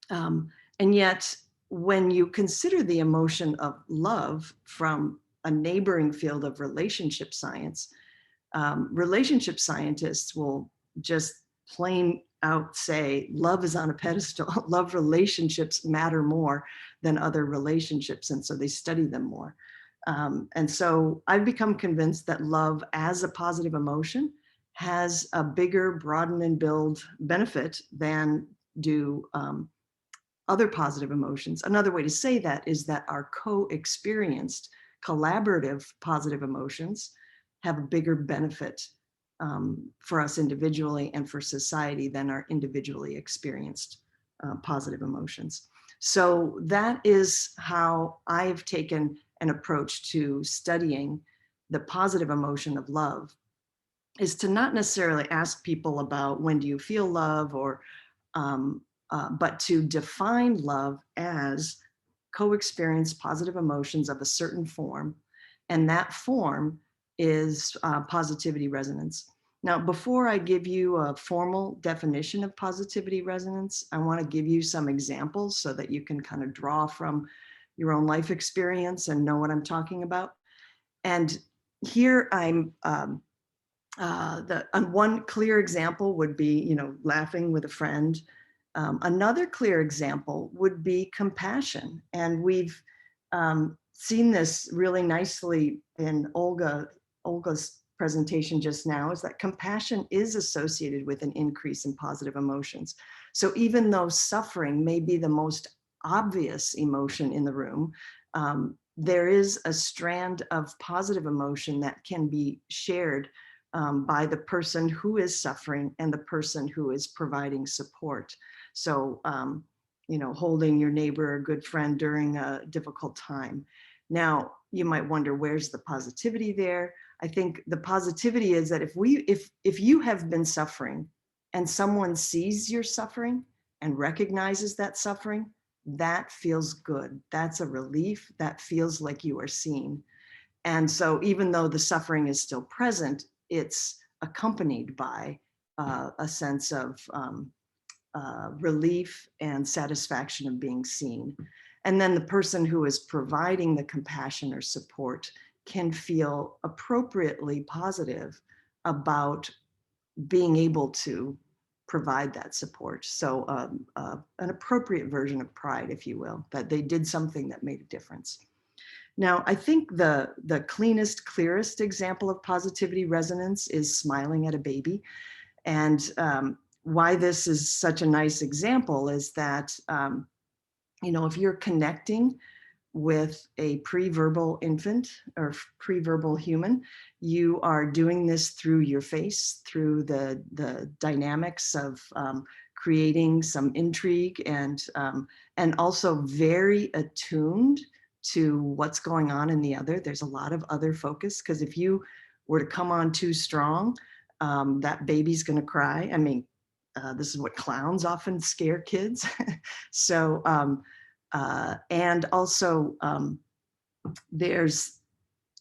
And yet, when you consider the emotion of love from a neighboring field of relationship science, relationship scientists will just plain out say, love is on a pedestal. Love relationships matter more than other relationships. And so they study them more. And so I've become convinced that love as a positive emotion has a bigger broaden and build benefit than do other positive emotions. Another way to say that is that our co-experienced collaborative positive emotions have a bigger benefit for us individually and for society than our individually experienced positive emotions. So that is how I've taken an approach to studying the positive emotion of love, is to not necessarily ask people about when do you feel love, or but to define love as co-experienced positive emotions of a certain form, and that form is positivity resonance. Now, before I give you a formal definition of positivity resonance, I want to give you some examples so that you can kind of draw from your own life experience and know what I'm talking about. And here I'm, one clear example would be, laughing with a friend. Another clear example would be compassion. And we've seen this really nicely in Olga's presentation just now, is that compassion is associated with an increase in positive emotions. So even though suffering may be the most obvious emotion in the room, there is a strand of positive emotion that can be shared by the person who is suffering and the person who is providing support. So, holding your neighbor or good friend during a difficult time. Now, you might wonder, where's the positivity there? I think the positivity is that if you have been suffering and someone sees your suffering and recognizes that suffering, that feels good. That's a relief. That feels like you are seen. And so even though the suffering is still present, it's accompanied by a sense of relief and satisfaction of being seen. And then the person who is providing the compassion or support can feel appropriately positive about being able to provide that support. So an appropriate version of pride, if you will, that they did something that made a difference. Now, I think the cleanest, clearest example of positivity resonance is smiling at a baby. And why this is such a nice example is that, if you're connecting with a pre-verbal infant or pre-verbal human, you are doing this through your face, through the dynamics of creating some intrigue and also very attuned to what's going on in the other. There's a lot of other focus, because if you were to come on too strong, that baby's going to cry. I mean, this is what clowns often scare kids. So, and also there's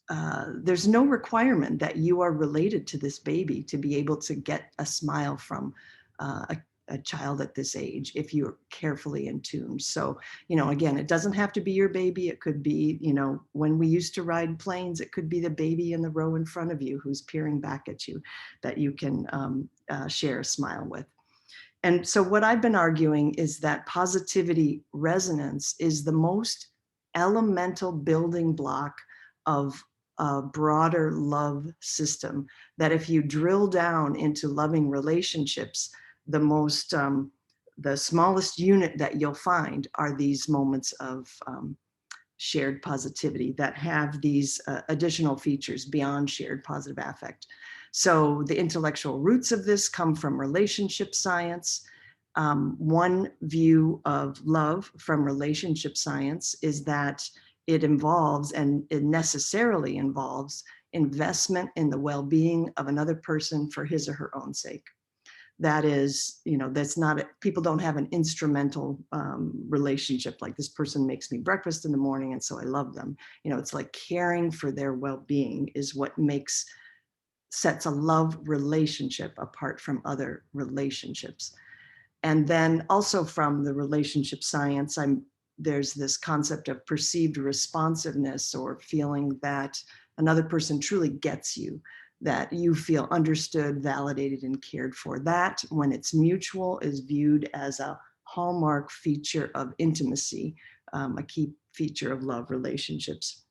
no requirement that you are related to this baby to be able to get a smile from a child at this age, if you're carefully in tune. So, again, it doesn't have to be your baby. It could be, when we used to ride planes, it could be the baby in the row in front of you who's peering back at you that you can share a smile with. And so what I've been arguing is that positivity resonance is the most elemental building block of a broader love system, that if you drill down into loving relationships, the smallest unit that you'll find are these moments of shared positivity that have these additional features beyond shared positive affect. So the intellectual roots of this come from relationship science. One view of love from relationship science is that it involves, and it necessarily involves, investment in the well-being of another person for his or her own sake. That is, that's not, people don't have an instrumental relationship, like this person makes me breakfast in the morning and so I love them. It's like caring for their well-being is what sets a love relationship apart from other relationships. And then also from the relationship science, there's this concept of perceived responsiveness, or feeling that another person truly gets you, that you feel understood, validated, and cared for. That, when it's mutual, is viewed as a hallmark feature of intimacy, a key feature of love relationships.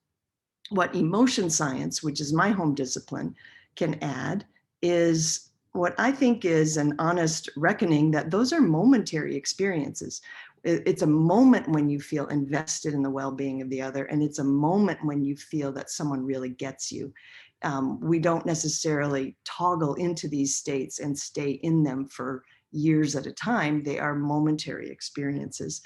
What emotion science, which is my home discipline, can add is what I think is an honest reckoning that those are momentary experiences. It's a moment when you feel invested in the well-being of the other, and it's a moment when you feel that someone really gets you. We don't necessarily toggle into these states and stay in them for years at a time. They are momentary experiences.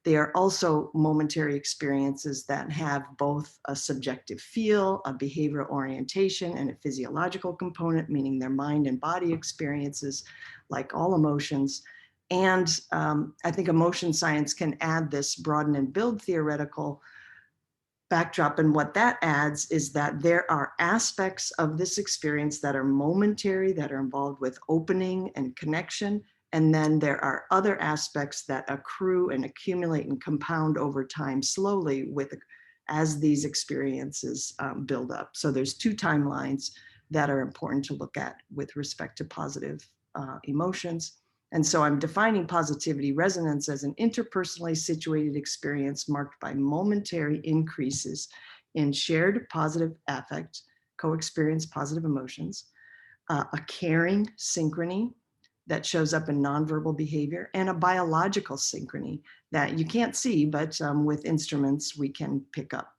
They are also momentary experiences that have both a subjective feel, a behavioral orientation, and a physiological component, meaning their mind and body experiences, like all emotions. And I think emotion science can add this broaden and build theoretical backdrop. And what that adds is that there are aspects of this experience that are momentary, that are involved with opening and connection. And then there are other aspects that accrue and accumulate and compound over time slowly with as these experiences build up. So there's two timelines that are important to look at with respect to positive emotions. And so I'm defining positivity resonance as an interpersonally situated experience marked by momentary increases in shared positive affect, co-experience positive emotions, a caring synchrony that shows up in nonverbal behavior, and a biological synchrony that you can't see, but with instruments we can pick up.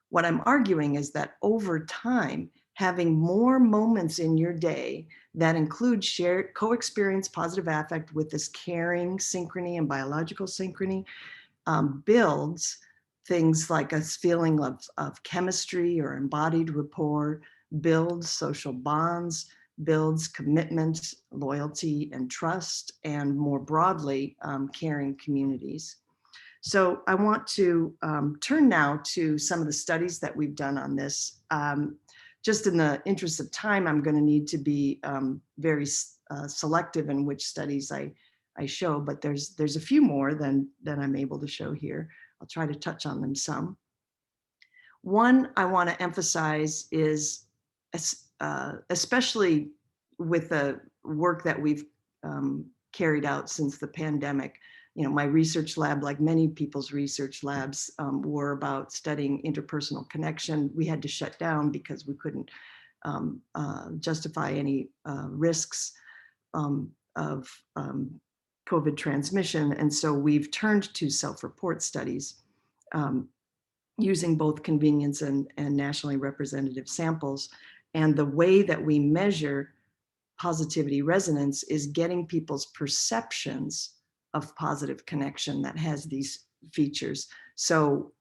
What I'm arguing is that over time, having more moments in your day that include shared co-experience positive affect with this caring synchrony and biological synchrony builds things like a feeling of chemistry or embodied rapport, builds social bonds, builds commitment, loyalty, and trust, and more broadly, caring communities. So I want to turn now to some of the studies that we've done on this. Just in the interest of time, I'm going to need to be very selective in which studies I show, but there's a few more than I'm able to show here. I'll try to touch on them some. One I want to emphasize is, especially with the work that we've carried out since the pandemic, my research lab, like many people's research labs, were about studying interpersonal connection. We had to shut down because we couldn't justify any risks of COVID transmission. And so we've turned to self-report studies using both convenience and nationally representative samples. And the way that we measure positivity resonance is getting people's perceptions of positive connection that has these features. So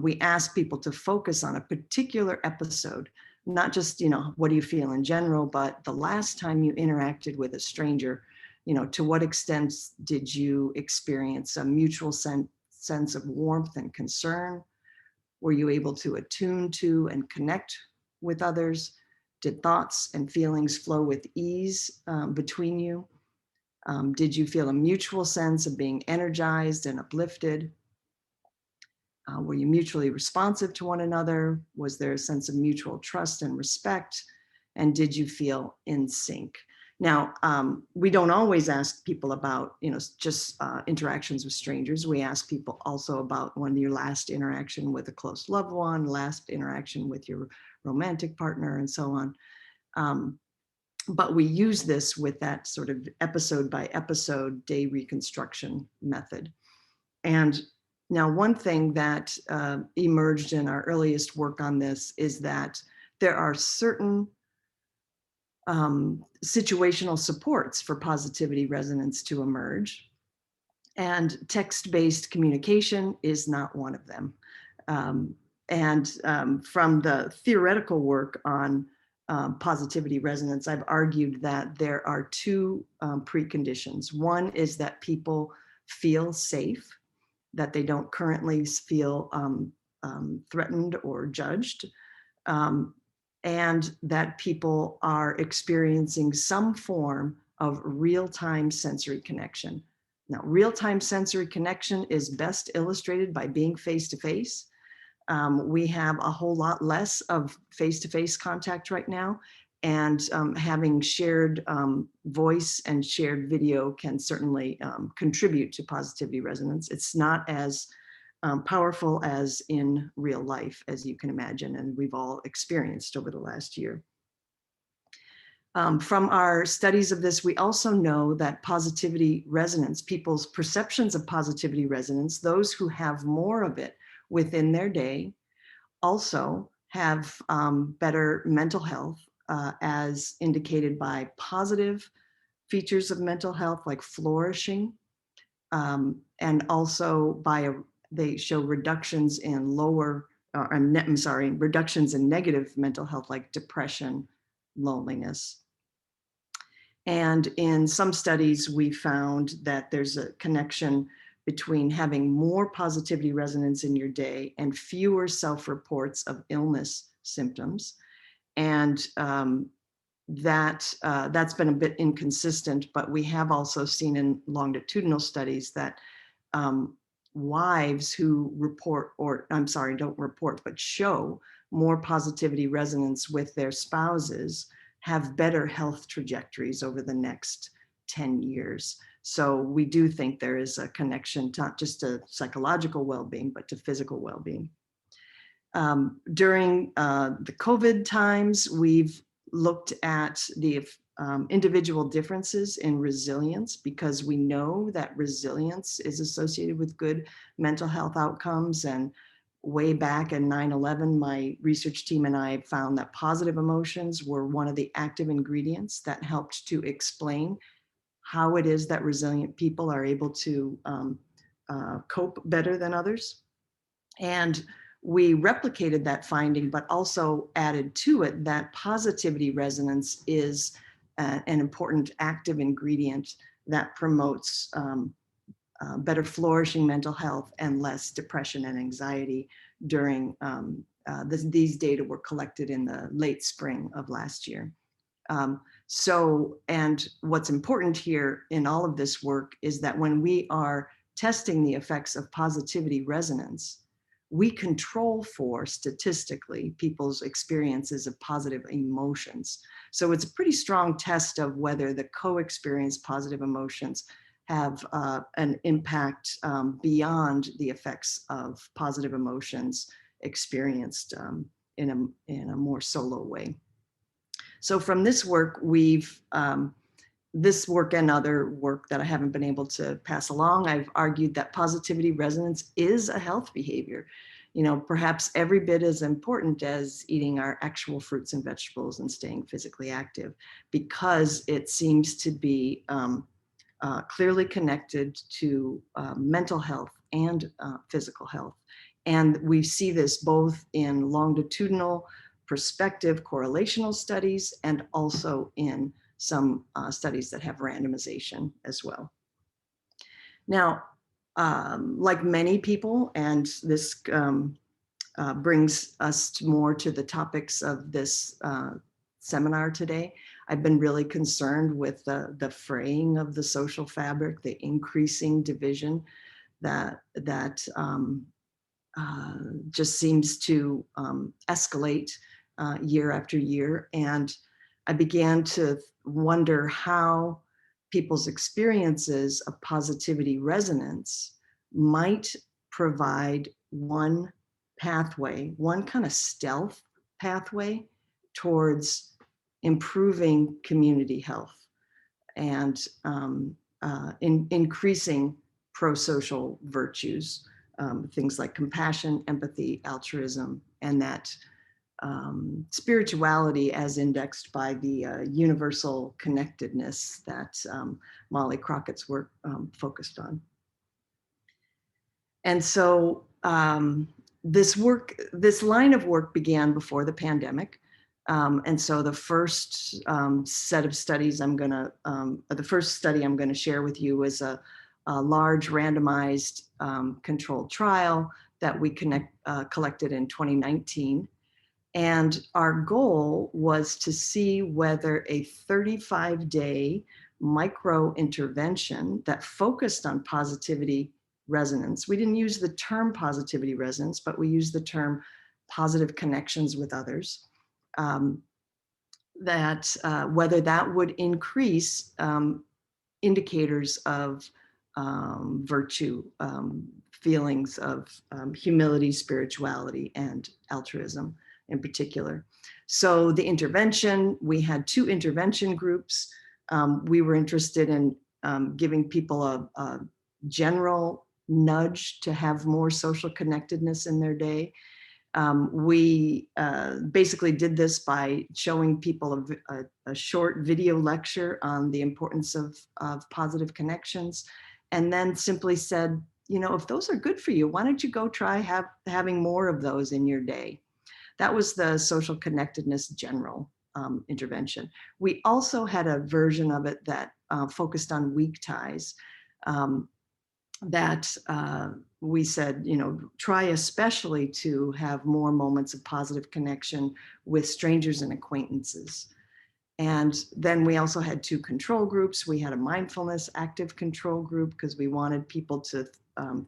we ask people to focus on a particular episode, not just, what do you feel in general, but the last time you interacted with a stranger, to what extent did you experience a mutual sense of warmth and concern? Were you able to attune to and connect with others? Did thoughts and feelings flow with ease between you? Did you feel a mutual sense of being energized and uplifted? Were you mutually responsive to one another? Was there a sense of mutual trust and respect? And did you feel in sync? Now, we don't always ask people about, just interactions with strangers. We ask people also about when your last interaction with a close loved one, last interaction with your romantic partner, and so on. But we use this with that sort of episode by episode day reconstruction method. And now one thing that emerged in our earliest work on this is that there are certain situational supports for positivity resonance to emerge. And text-based communication is not one of them. From the theoretical work on positivity resonance, I've argued that there are two preconditions. One is that people feel safe, that they don't currently feel threatened or judged, and that people are experiencing some form of real-time sensory connection. Now, real-time sensory connection is best illustrated by being face-to-face. We have a whole lot less of face-to-face contact right now, and having shared voice and shared video can certainly contribute to positivity resonance. It's not as powerful as in real life, as you can imagine, and we've all experienced over the last year. From our studies of this, we also know that positivity resonance, people's perceptions of positivity resonance, those who have more of it within their day, also have better mental health, as indicated by positive features of mental health like flourishing, and also they show reductions in reductions in negative mental health like depression, loneliness. And in some studies, we found that there's a connection between having more positivity resonance in your day and fewer self-reports of illness symptoms. And that's been a bit inconsistent, but we have also seen in longitudinal studies that wives who report, or I'm sorry, don't report, but show more positivity resonance with their spouses have better health trajectories over the next 10 years. So we do think there is a connection, not just to psychological well-being, but to physical well-being. During the COVID times, we've looked at the individual differences in resilience, because we know that resilience is associated with good mental health outcomes. And way back in 9/11, my research team and I found that positive emotions were one of the active ingredients that helped to explain how it is that resilient people are able to cope better than others. And we replicated that finding, but also added to it that positivity resonance is an important active ingredient that promotes better flourishing mental health and less depression and anxiety during these data were collected in the late spring of last year. And what's important here in all of this work is that when we are testing the effects of positivity resonance, we control for statistically people's experiences of positive emotions. So it's a pretty strong test of whether the co-experienced positive emotions have an impact beyond the effects of positive emotions experienced in a more solo way. So from this work, this work and other work that I haven't been able to pass along, I've argued that positivity resonance is a health behavior, perhaps every bit as important as eating our actual fruits and vegetables and staying physically active, because it seems to be clearly connected to mental health and physical health. And we see this both in longitudinal prospective correlational studies and also in some studies that have randomization as well. Now, like many people, and this brings us more to the topics of this seminar today, I've been really concerned with the fraying of the social fabric, the increasing division that just seems to escalate year after year. And I began to wonder how people's experiences of positivity resonance might provide one pathway, one kind of stealth pathway towards improving community health and increasing pro-social virtues, things like compassion, empathy, altruism, and that spirituality as indexed by the universal connectedness that Molly Crockett's work focused on. And so this line of work began before the pandemic. And so the first set of studies the first study I'm going to share with you is a large randomized controlled trial that we collected in 2019. And our goal was to see whether a 35-day micro intervention that focused on positivity resonance, we didn't use the term positivity resonance, but we used the term positive connections with others, whether that would increase indicators of virtue, feelings of humility, spirituality, and altruism in particular. So the intervention, we had 2 intervention groups. We were interested in giving people a general nudge to have more social connectedness in their day. We basically did this by showing people a short video lecture on the importance of positive connections, and then simply said, if those are good for you, why don't you go try having more of those in your day? That was the social connectedness general intervention. We also had a version of it that focused on weak ties, that we said, try especially to have more moments of positive connection with strangers and acquaintances. And then we also had 2 control groups. We had a mindfulness active control group because we wanted people to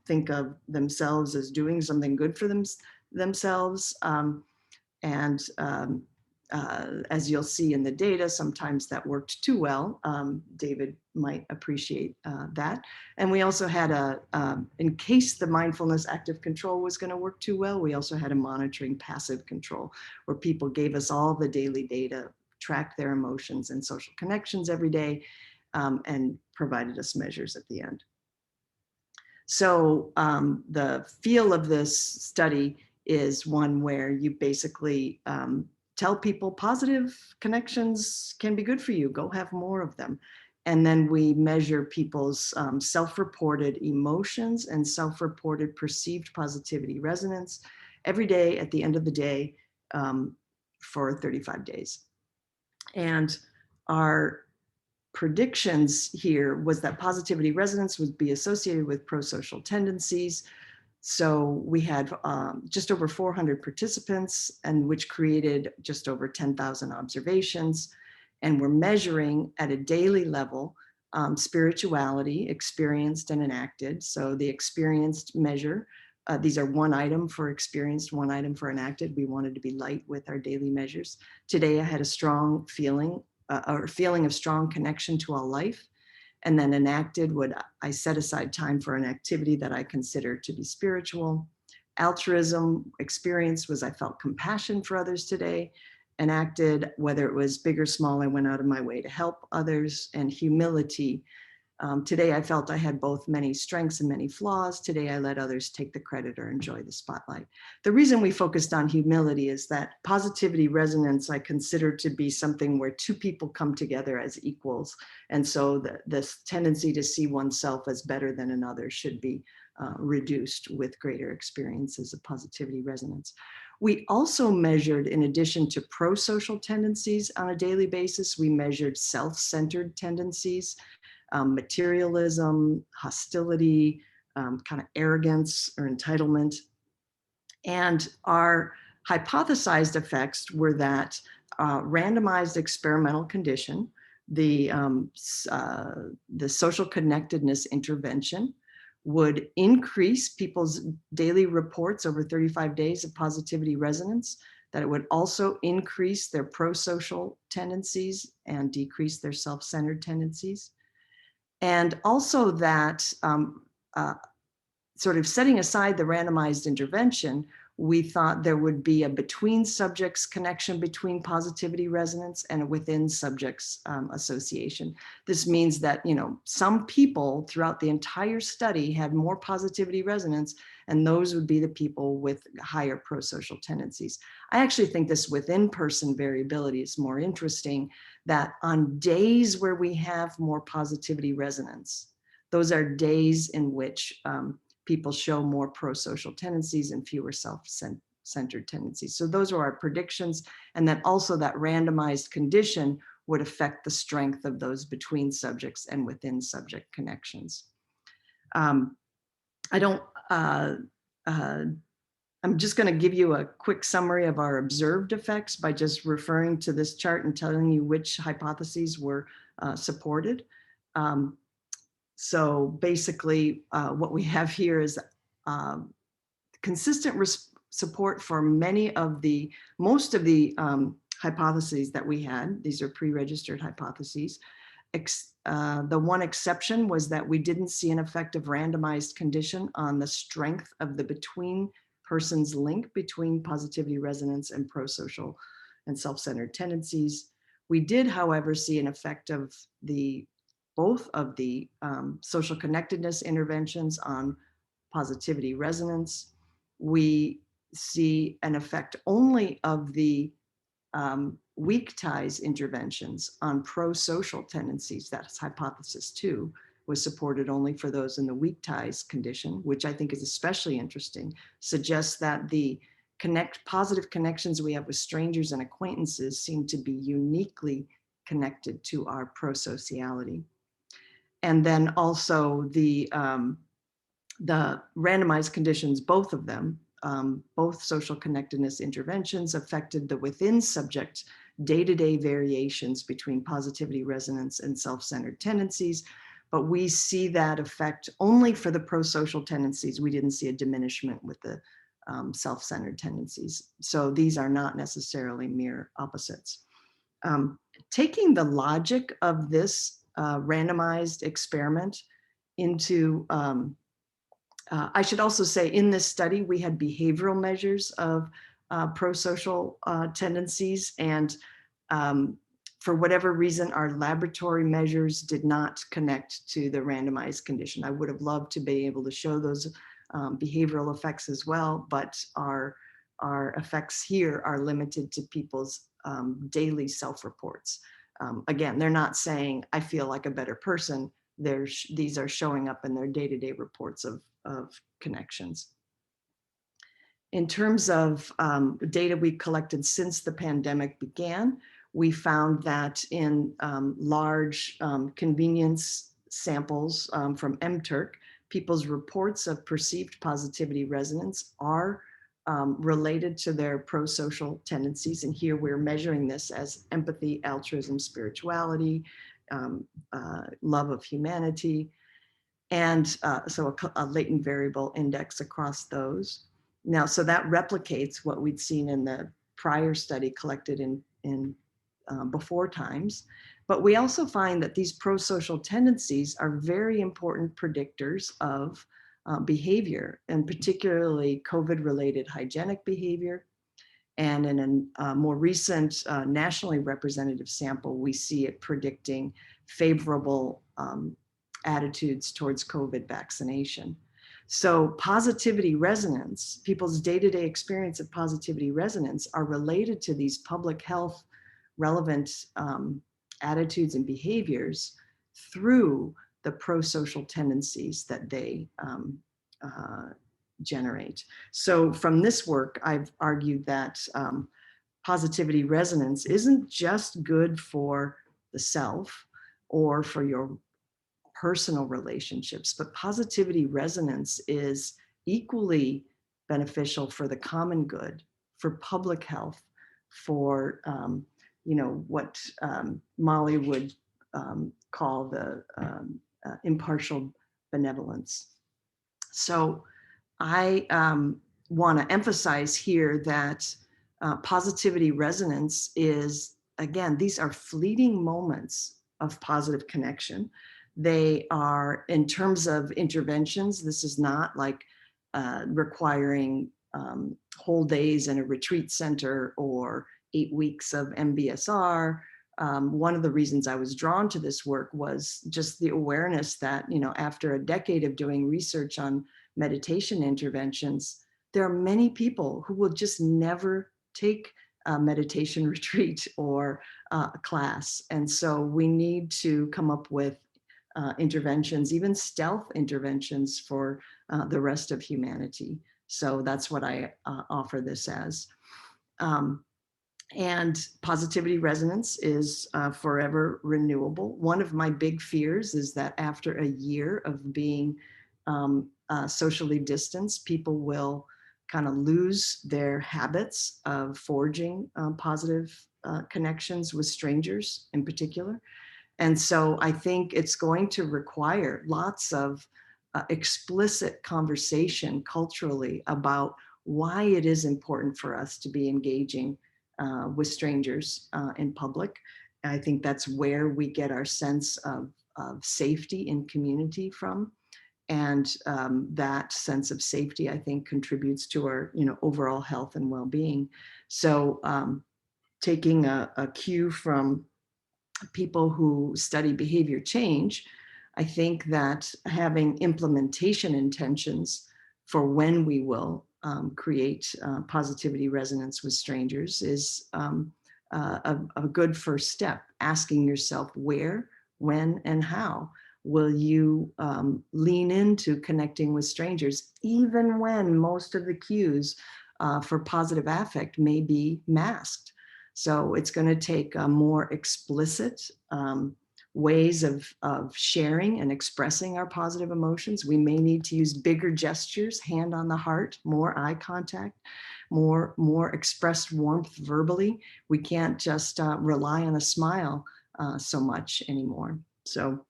think of themselves as doing something good for themselves. As you'll see in the data, sometimes that worked too well. David might appreciate that. And we also had in case the mindfulness active control was going to work too well, we also had a monitoring passive control where people gave us all the daily data, tracked their emotions and social connections every day, and provided us measures at the end. So the feel of this study is one where you basically tell people positive connections can be good for you, go have more of them. And then we measure people's self-reported emotions and self-reported perceived positivity resonance every day at the end of the day for 35 days. And our predictions here was that positivity resonance would be associated with prosocial tendencies. So we had just over 400 participants, and which created just over 10,000 observations. And we're measuring at a daily level spirituality, experienced and enacted. So the experienced measure, these are one item for experienced, one item for enacted. We wanted to be light with our daily measures. Today I had a strong feeling, or feeling of strong connection to all life. And then enacted would I set aside time for an activity that I consider to be spiritual. Altruism experience was I felt compassion for others today. Enacted, whether it was big or small, I went out of my way to help others. And humility, today I felt I had both many strengths and many flaws. Today I let others take the credit or enjoy the spotlight. The reason we focused on humility is that positivity resonance I consider to be something where two people come together as equals. And so this tendency to see oneself as better than another should be reduced with greater experiences of positivity resonance. We also measured, in addition to pro-social tendencies on a daily basis, we measured self-centered tendencies, materialism, hostility, kind of arrogance or entitlement. And our hypothesized effects were that randomized experimental condition, the social connectedness intervention would increase people's daily reports over 35 days of positivity resonance, that it would also increase their pro-social tendencies and decrease their self-centered tendencies. And also that sort of setting aside the randomized intervention, we thought there would be a between subjects connection between positivity resonance and a within subjects association. This means that, you know, some people throughout the entire study had more positivity resonance, and those would be the people with higher pro-social tendencies. I actually think this within person variability is more interesting, that on days where we have more positivity resonance, those are days in which people show more pro-social tendencies and fewer self-centered tendencies. So those are our predictions, and that also that randomized condition would affect the strength of those between subjects and within subject connections. I'm just going to give you a quick summary of our observed effects by just referring to this chart and telling you which hypotheses were supported. So basically, what we have here is consistent support for most of the hypotheses that we had. These are pre-registered hypotheses. The one exception was that we didn't see an effect of randomized condition on the strength of the between persons link between positivity resonance and pro-social and self-centered tendencies. We did, however, see an effect of both of the social connectedness interventions on positivity resonance. We see an effect only of the weak ties interventions on pro-social tendencies. That's hypothesis 2, was supported only for those in the weak ties condition, which I think is especially interesting, suggests that the positive connections we have with strangers and acquaintances seem to be uniquely connected to our pro-sociality. And then also the randomized conditions, both of them, both social connectedness interventions affected the within subject day-to-day variations between positivity resonance and self-centered tendencies, but we see that effect only for the pro-social tendencies. We didn't see a diminishment with the self-centered tendencies. So these are not necessarily mere opposites. Taking the logic of this randomized experiment into, I should also say in this study, we had behavioral measures of pro-social tendencies, and for whatever reason, our laboratory measures did not connect to the randomized condition. I would have loved to be able to show those behavioral effects as well, but our effects here are limited to people's daily self-reports. Again, they're not saying, I feel like a better person. These are showing up in their day-to-day reports of connections. In terms of data we collected since the pandemic began, we found that in large convenience samples from MTurk, people's reports of perceived positivity resonance are related to their pro-social tendencies. And here we're measuring this as empathy, altruism, spirituality, love of humanity, and so a latent variable index across those. Now, so that replicates what we'd seen in the prior study collected in before times. But we also find that these pro-social tendencies are very important predictors of behavior, and particularly COVID-related hygienic behavior. And in a more recent nationally representative sample, we see it predicting favorable attitudes towards COVID vaccination. So positivity resonance, people's day-to-day experience of positivity resonance are related to these public health relevant attitudes and behaviors through the pro-social tendencies that they generate. So from this work, I've argued that positivity resonance isn't just good for the self or for your personal relationships, but positivity resonance is equally beneficial for the common good, for public health, for what Molly would call the impartial benevolence. So I want to emphasize here that positivity resonance is, again, these are fleeting moments of positive connection. They are, in terms of interventions, this is not like requiring whole days in a retreat center or 8 weeks of MBSR. One of the reasons I was drawn to this work was just the awareness that, after a decade of doing research on meditation interventions, there are many people who will just never take a meditation retreat or a class. And so we need to come up with interventions, even stealth interventions for the rest of humanity. So that's what I offer this as. And positivity resonance is forever renewable. One of my big fears is that after a year of being socially distanced, people will kind of lose their habits of forging positive connections with strangers in particular. And so I think it's going to require lots of explicit conversation culturally about why it is important for us to be engaging with strangers in public. I think that's where we get our sense of safety in community from. And that sense of safety, I think, contributes to our overall health and well-being. So taking a cue from people who study behavior change, I think that having implementation intentions for when we will create positivity resonance with strangers is a good first step. Asking yourself where, when, and how will you lean into connecting with strangers, even when most of the cues for positive affect may be masked. So it's going to take more explicit ways of sharing and expressing our positive emotions. We may need to use bigger gestures, hand on the heart, more eye contact, more expressed warmth verbally. We can't just rely on a smile so much anymore. So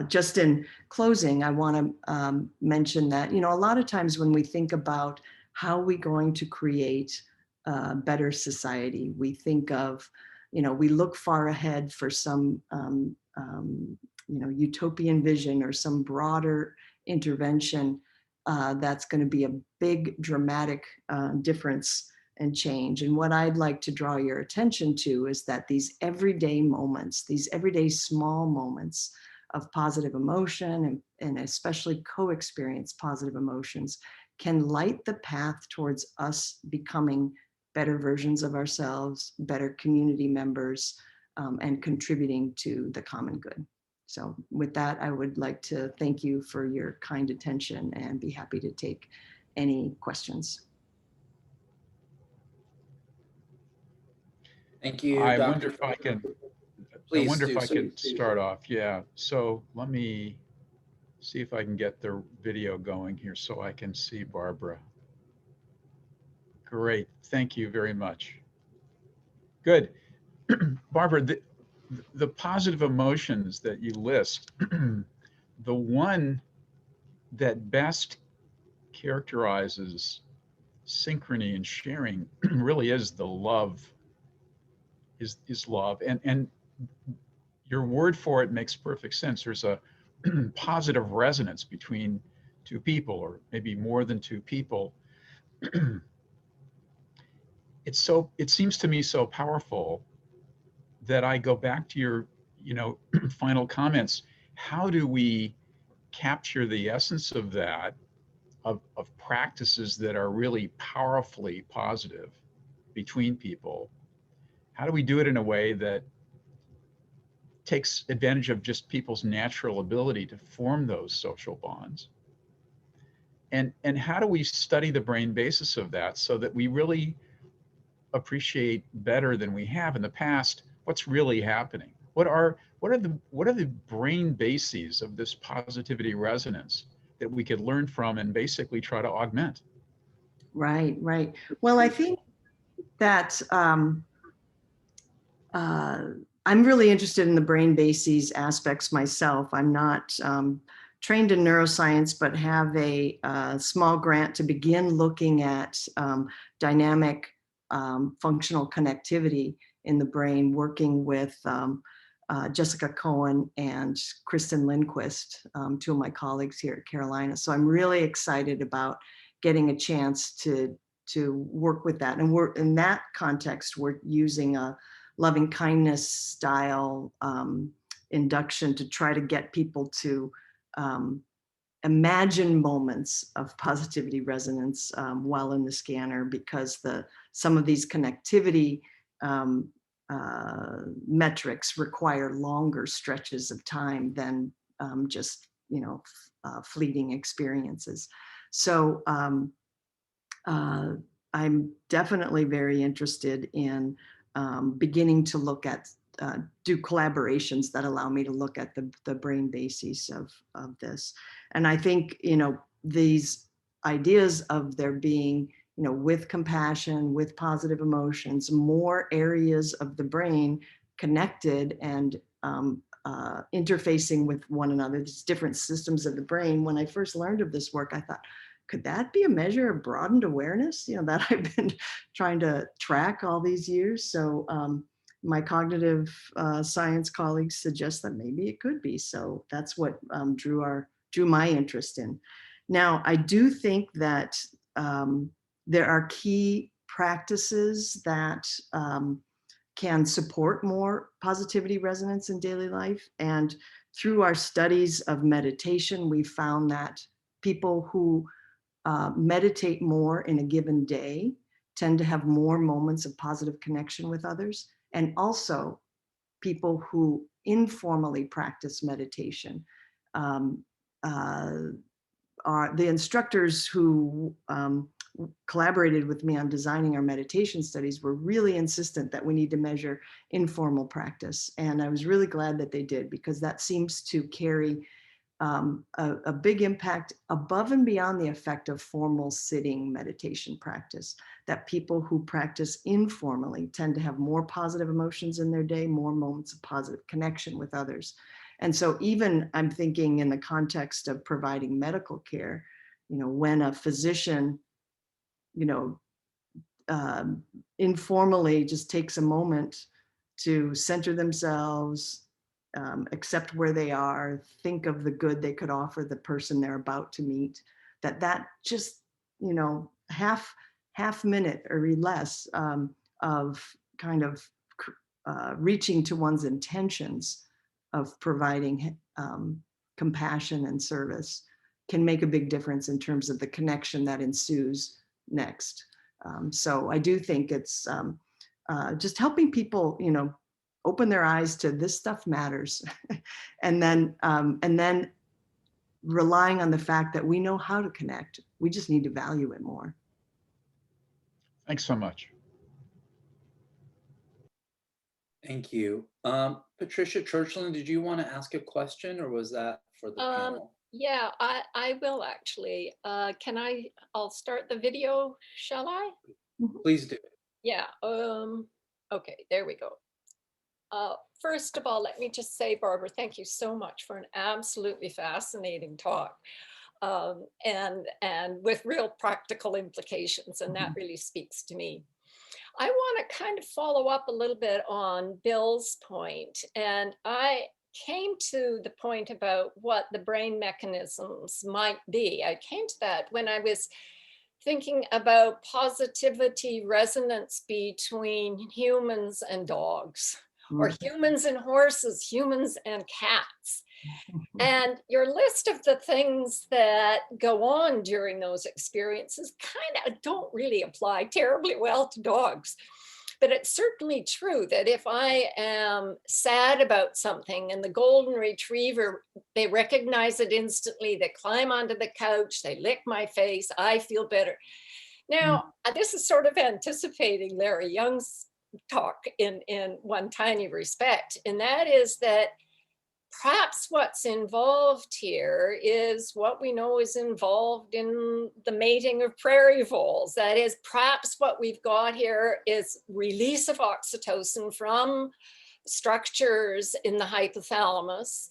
Just in closing, I want to mention that, a lot of times when we think about how we're going to create a better society, we think of, we look far ahead for some, utopian vision or some broader intervention that's going to be a big, dramatic difference and change. And what I'd like to draw your attention to is that these everyday moments, these everyday small moments of positive emotion and especially co-experience positive emotions can light the path towards us becoming better versions of ourselves, better community members, and contributing to the common good. So with that, I would like to thank you for your kind attention and be happy to take any questions. Thank you, I Dr. wonder if I can. Please I wonder do if I so. could start off. Yeah. So let me see if I can get the video going here so I can see Barbara. Great. Thank you very much. Good. Barbara, the positive emotions that you list, the one that best characterizes synchrony and sharing really is the love, is love. And your word for it makes perfect sense. There's a positive resonance between two people, or maybe more than two people. It seems to me so powerful that I go back to your, final comments. How do we capture the essence of that, of practices that are really powerfully positive between people? How do we do it in a way that takes advantage of just people's natural ability to form those social bonds? And how do we study the brain basis of that so that we really appreciate better than we have in the past what's really happening? What are the brain bases of this positivity resonance that we could learn from and basically try to augment? Right. Well, I think that I'm really interested in the brain bases aspects myself. I'm not trained in neuroscience, but have a small grant to begin looking at dynamic functional connectivity in the brain, working with Jessica Cohen and Kristen Lindquist, two of my colleagues here at Carolina. So I'm really excited about getting a chance to work with that. And we're in that context, we're using a loving kindness style induction to try to get people to imagine moments of positivity resonance while in the scanner, because some of these connectivity metrics require longer stretches of time than just fleeting experiences. So I'm definitely very interested in beginning to look at do collaborations that allow me to look at the brain bases of this. And I think, these ideas of there being, with compassion, with positive emotions, more areas of the brain connected and interfacing with one another, these different systems of the brain. When I first learned of this work, I thought, could that be a measure of broadened awareness, that I've been trying to track all these years? So my cognitive science colleagues suggest that maybe it could be. So that's what drew my interest in. Now, I do think that there are key practices that can support more positivity resonance in daily life. And through our studies of meditation, we found that people who meditate more in a given day tend to have more moments of positive connection with others. And also people who informally practice meditation are the instructors who collaborated with me on designing our meditation studies were really insistent that we need to measure informal practice. And I was really glad that they did, because that seems to carry a big impact above and beyond the effect of formal sitting meditation practice, that people who practice informally tend to have more positive emotions in their day, more moments of positive connection with others. And so even I'm thinking in the context of providing medical care, when a physician, informally just takes a moment to center themselves, accept where they are, think of the good they could offer the person they're about to meet, that just, half minute or less of kind of reaching to one's intentions of providing compassion and service can make a big difference in terms of the connection that ensues next. So I do think it's just helping people, open their eyes to this stuff matters, and then relying on the fact that we know how to connect. We just need to value it more. Thanks so much. Thank you. Patricia Churchland, did you want to ask a question, or was that for the panel? Yeah, I will actually. I'll start the video, shall I? Please do. Yeah, okay, there we go. First of all, let me just say, Barbara, thank you so much for an absolutely fascinating talk, and with real practical implications, and that really speaks to me. I want to kind of follow up a little bit on Bill's point, and I came to the point about what the brain mechanisms might be. I came to that when I was thinking about positivity resonance between humans and dogs, or humans and horses, humans and cats. And your list of the things that go on during those experiences kind of don't really apply terribly well to dogs. But it's certainly true that if I am sad about something and the golden retriever, they recognize it instantly, they climb onto the couch, they lick my face, I feel better. Now, this is sort of anticipating Larry Young's talk in one tiny respect, and that is that perhaps what's involved here is what we know is involved in the mating of prairie voles. That is, perhaps what we've got here is release of oxytocin from structures in the hypothalamus,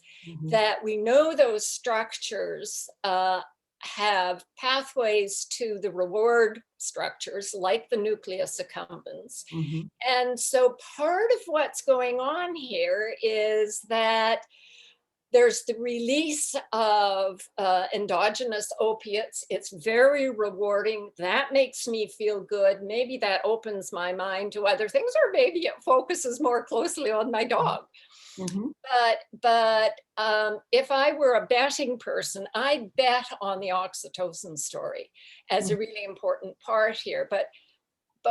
that we know those structures have pathways to the reward structures like the nucleus accumbens. And so part of what's going on here is that there's the release of endogenous opiates. It's very rewarding. That makes me feel good. Maybe that opens my mind to other things, or maybe it focuses more closely on my dog. But if I were a betting person, I'd bet on the oxytocin story as a really important part here. But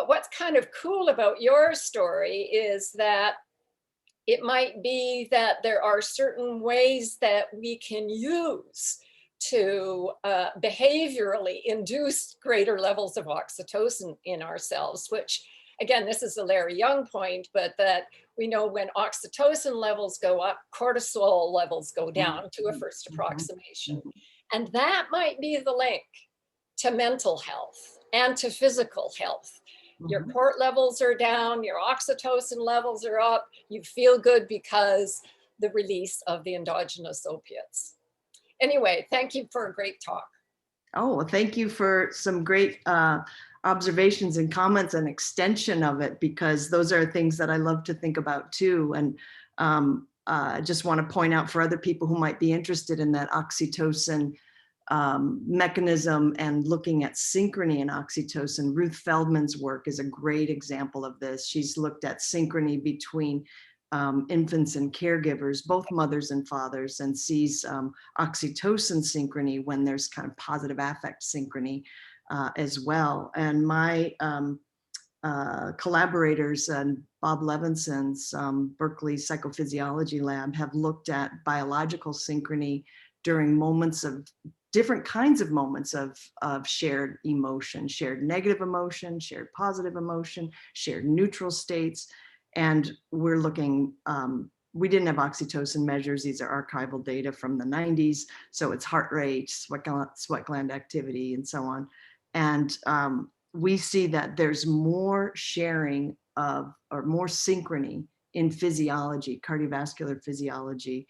what's kind of cool about your story is that it might be that there are certain ways that we can use to behaviorally induce greater levels of oxytocin in ourselves, which, again, this is a Larry Young point, but that we know when oxytocin levels go up, cortisol levels go down to a first approximation. And that might be the link to mental health and to physical health. Your port levels are down, your oxytocin levels are up, you feel good because the release of the endogenous opiates. Anyway, thank you for a great talk. Oh, well, thank you for some great observations and comments and extension of it, because those are things that I love to think about too. And I just want to point out for other people who might be interested in that oxytocin mechanism and looking at synchrony in oxytocin. Ruth Feldman's work is a great example of this. She's looked at synchrony between infants and caregivers, both mothers and fathers, and sees oxytocin synchrony when there's kind of positive affect synchrony as well. And my collaborators and Bob Levinson's Berkeley Psychophysiology Lab have looked at biological synchrony during moments of different kinds of moments of shared emotion, shared negative emotion, shared positive emotion, shared neutral states. And we're looking, we didn't have oxytocin measures. These are archival data from the 90s. So it's heart rate, sweat gland activity, and so on. And we see that there's more sharing of, or more synchrony in physiology, cardiovascular physiology,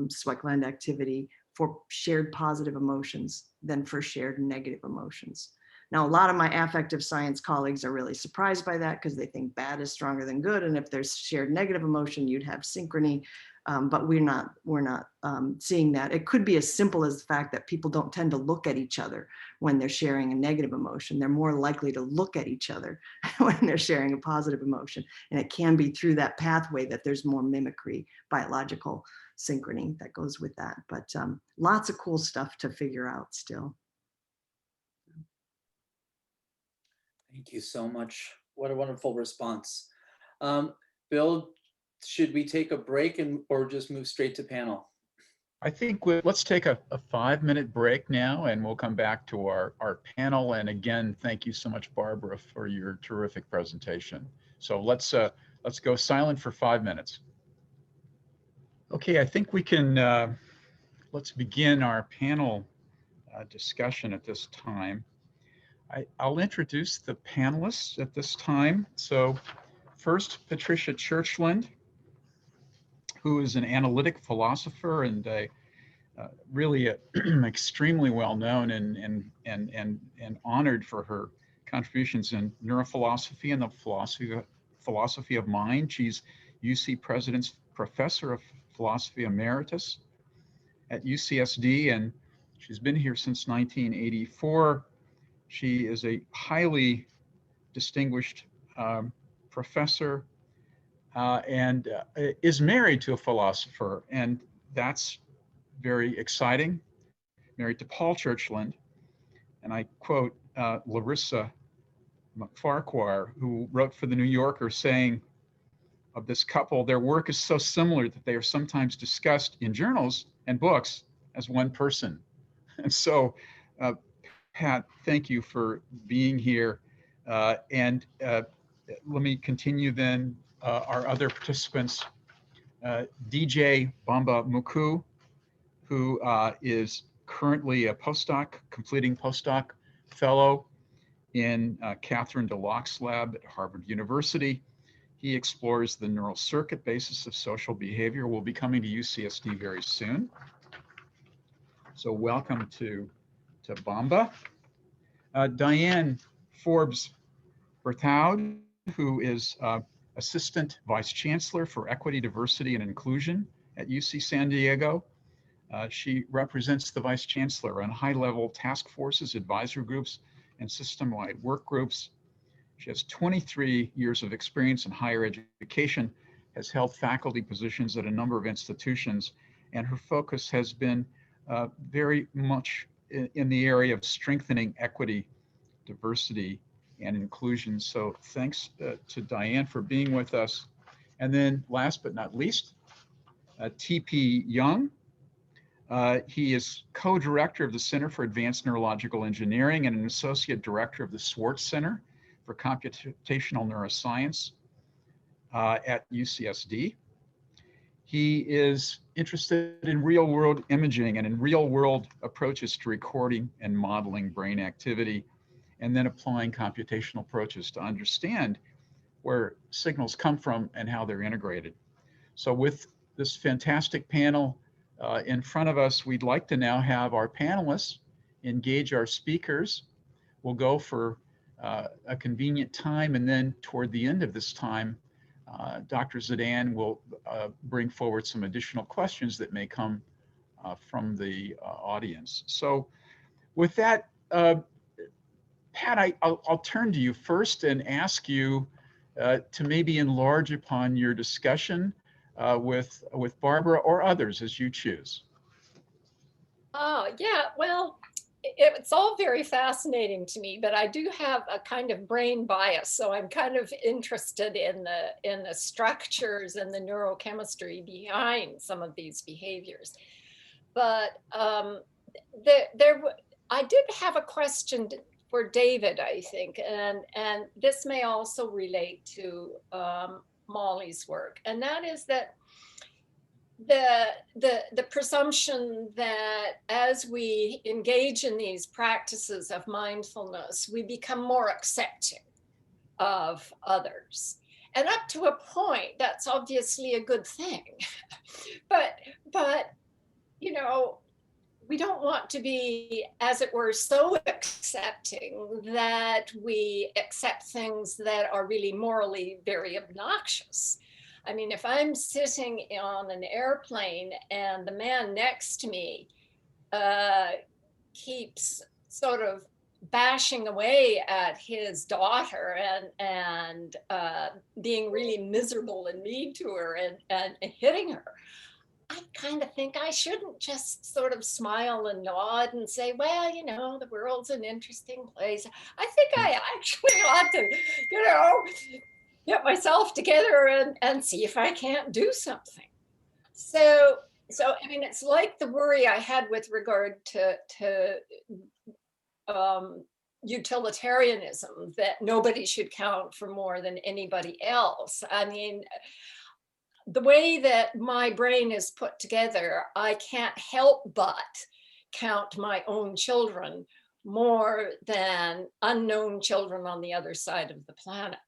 sweat gland activity for shared positive emotions than for shared negative emotions. Now, a lot of my affective science colleagues are really surprised by that because they think bad is stronger than good. And if there's shared negative emotion, you'd have synchrony. But we're not seeing that. It could be as simple as the fact that people don't tend to look at each other when they're sharing a negative emotion. They're more likely to look at each other when they're sharing a positive emotion. And it can be through that pathway that there's more mimicry, biological synchrony that goes with that. But lots of cool stuff to figure out still. Thank you so much. What a wonderful response. Bill, should we take a break or just move straight to panel? I think let's take a 5-minute break now, and we'll come back to our panel. And again, thank you so much, Barbara, for your terrific presentation. So let's go silent for 5 minutes. Okay, I think we can, let's begin our panel discussion at this time. I'll introduce the panelists at this time. So first, Patricia Churchland, who is an analytic philosopher and really extremely well known and honored for her contributions in neurophilosophy and the philosophy of mind. She's UC President's Professor of Philosophy Emeritus at UCSD, and she's been here since 1984. She is a highly distinguished professor and is married to a philosopher, and that's very exciting. Married to Paul Churchland, and I quote Larissa McFarquhar, who wrote for the New Yorker, saying of this couple, their work is so similar that they are sometimes discussed in journals and books as one person. And so, Pat, thank you for being here. And let me continue then. Our other participants, DJ Bamba Muku, who is currently a postdoc, completing postdoc fellow in Catherine DeLocke's lab at Harvard University. He explores the neural circuit basis of social behavior. Will be coming to UCSD very soon. So welcome to Bamba. Diane Forbes Berthoud, who is Assistant Vice Chancellor for Equity, Diversity, and Inclusion at UC San Diego. She represents the Vice Chancellor on high-level task forces, advisory groups, and system-wide work groups. She has 23 years of experience in higher education, has held faculty positions at a number of institutions, and her focus has been very much in the area of strengthening equity, diversity, and inclusion. So thanks to Diane for being with us. And then last but not least, T.P. Young. He is co-director of the Center for Advanced Neurological Engineering and an associate director of the Swartz Center for Computational Neuroscience at UCSD. He is interested in real-world imaging and in real-world approaches to recording and modeling brain activity, and then applying computational approaches to understand where signals come from and how they're integrated. So with this fantastic panel in front of us, we'd like to now have our panelists engage our speakers. We'll go for a convenient time, and then toward the end of this time, Dr. Zidan will bring forward some additional questions that may come from the audience. So with that, Pat, I'll turn to you first and ask you to maybe enlarge upon your discussion with Barbara or others as you choose. Yeah, well, it's all very fascinating to me, but I do have a kind of brain bias. So I'm kind of interested in the structures and the neurochemistry behind some of these behaviors. But I did have a question for David, I think, and this may also relate to Molly's work, and that is that the presumption that as we engage in these practices of mindfulness, we become more accepting of others. And up to a point, that's obviously a good thing. but you know, we don't want to be, as it were, so accepting that we accept things that are really morally very obnoxious. I mean, if I'm sitting on an airplane and the man next to me keeps sort of bashing away at his daughter and being really miserable and mean to her and hitting her, I kind of think I shouldn't just sort of smile and nod and say, well, you know, the world's an interesting place. I think I actually ought to, you know, get myself together and see if I can't do something. So I mean, it's like the worry I had with regard to utilitarianism, that nobody should count for more than anybody else. I mean, the way that my brain is put together, I can't help but count my own children more than unknown children on the other side of the planet.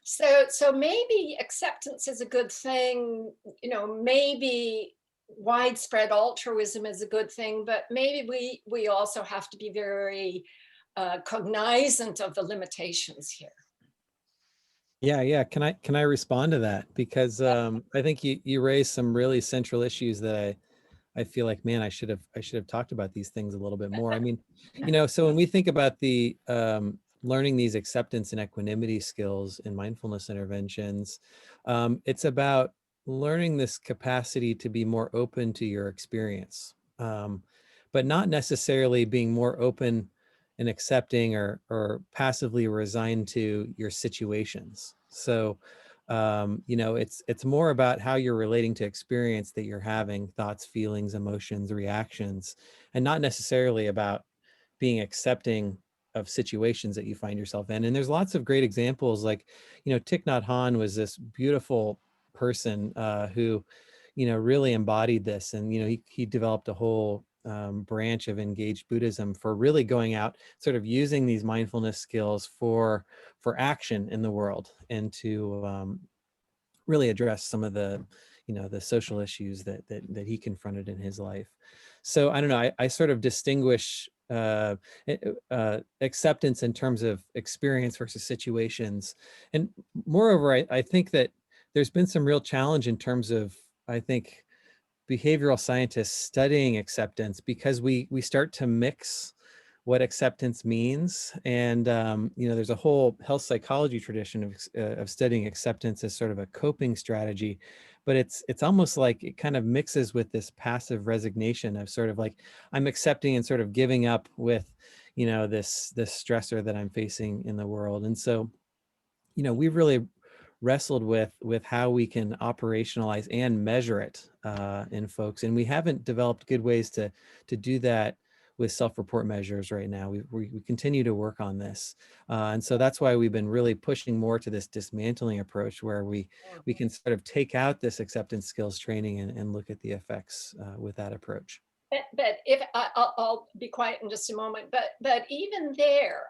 So maybe acceptance is a good thing, you know, maybe widespread altruism is a good thing, but maybe we also have to be very cognizant of the limitations here. Yeah. Can I respond to that? Because I think you raised some really central issues that I feel like, man, I should have talked about these things a little bit more. I mean, you know, so when we think about the learning these acceptance and equanimity skills in mindfulness interventions, it's about learning this capacity to be more open to your experience, but not necessarily being more open and accepting or passively resigned to your situations. So, you know, it's more about how you're relating to experience that you're having, thoughts, feelings, emotions, reactions, and not necessarily about being accepting of situations that you find yourself in. And there's lots of great examples, like, you know, Thich Nhat Hanh was this beautiful person who, you know, really embodied this. And, you know, he developed a whole branch of engaged Buddhism for really going out, sort of using these mindfulness skills for action in the world, and to really address some of the, you know, the social issues that he confronted in his life. So I don't know, I sort of distinguish acceptance in terms of experience versus situations. And moreover, I think that there's been some real challenge in terms of, I think, behavioral scientists studying acceptance, because we start to mix what acceptance means. And, you know, there's a whole health psychology tradition of studying acceptance as sort of a coping strategy, but it's almost like it kind of mixes with this passive resignation of sort of like, I'm accepting and sort of giving up with, you know, this stressor that I'm facing in the world. And so, you know, we've really wrestled with how we can operationalize and measure it in folks. And we haven't developed good ways to do that with self-report measures right now. We continue to work on this. And so that's why we've been really pushing more to this dismantling approach, where we can sort of take out this acceptance skills training and look at the effects with that approach. But if I'll be quiet in just a moment, but even there,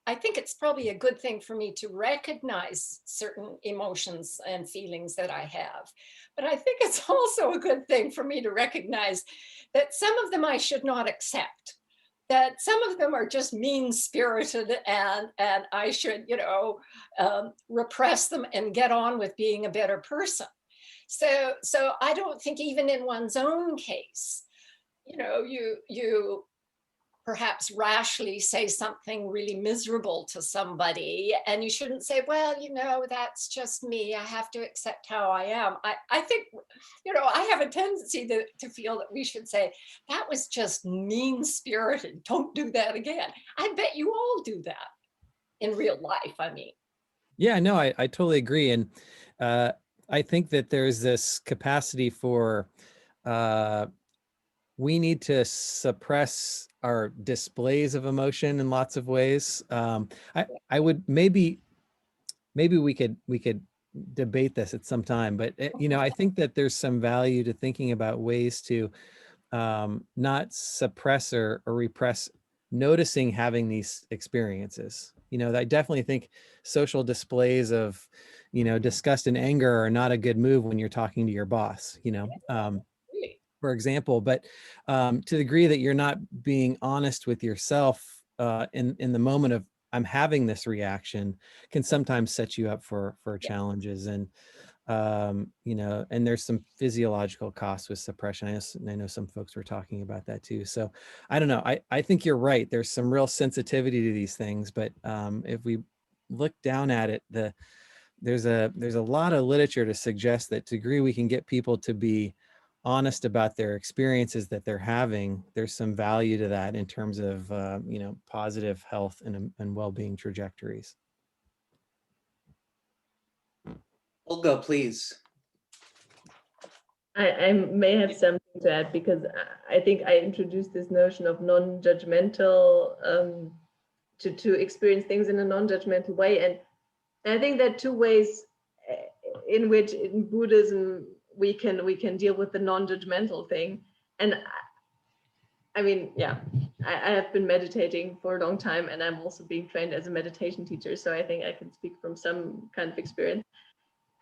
I think it's probably a good thing for me to recognize certain emotions and feelings that I have. But I think it's also a good thing for me to recognize that some of them I should not accept, that some of them are just mean-spirited, and I should, you know, repress them and get on with being a better person. So I don't think even in one's own case, you know, you perhaps rashly say something really miserable to somebody, and you shouldn't say, well, you know, that's just me, I have to accept how I am. I think, you know, I have a tendency to feel that we should say, that was just mean-spirited, don't do that again. I bet you all do that in real life, I mean. Yeah, no, I totally agree. And I think that there's this capacity for, we need to suppress our displays of emotion in lots of ways. I would maybe we could debate this at some time, but you know, I think that there's some value to thinking about ways to not suppress or repress noticing having these experiences. I definitely think social displays of, disgust and anger are not a good move when you're talking to your boss, for example, but to the degree that you're not being honest with yourself in the moment of I'm having this reaction can sometimes set you up for challenges. And and there's some physiological costs with suppression. I know some folks were talking about that too. So I don't know. I think you're right. There's some real sensitivity to these things, but if we look down at it, there's a lot of literature to suggest that to the degree we can get people to be honest about their experiences that they're having, there's some value to that in terms of positive health and well-being trajectories. Olga, please. I may have something to add, because I think I introduced this notion of non-judgmental, to experience things in a non-judgmental way. And I think there are two ways in which in Buddhism we can deal with the non-judgmental thing. And I mean, yeah, I have been meditating for a long time, and I'm also being trained as a meditation teacher. So I think I can speak from some kind of experience.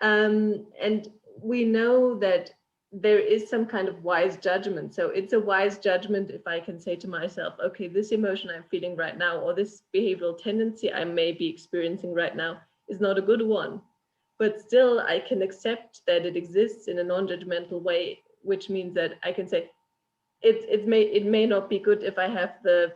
And we know that there is some kind of wise judgment. So it's a wise judgment if I can say to myself, okay, this emotion I'm feeling right now, or this behavioral tendency I may be experiencing right now is not a good one. But still I can accept that it exists in a non-judgmental way, which means that I can say, it may not be good if I have the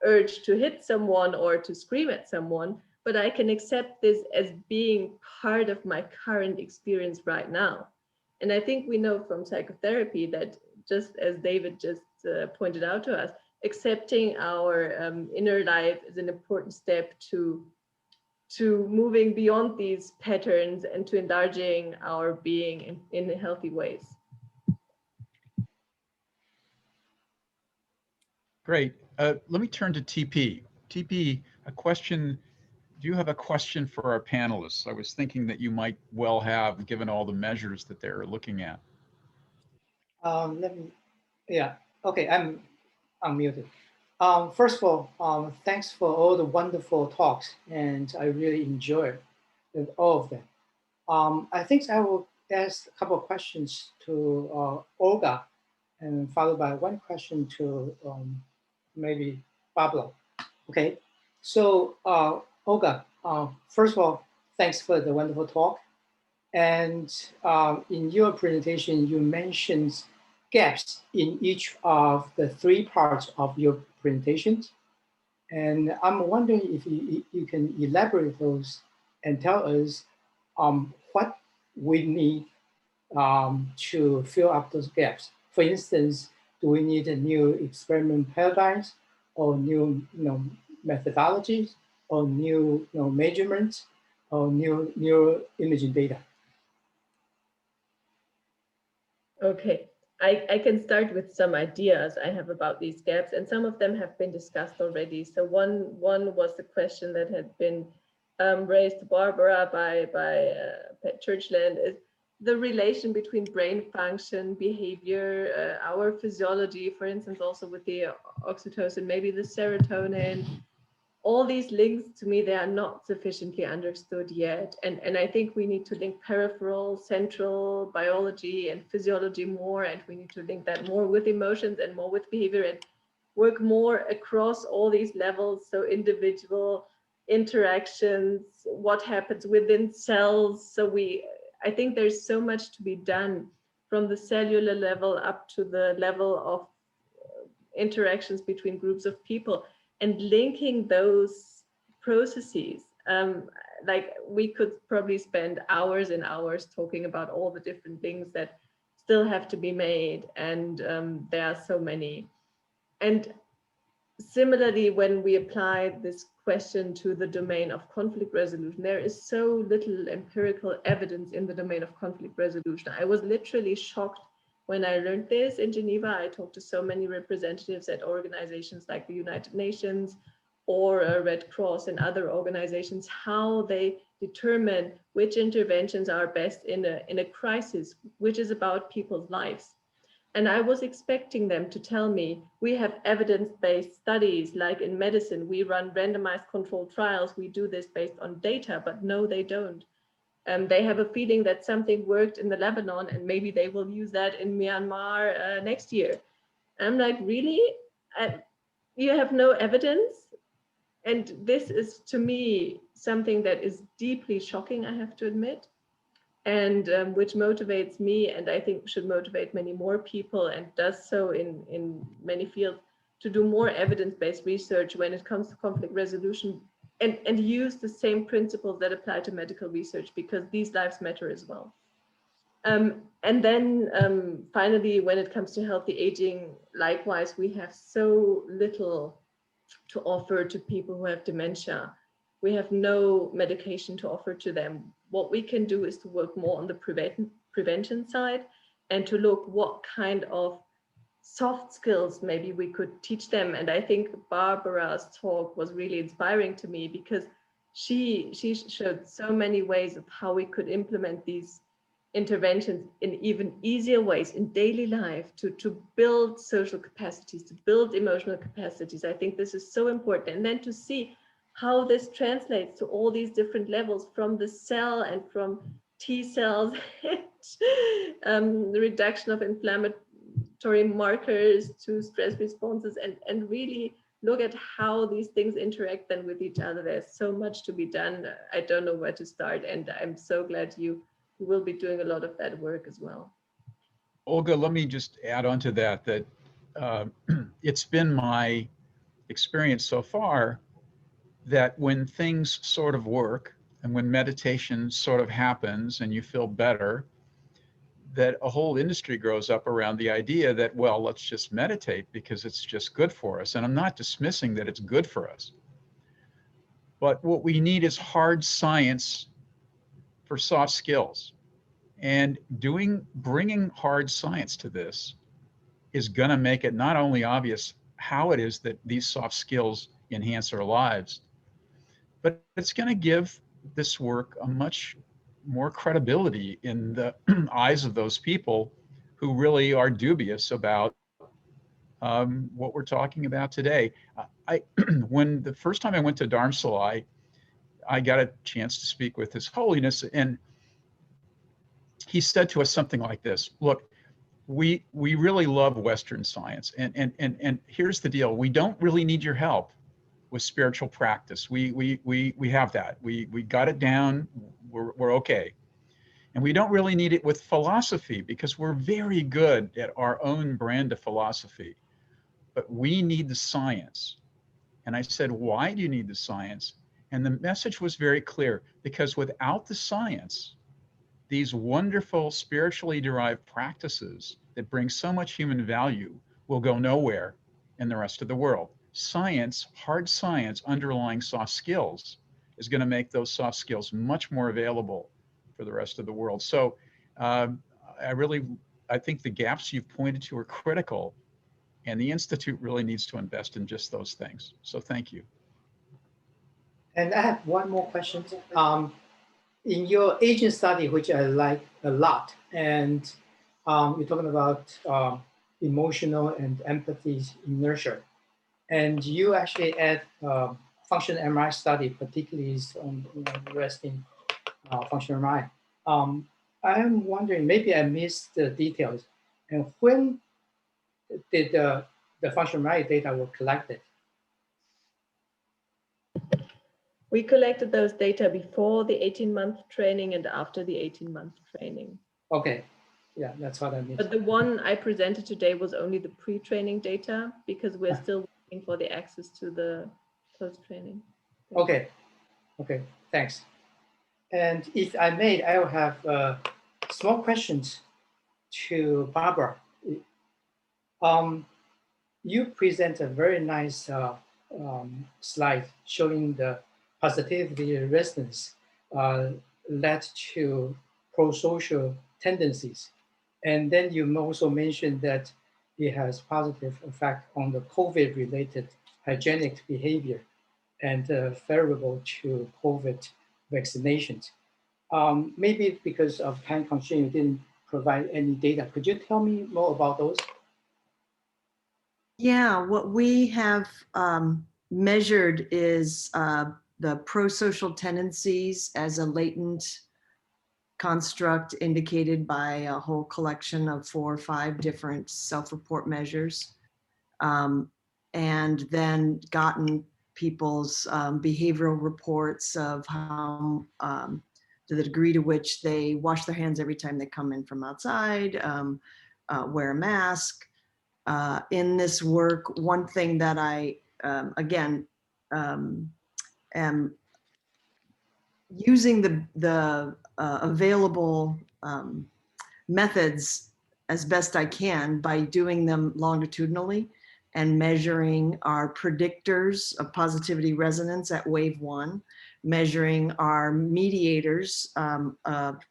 urge to hit someone or to scream at someone, but I can accept this as being part of my current experience right now. And I think we know from psychotherapy that, just as David just pointed out to us, accepting our inner life is an important step to moving beyond these patterns and to enlarging our being in healthy ways. Great. Let me turn to TP. TP, a question. Do you have a question for our panelists? I was thinking that you might well have, given all the measures that they're looking at. Okay, I'm unmuted. First of all, thanks for all the wonderful talks, and I really enjoyed all of them. I think I will ask a couple of questions to Olga, and followed by one question to maybe Pablo. Okay, so Olga, first of all, thanks for the wonderful talk. And in your presentation, you mentioned gaps in each of the three parts of your presentations. And I'm wondering if you can elaborate those and tell us what we need to fill up those gaps. For instance, do we need a new experiment paradigms, or new methodologies, or new measurements, or new imaging data? Okay, I can start with some ideas I have about these gaps, and some of them have been discussed already. So one was the question that had been raised to Barbara by Pat Churchland, is the relation between brain function, behavior, our physiology, for instance, also with the oxytocin, maybe the serotonin. All these links, to me, they are not sufficiently understood yet. And I think we need to link peripheral, central biology and physiology more, and we need to link that more with emotions and more with behavior, and work more across all these levels. So individual interactions, what happens within cells. So I think there's so much to be done from the cellular level up to the level of interactions between groups of people, and linking those processes. Like we could probably spend hours and hours talking about all the different things that still have to be made, and there are so many. And similarly, when we apply this question to the domain of conflict resolution, there is so little empirical evidence in the domain of conflict resolution. I was literally shocked when I learned this in Geneva. I talked to so many representatives at organizations like the United Nations or Red Cross and other organizations, how they determine which interventions are best in a crisis, which is about people's lives. And I was expecting them to tell me, we have evidence-based studies, like in medicine, we run randomized controlled trials, we do this based on data, but no, they don't. They have a feeling that something worked in the Lebanon and maybe they will use that in Myanmar next year. I'm like, really? You have no evidence? And this is, to me, something that is deeply shocking, I have to admit, and which motivates me, and I think should motivate many more people, and does so in many fields, to do more evidence-based research when it comes to conflict resolution, and use the same principles that apply to medical research, because these lives matter as well. And then finally, when it comes to healthy aging, likewise, we have so little to offer to people who have dementia. We have no medication to offer to them. What we can do is to work more on the prevention side, and to look what kind of soft skills maybe we could teach them. And I think Barbara's talk was really inspiring to me, because she showed so many ways of how we could implement these interventions in even easier ways in daily life, to build social capacities, to build emotional capacities. I think this is so important. And then to see how this translates to all these different levels, from the cell and from T cells, the reduction of inflammatory markers to stress responses, and really look at how these things interact then with each other. There's so much to be done. I don't know where to start, and I'm so glad you will be doing a lot of that work as well. Olga, let me just add on to that, it's been my experience so far that when things sort of work, and when meditation sort of happens and you feel better, that a whole industry grows up around the idea that, well, let's just meditate because it's just good for us. And I'm not dismissing that it's good for us. But what we need is hard science for soft skills. And bringing hard science to this is going to make it not only obvious how it is that these soft skills enhance our lives, but it's going to give this work a much more credibility in the eyes of those people who really are dubious about what we're talking about today. When the first time I went to Dharamsala, I got a chance to speak with His Holiness, and he said to us something like this: look, we really love Western science, and here's the deal: we don't really need your help with spiritual practice. We have that. We got it down. We're okay. And we don't really need it with philosophy, because we're very good at our own brand of philosophy. But we need the science. And I said, why do you need the science? And the message was very clear: because without the science, these wonderful spiritually derived practices that bring so much human value will go nowhere in the rest of the world. Science, hard science underlying soft skills, is going to make those soft skills much more available for the rest of the world. So I think the gaps you've pointed to are critical, and the Institute really needs to invest in just those things. So thank you. And I have one more question. In your aging study, which I like a lot, and you're talking about emotional and empathy inertia, and you actually add functional MRI study, particularly on resting functional MRI. I am wondering, maybe I missed the details, and when did the functional MRI data were collected? We collected those data before the 18-month training and after the 18-month training. Okay, yeah, that's what I missed. But the one I presented today was only the pre-training data, because we're still waiting for the access to the post-training. Okay, okay, thanks. And if I may, I will have small questions to Barbara. You present a very nice slide showing the positivity resistance led to pro-social tendencies. And then you also mentioned that it has positive effect on the COVID-related hygienic behavior and favorable to COVID vaccinations. Maybe because of time constraint, you didn't provide any data. Could you tell me more about those? Yeah, what we have measured is the pro-social tendencies as a latent construct indicated by a whole collection of 4 or 5 different self-report measures, and then gotten people's behavioral reports of how, to the degree to which they wash their hands every time they come in from outside, wear a mask. In this work, one thing that I, again, am using the available methods as best I can by doing them longitudinally and measuring our predictors of positivity resonance at wave 1, measuring our mediators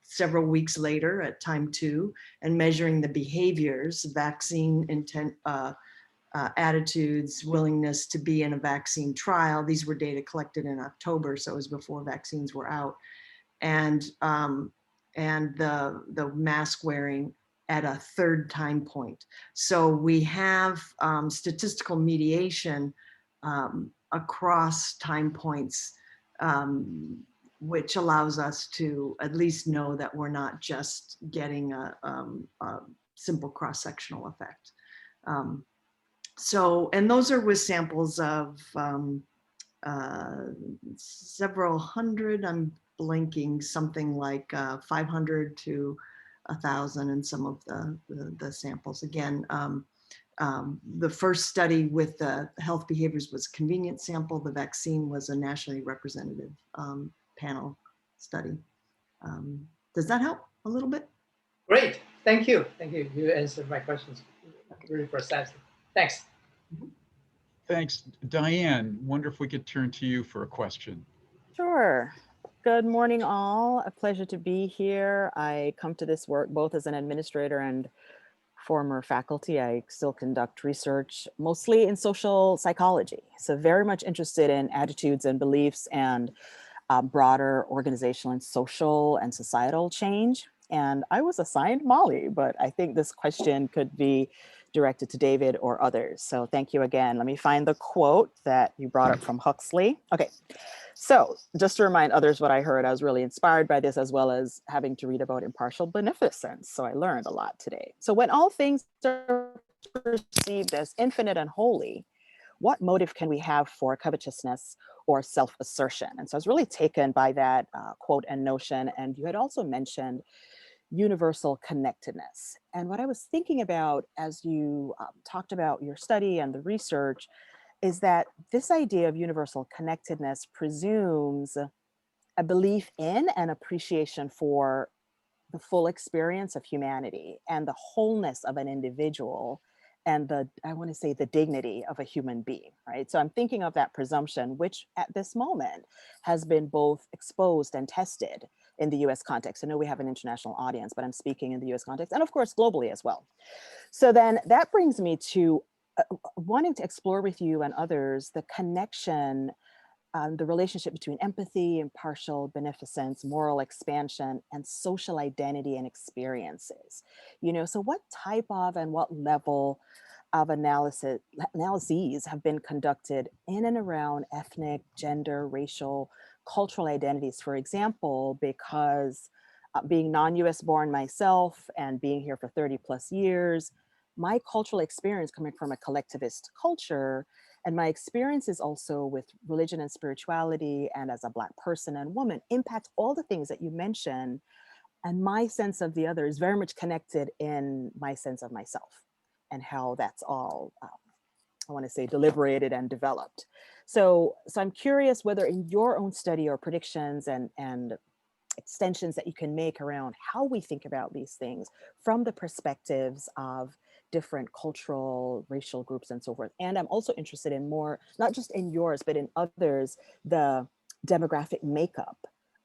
several weeks later at time 2, and measuring the behaviors, vaccine intent, attitudes, willingness to be in a vaccine trial. These were data collected in October, so it was before vaccines were out. And the mask wearing at a 3rd time point. So we have statistical mediation across time points, which allows us to at least know that we're not just getting a simple cross-sectional effect. So, and those are with samples of several hundred, I'm blinking, something like 500 to 1,000 in some of the samples. Again, the first study with the health behaviors was a convenient sample. The vaccine was a nationally representative panel study. Does that help a little bit? Great, thank you. Thank you. You answered my questions really precisely. Thanks. Thanks. Diane, wonder if we could turn to you for a question. Sure. Good morning, all. A pleasure to be here. I come to this work both as an administrator and former faculty. I still conduct research mostly in social psychology. So very much interested in attitudes and beliefs and broader organizational and social and societal change. And I was assigned Molly, but I think this question could be directed to David or others. So thank you again. Let me find the quote that you brought up from Huxley. Okay, so just to remind others what I heard, I was really inspired by this, as well as having to read about impartial beneficence. So I learned a lot today. So when all things are perceived as infinite and holy, what motive can we have for covetousness or self-assertion? And so I was really taken by that quote and notion. And you had also mentioned universal connectedness. And what I was thinking about as you talked about your study and the research is that this idea of universal connectedness presumes a belief in and appreciation for the full experience of humanity and the wholeness of an individual and I want to say the dignity of a human being, right? So I'm thinking of that presumption, which at this moment has been both exposed and tested in the US context. I know we have an international audience, but I'm speaking in the US context and of course globally as well. So then that brings me to wanting to explore with you and others the connection, the relationship between empathy, impartial beneficence, moral expansion, and social identity and experiences. You know, so what type of and what level of analyses have been conducted in and around ethnic, gender, racial, cultural identities? For example, because being non-US born myself and being here for 30 plus years, my cultural experience coming from a collectivist culture and my experiences also with religion and spirituality and as a Black person and woman impact all the things that you mentioned. And my sense of the other is very much connected in my sense of myself and how that's all, I want to say, deliberated and developed. So I'm curious whether in your own study or predictions and extensions that you can make around how we think about these things from the perspectives of different cultural, racial groups and so forth. And I'm also interested in more, not just in yours, but in others, the demographic makeup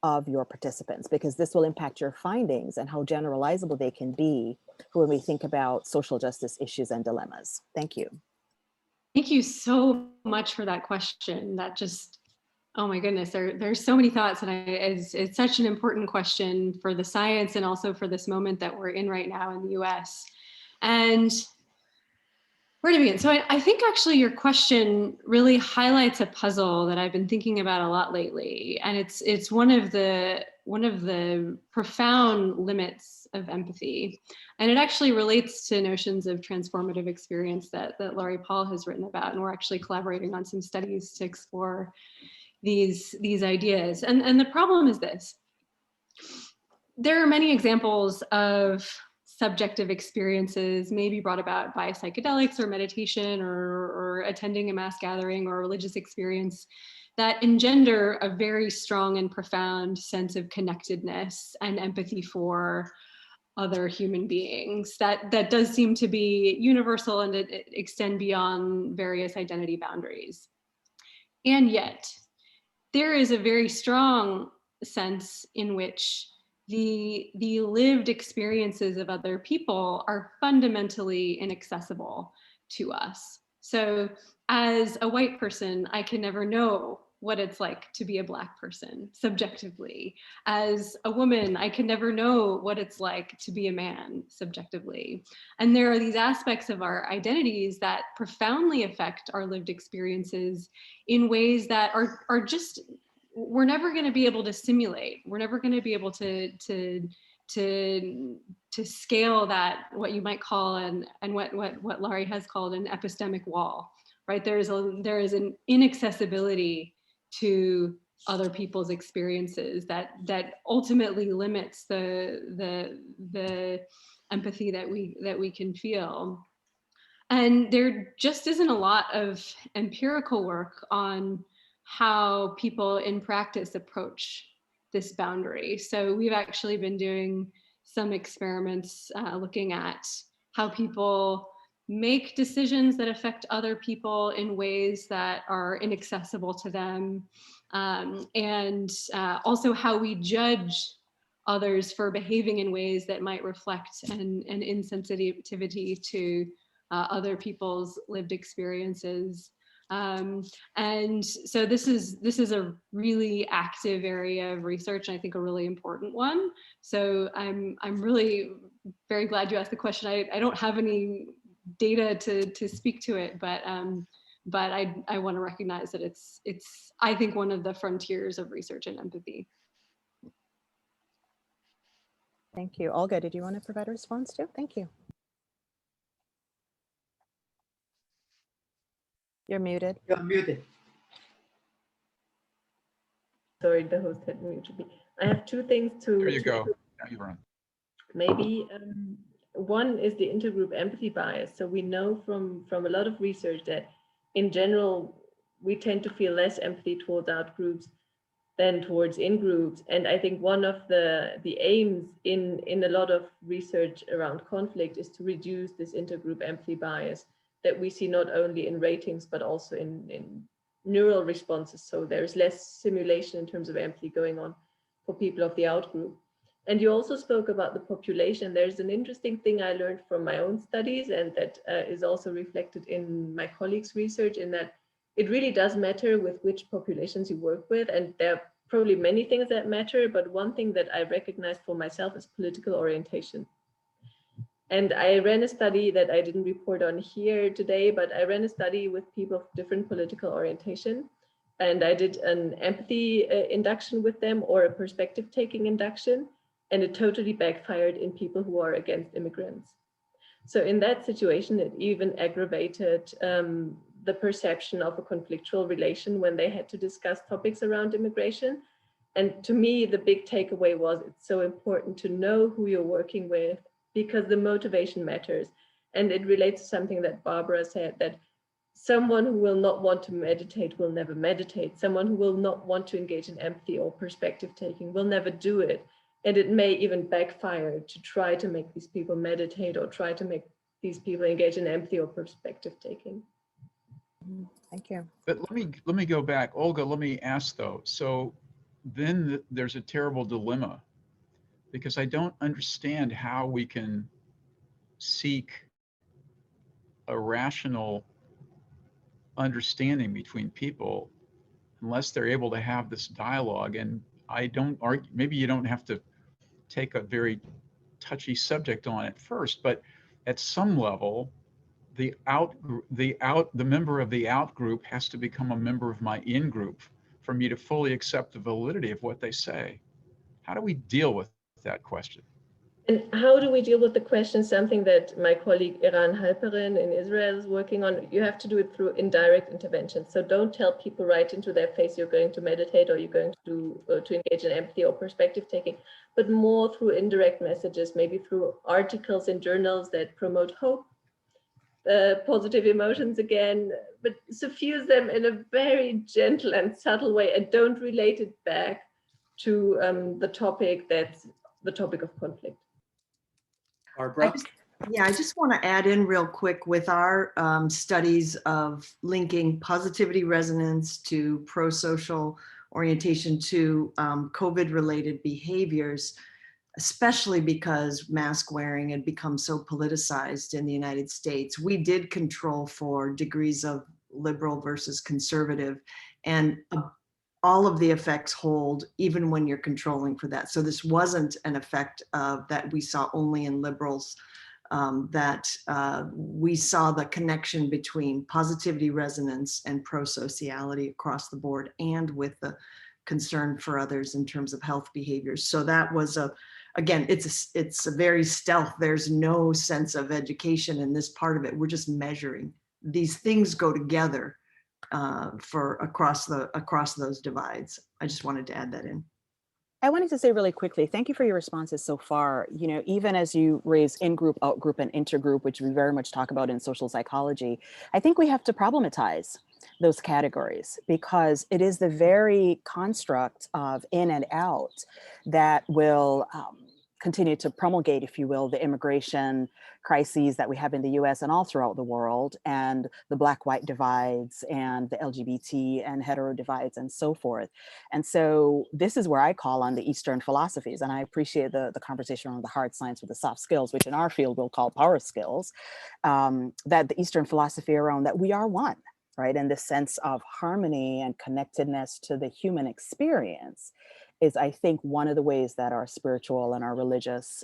of your participants, because this will impact your findings and how generalizable they can be when we think about social justice issues and dilemmas. Thank you. Thank you so much for that question. That just Oh my goodness, there's so many thoughts, and it's such an important question for the science and also for this moment that we're in right now in the US. And where to begin? So I think actually your question really highlights a puzzle that I've been thinking about a lot lately, and it's one of the profound limits of empathy, and it actually relates to notions of transformative experience that Laurie Paul has written about, and we're actually collaborating on some studies to explore these ideas. And the problem is this: there are many examples of subjective experiences, maybe brought about by psychedelics or meditation or attending a mass gathering or a religious experience, that engender a very strong and profound sense of connectedness and empathy for other human beings. That does seem to be universal, and it extend beyond various identity boundaries. And yet, there is a very strong sense in which the lived experiences of other people are fundamentally inaccessible to us. So as a white person, I can never know what it's like to be a Black person subjectively. As a woman, I can never know what it's like to be a man subjectively. And there are these aspects of our identities that profoundly affect our lived experiences in ways that are just, we're never going to be able to simulate. We're never going to be able to scale that, what you might call, and what Laurie has called an epistemic wall, right? There is an inaccessibility to other people's experiences that ultimately limits the empathy that we can feel. And there just isn't a lot of empirical work on how people in practice approach this boundary. So we've actually been doing some experiments looking at how people make decisions that affect other people in ways that are inaccessible to them, and also how we judge others for behaving in ways that might reflect an insensitivity to other people's lived experiences. And so this is a really active area of research, and I think a really important one. So I'm really very glad you asked the question. I don't have any data to speak to it, but I want to recognize that it's I think one of the frontiers of research and empathy. Thank you. Olga, did you want to provide a response too? Thank you. You're muted. You're muted. Sorry, the host had muted me. I have two things to. There you go. Now you're on. Maybe one is the intergroup empathy bias. So we know from a lot of research that in general, we tend to feel less empathy towards out groups than towards in groups. And I think one of the aims in a lot of research around conflict is to reduce this intergroup empathy bias that we see not only in ratings, but also in neural responses. So there's less simulation in terms of empathy going on for people of the out group. And you also spoke about the population. There's an interesting thing I learned from my own studies, and that is also reflected in my colleagues' research, in that it really does matter with which populations you work with. And there are probably many things that matter, but one thing that I recognize for myself is political orientation. And I ran a study that I didn't report on here today, but I ran a study with people of different political orientation. And I did an empathy induction with them, or a perspective taking induction, and it totally backfired in people who are against immigrants. So in that situation, it even aggravated the perception of a conflictual relation when they had to discuss topics around immigration. And to me, the big takeaway was it's so important to know who you're working with, because the motivation matters. And it relates to something that Barbara said, that someone who will not want to meditate will never meditate. Someone who will not want to engage in empathy or perspective taking will never do it. And it may even backfire to try to make these people meditate, or try to make these people engage in empathy or perspective taking. Thank you. But let me go back. Olga, let me ask though. So then there's a terrible dilemma, because I don't understand how we can seek a rational understanding between people unless they're able to have this dialogue. And I don't argue, maybe you don't have to take a very touchy subject on it first, but at some level, the member of the out group has to become a member of my in group for me to fully accept the validity of what they say. How do we deal with that question? And how do we deal with the question, something that my colleague Iran Halperin in Israel is working on? You have to do it through indirect intervention. So don't tell people right into their face you're going to meditate or you're going to engage in empathy or perspective taking, but more through indirect messages, maybe through articles in journals that promote hope, positive emotions again, but suffuse them in a very gentle and subtle way, and don't relate it back to the topic that's the topic of conflict. Barbara? I just want to add in real quick with our studies of linking positivity resonance to pro-social orientation to COVID-related behaviors, especially because mask wearing had become so politicized in the United States. We did control for degrees of liberal versus conservative, and all of the effects hold even when you're controlling for that. So this wasn't an effect that we saw only in liberals, we saw the connection between positivity resonance and pro-sociality across the board, and with the concern for others in terms of health behaviors. So that was again, it's a very stealth. There's no sense of education in this part of it. We're just measuring. These things go together for across those divides. I just wanted to add that in. I wanted to say really quickly, thank you for your responses so far. You know, even as you raise in-group, out-group, and intergroup, which we very much talk about in social psychology, I think we have to problematize those categories, because it is the very construct of in and out that will continue to promulgate, if you will, the immigration crises that we have in the US and all throughout the world, and the Black-white divides, and the LGBT and hetero divides, and so forth. And so this is where I call on the Eastern philosophies, and I appreciate the conversation around the hard science with the soft skills, which in our field we'll call power skills, that the Eastern philosophy around that we are one, right? And this sense of harmony and connectedness to the human experience is, I think, one of the ways that our spiritual and our religious,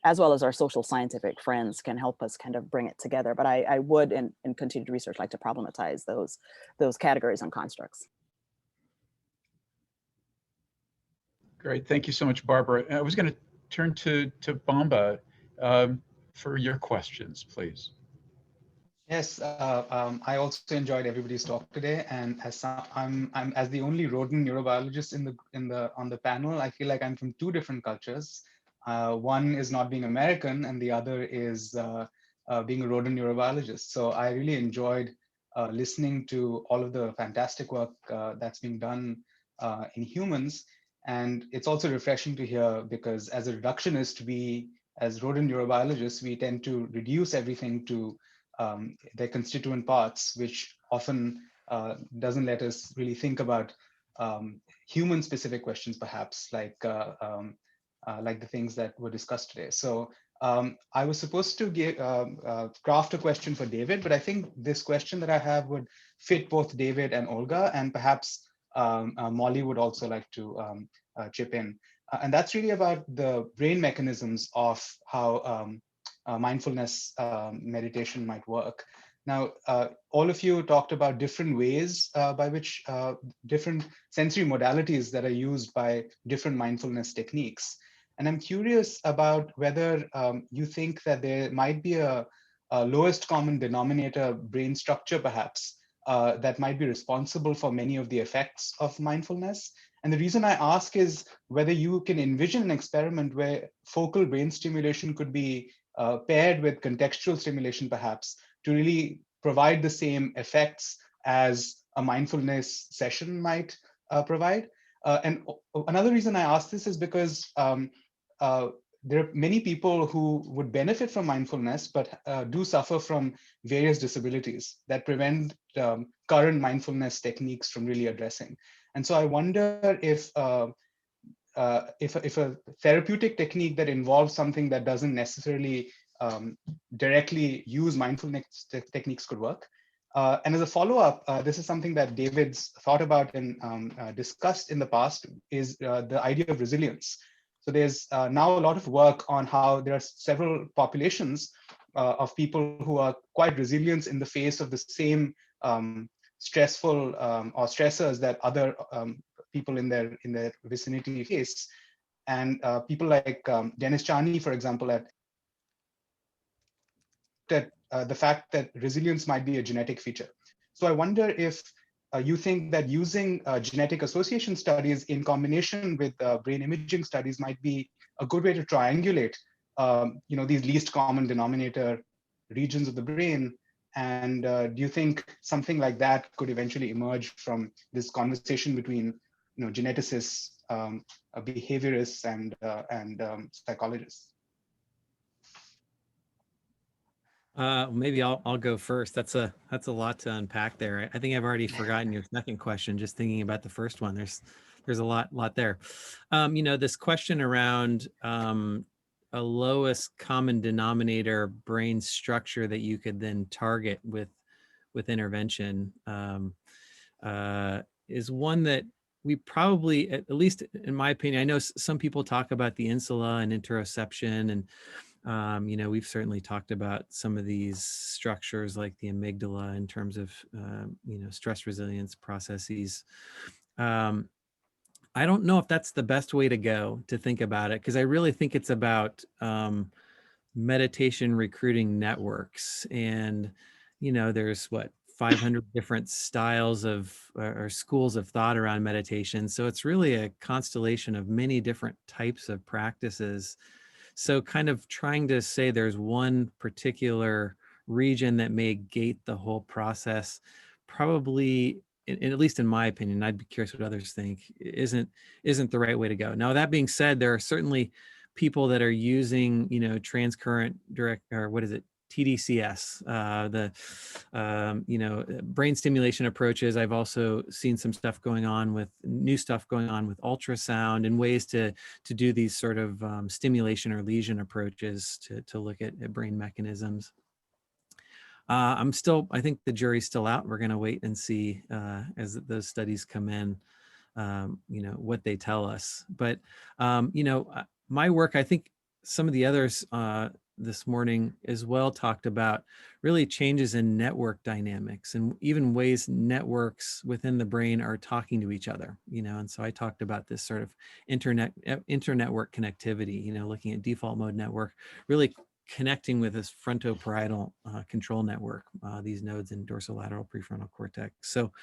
as well as our social scientific friends, can help us kind of bring it together. But I would, in continued research, like to problematize those categories and constructs. Great, thank you so much, Barbara. I was going to turn to Bamba for your questions, please. Yes, I also enjoyed everybody's talk today, and I'm as the only rodent neurobiologist on the panel, I feel like I'm from two different cultures. One is not being American, and the other is being a rodent neurobiologist. So I really enjoyed listening to all of the fantastic work that's being done in humans, and it's also refreshing to hear, because as a reductionist, as rodent neurobiologists, we tend to reduce everything to their constituent parts, which often doesn't let us really think about human-specific questions, perhaps, like the things that were discussed today. So I was supposed to craft a question for David, but I think this question that I have would fit both David and Olga, and perhaps Molly would also like to chip in. And that's really about the brain mechanisms of how mindfulness meditation might work. Now, all of you talked about different ways by which different sensory modalities that are used by different mindfulness techniques. And I'm curious about whether you think that there might be a lowest common denominator brain structure, perhaps, that might be responsible for many of the effects of mindfulness. And the reason I ask is whether you can envision an experiment where focal brain stimulation could be paired with contextual stimulation, perhaps, to really provide the same effects as a mindfulness session might provide. And another reason I ask this is because there are many people who would benefit from mindfulness, but do suffer from various disabilities that prevent current mindfulness techniques from really addressing. And so I wonder if a therapeutic technique that involves something that doesn't necessarily directly use mindfulness techniques could work. And as a follow-up, this is something that David's thought about and discussed in the past, is the idea of resilience. So there's now a lot of work on how there are several populations of people who are quite resilient in the face of the same stressful or stressors that other people in their vicinity face. And people like Dennis Charney, for example, that the fact that resilience might be a genetic feature. So I wonder if you think that using genetic association studies in combination with brain imaging studies might be a good way to triangulate, these least common denominator regions of the brain. And do you think something like that could eventually emerge from this conversation between, geneticists, behaviorists, and psychologists? Maybe I'll go first. That's a lot to unpack there. I think I've already forgotten your second question, just thinking about the first one. There's a lot there. This question around a lowest common denominator brain structure that you could then target with intervention is one that we probably, at least in my opinion, I know some people talk about the insula and interoception, and we've certainly talked about some of these structures like the amygdala in terms of, stress resilience processes. I don't know if that's the best way to go to think about it, because I really think it's about meditation recruiting networks. And, there's 500 different styles of or schools of thought around meditation. So it's really a constellation of many different types of practices. So kind of trying to say there's one particular region that may gate the whole process, probably, and at least in my opinion, I'd be curious what others think, isn't the right way to go. Now, that being said, there are certainly people that are using, transcurrent direct, or what is it, TDCS, brain stimulation approaches. I've also seen some stuff going on with ultrasound and ways to do these sort of stimulation or lesion approaches to look at brain mechanisms. I think the jury's still out. We're going to wait and see as those studies come in, what they tell us. But, my work, I think some of the others this morning as well talked about really changes in network dynamics and even ways networks within the brain are talking to each other, and so I talked about this sort of internetwork connectivity, looking at default mode network, really connecting with this frontoparietal control network, these nodes in dorsolateral prefrontal cortex. So,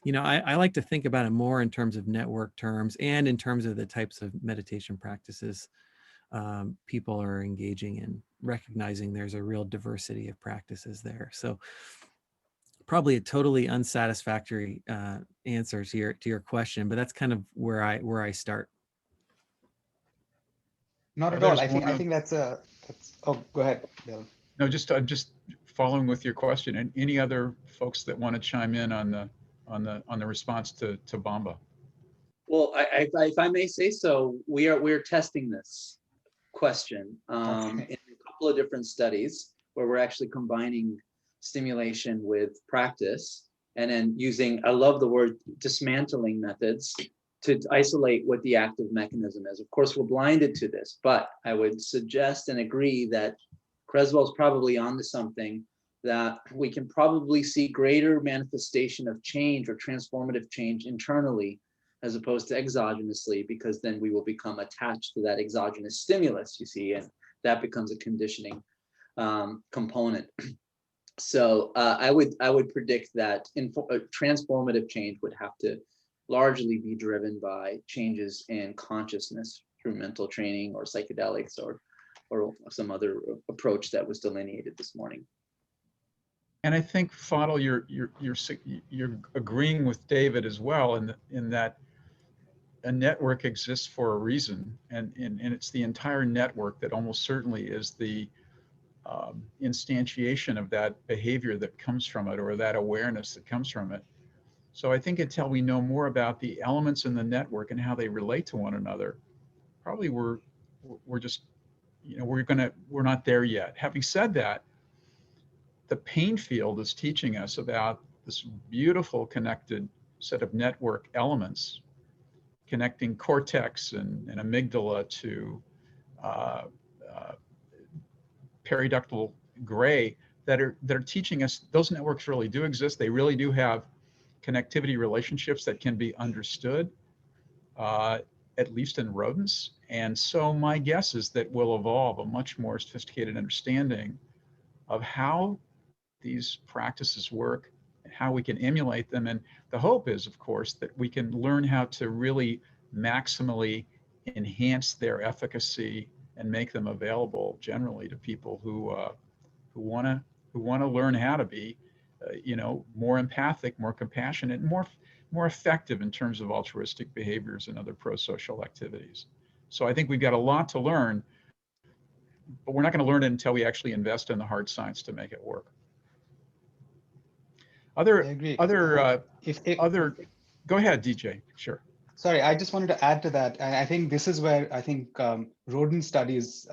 I like to think about it more in terms of network terms and in terms of the types of meditation practices people are engaging in, recognizing there's a real diversity of practices there. So probably a totally unsatisfactory answer to your question, but that's kind of where I start. Not at all. I think that's oh, go ahead, Bill. No, I'm just following with your question. And any other folks that want to chime in on the response to Bamba? Well, if I may say so, we're testing this question in a couple of different studies where we're actually combining stimulation with practice, and then using, I love the word, dismantling methods to isolate what the active mechanism is. Of course, we're blinded to this, but I would suggest and agree that Creswell's probably onto something, that we can probably see greater manifestation of change or transformative change internally as opposed to exogenously, because then we will become attached to that exogenous stimulus, you see, and that becomes a conditioning component. So I would predict that transformative change would have to largely be driven by changes in consciousness through mental training or psychedelics or some other approach that was delineated this morning. And I think, Fadl, you're agreeing with David as well in that a network exists for a reason, and it's the entire network that almost certainly is the instantiation of that behavior that comes from it, or that awareness that comes from it. So I think until we know more about the elements in the network and how they relate to one another, probably we're just, we're not there yet. Having said that, the pain field is teaching us about this beautiful connected set of network elements connecting cortex and amygdala to periductal gray that are teaching us those networks really do exist. They really do have connectivity relationships that can be understood, at least in rodents. And so my guess is that we'll evolve a much more sophisticated understanding of how these practices work and how we can emulate them. And the hope is, of course, that we can learn how to really maximally enhance their efficacy and make them available generally to people who want to learn how to be, more empathic, more compassionate, more effective in terms of altruistic behaviors and other pro-social activities. So I think we've got a lot to learn, but we're not going to learn it until we actually invest in the hard science to make it work. I agree. Go ahead, DJ. Sure. Sorry, I just wanted to add to that. I think this is where I think rodent studies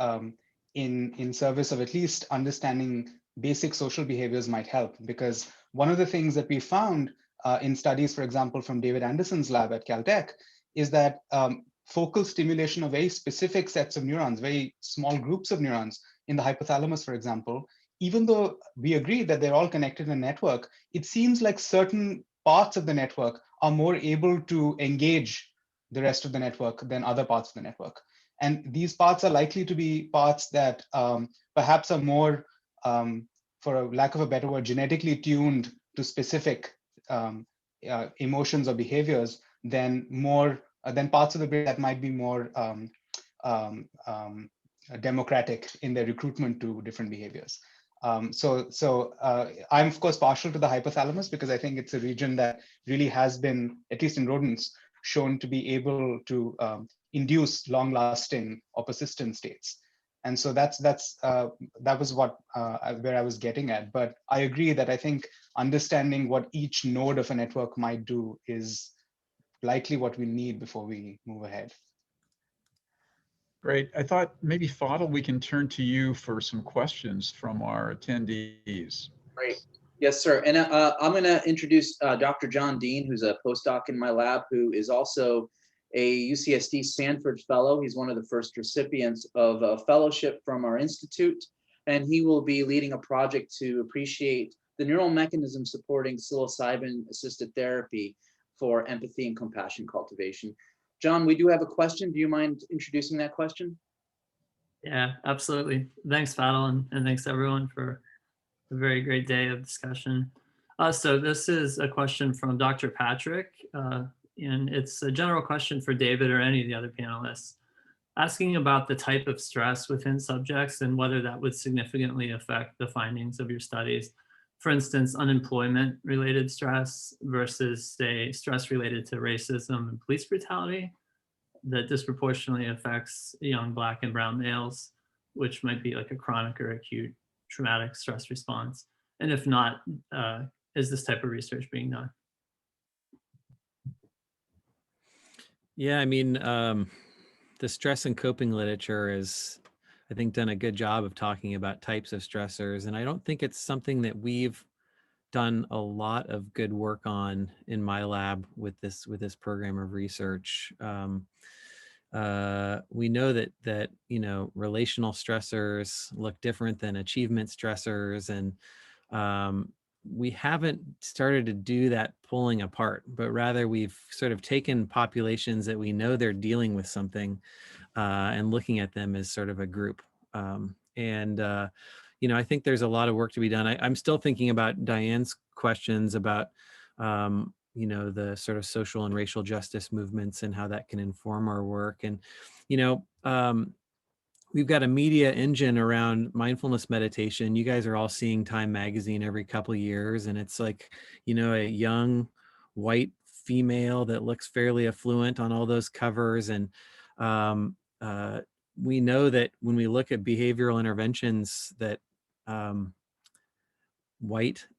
in service of at least understanding basic social behaviors might help, because one of the things that we found in studies, for example, from David Anderson's lab at Caltech, is that focal stimulation of very specific sets of neurons, very small groups of neurons in the hypothalamus, for example, even though we agree that they're all connected in a network, it seems like certain parts of the network are more able to engage the rest of the network than other parts of the network. And these parts are likely to be parts that perhaps are more, for a lack of a better word, genetically tuned to specific emotions or behaviors than parts of the brain that might be more democratic in their recruitment to different behaviors. So I'm of course partial to the hypothalamus because I think it's a region that really has been, at least in rodents, shown to be able to induce long-lasting or persistent states. And so that was what where I was getting at. But I agree that I think understanding what each node of a network might do is likely what we need before we move ahead. Great. I thought maybe Fadl, we can turn to you for some questions from our attendees. Great. Yes, sir. And I'm going to introduce Dr. John Dean, who's a postdoc in my lab, who is also a UCSD Sanford Fellow. He's one of the first recipients of a fellowship from our institute, and he will be leading a project to appreciate the neural mechanism supporting psilocybin-assisted therapy for empathy and compassion cultivation. John, we do have a question. Do you mind introducing that question? Yeah, absolutely. Thanks, Fadl, and thanks everyone for a very great day of discussion. So this is a question from Dr. Patrick, and it's a general question for David or any of the other panelists, asking about the type of stress within subjects and whether that would significantly affect the findings of your studies. For instance, unemployment-related stress versus, say, stress related to racism and police brutality that disproportionately affects young Black and brown males, which might be like a chronic or acute traumatic stress response. And if not, is this type of research being done? Yeah, I mean, the stress and coping literature is, I think, done a good job of talking about types of stressors. And I don't think it's something that we've done a lot of good work on in my lab with this program of research. We know that relational stressors look different than achievement stressors, and we haven't started to do that pulling apart, but rather we've sort of taken populations that we know they're dealing with something and looking at them as sort of a group. I think there's a lot of work to be done. I'm still thinking about Diane's questions about, the sort of social and racial justice movements and how that can inform our work. And, we've got a media engine around mindfulness meditation. You guys are all seeing Time magazine every couple of years, and it's like, a young white female that looks fairly affluent on all those covers. And we know that when we look at behavioral interventions that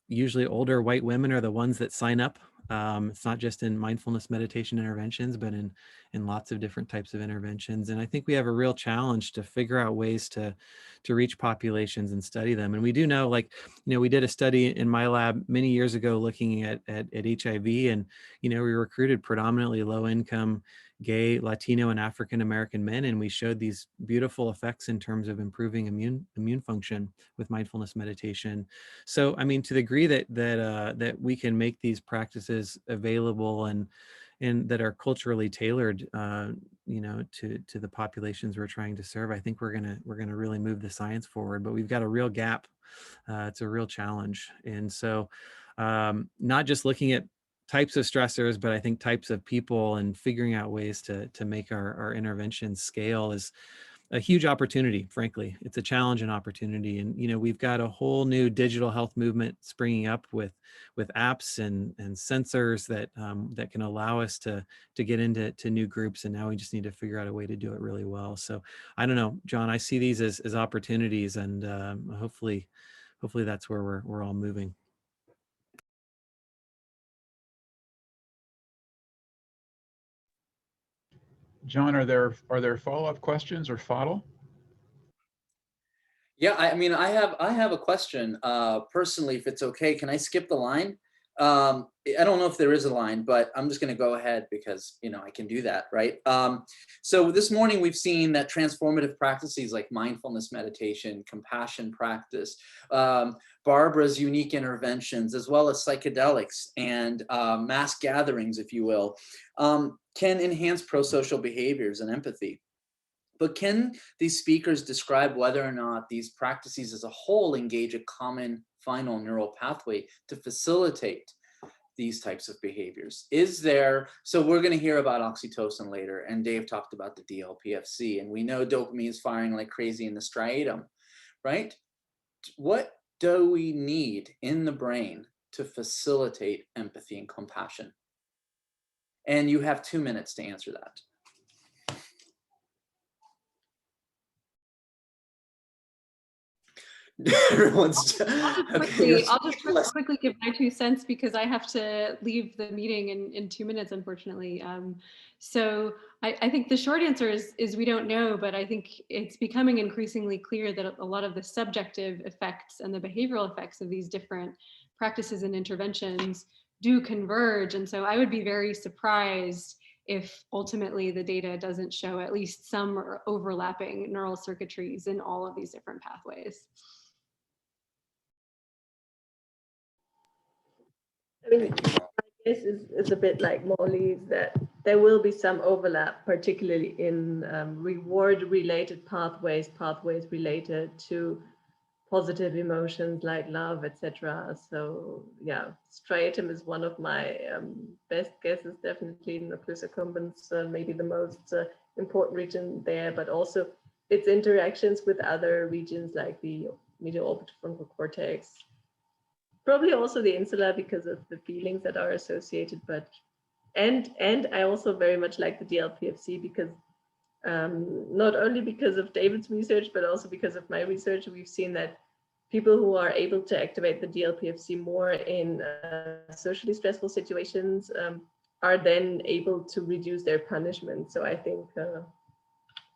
usually older white women are the ones that sign up It's not just in mindfulness meditation interventions, but in lots of different types of interventions. And I think we have a real challenge to figure out ways to reach populations and study them. And we do know, like, we did a study in my lab many years ago looking at HIV, and, we recruited predominantly low income, gay, Latino, and African American men, and we showed these beautiful effects in terms of improving immune function with mindfulness meditation. So, I mean, to the degree that we can make these practices available and that are culturally tailored, to the populations we're trying to serve, I think we're gonna really move the science forward. But we've got a real gap. It's a real challenge, and so not just looking at types of stressors, but I think types of people, and figuring out ways to make our interventions scale is a huge opportunity. Frankly, it's a challenge and opportunity. And we've got a whole new digital health movement springing up with apps and sensors that can allow us to get into new groups. And now we just need to figure out a way to do it really well. So I don't know, John, I see these as opportunities, and hopefully that's where we're all moving. John, are there follow-up questions or Fadl? Yeah, I mean, I have a question. Personally, if it's okay, can I skip the line? I don't know if there is a line, but I'm just going to go ahead because, I can do that, right? So this morning we've seen that transformative practices like mindfulness meditation, compassion practice, Barbara's unique interventions, as well as psychedelics and mass gatherings, if you will, can enhance pro-social behaviors and empathy. But can these speakers describe whether or not these practices as a whole engage a common final neural pathway to facilitate these types of behaviors? So we're going to hear about oxytocin later, and Dave talked about the DLPFC, and we know dopamine is firing like crazy in the striatum, right? What do we need in the brain to facilitate empathy and compassion? And you have 2 minutes to answer that. Everyone's I'll just quickly give my 2 cents because I have to leave the meeting in 2 minutes, unfortunately. So I think the short answer is we don't know, but I think it's becoming increasingly clear that a lot of the subjective effects and the behavioral effects of these different practices and interventions do converge. And so I would be very surprised if ultimately the data doesn't show at least some overlapping neural circuitries in all of these different pathways. I mean, my guess is a bit like Molly's, that there will be some overlap, particularly in reward-related pathways related to positive emotions like love, etc. So yeah, striatum is one of my best guesses, definitely. Nucleus accumbens, maybe the most important region there, but also its interactions with other regions like the medial orbitofrontal cortex. Probably also the insula because of the feelings that are associated, but and I also very much like the DLPFC because not only because of David's research, but also because of my research, we've seen that people who are able to activate the DLPFC more in socially stressful situations are then able to reduce their punishment. So I think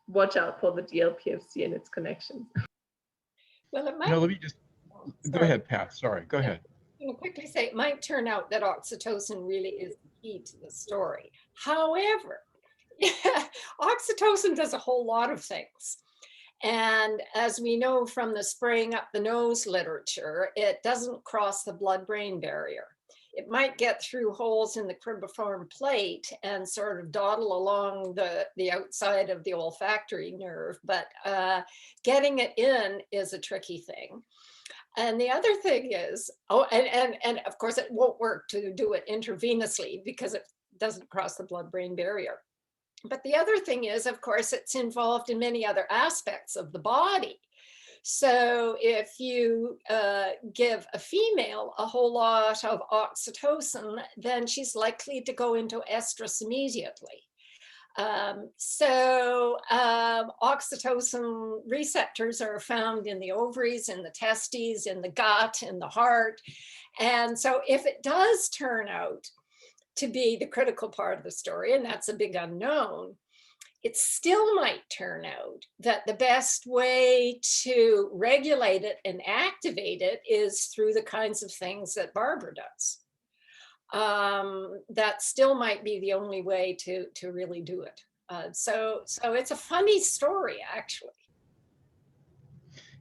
watch out for the DLPFC and its connections. Well, it might. Let me just go ahead, Pat. Sorry, go ahead. I'm going to quickly say it might turn out that oxytocin really is the key to the story. However, oxytocin does a whole lot of things. And as we know from the spraying up the nose literature, it doesn't cross the blood-brain barrier. It might get through holes in the cribriform plate and sort of dawdle along the outside of the olfactory nerve, but getting it in is a tricky thing. And the other thing is, and of course it won't work to do it intravenously because it doesn't cross the blood-brain barrier. But the other thing is, of course, it's involved in many other aspects of the body. So if you give a female a whole lot of oxytocin, then she's likely to go into estrus immediately. Oxytocin receptors are found in the ovaries, in the testes, in the gut, in the heart. And so if it does turn out to be the critical part of the story, and that's a big unknown, it still might turn out that the best way to regulate it and activate it is through the kinds of things that Barbara does. That still might be the only way to really do it. So it's a funny story, actually.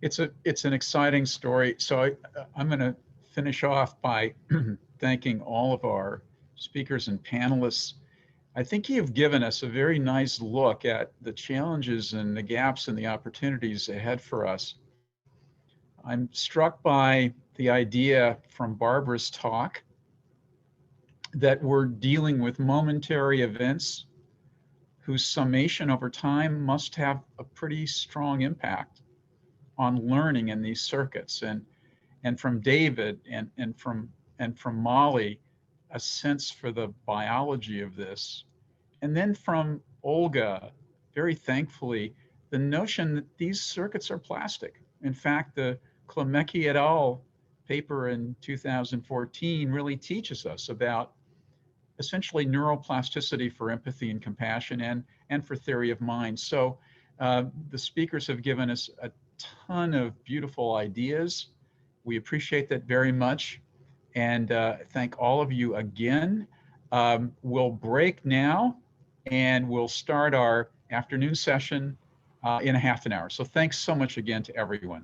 It's an exciting story. So I'm going to finish off by thanking all of our speakers and panelists. I think you've given us a very nice look at the challenges and the gaps and the opportunities ahead for us. I'm struck by the idea from Barbara's talk that we're dealing with momentary events whose summation over time must have a pretty strong impact on learning in these circuits. And from David and from Molly, a sense for the biology of this. And then from Olga, very thankfully, the notion that these circuits are plastic. In fact, the Klemecki et al. Paper in 2014 really teaches us about essentially neuroplasticity for empathy and compassion and for theory of mind. So the speakers have given us a ton of beautiful ideas. We appreciate that very much. And thank all of you again. We'll break now and we'll start our afternoon session in a half an hour. So thanks so much again to everyone.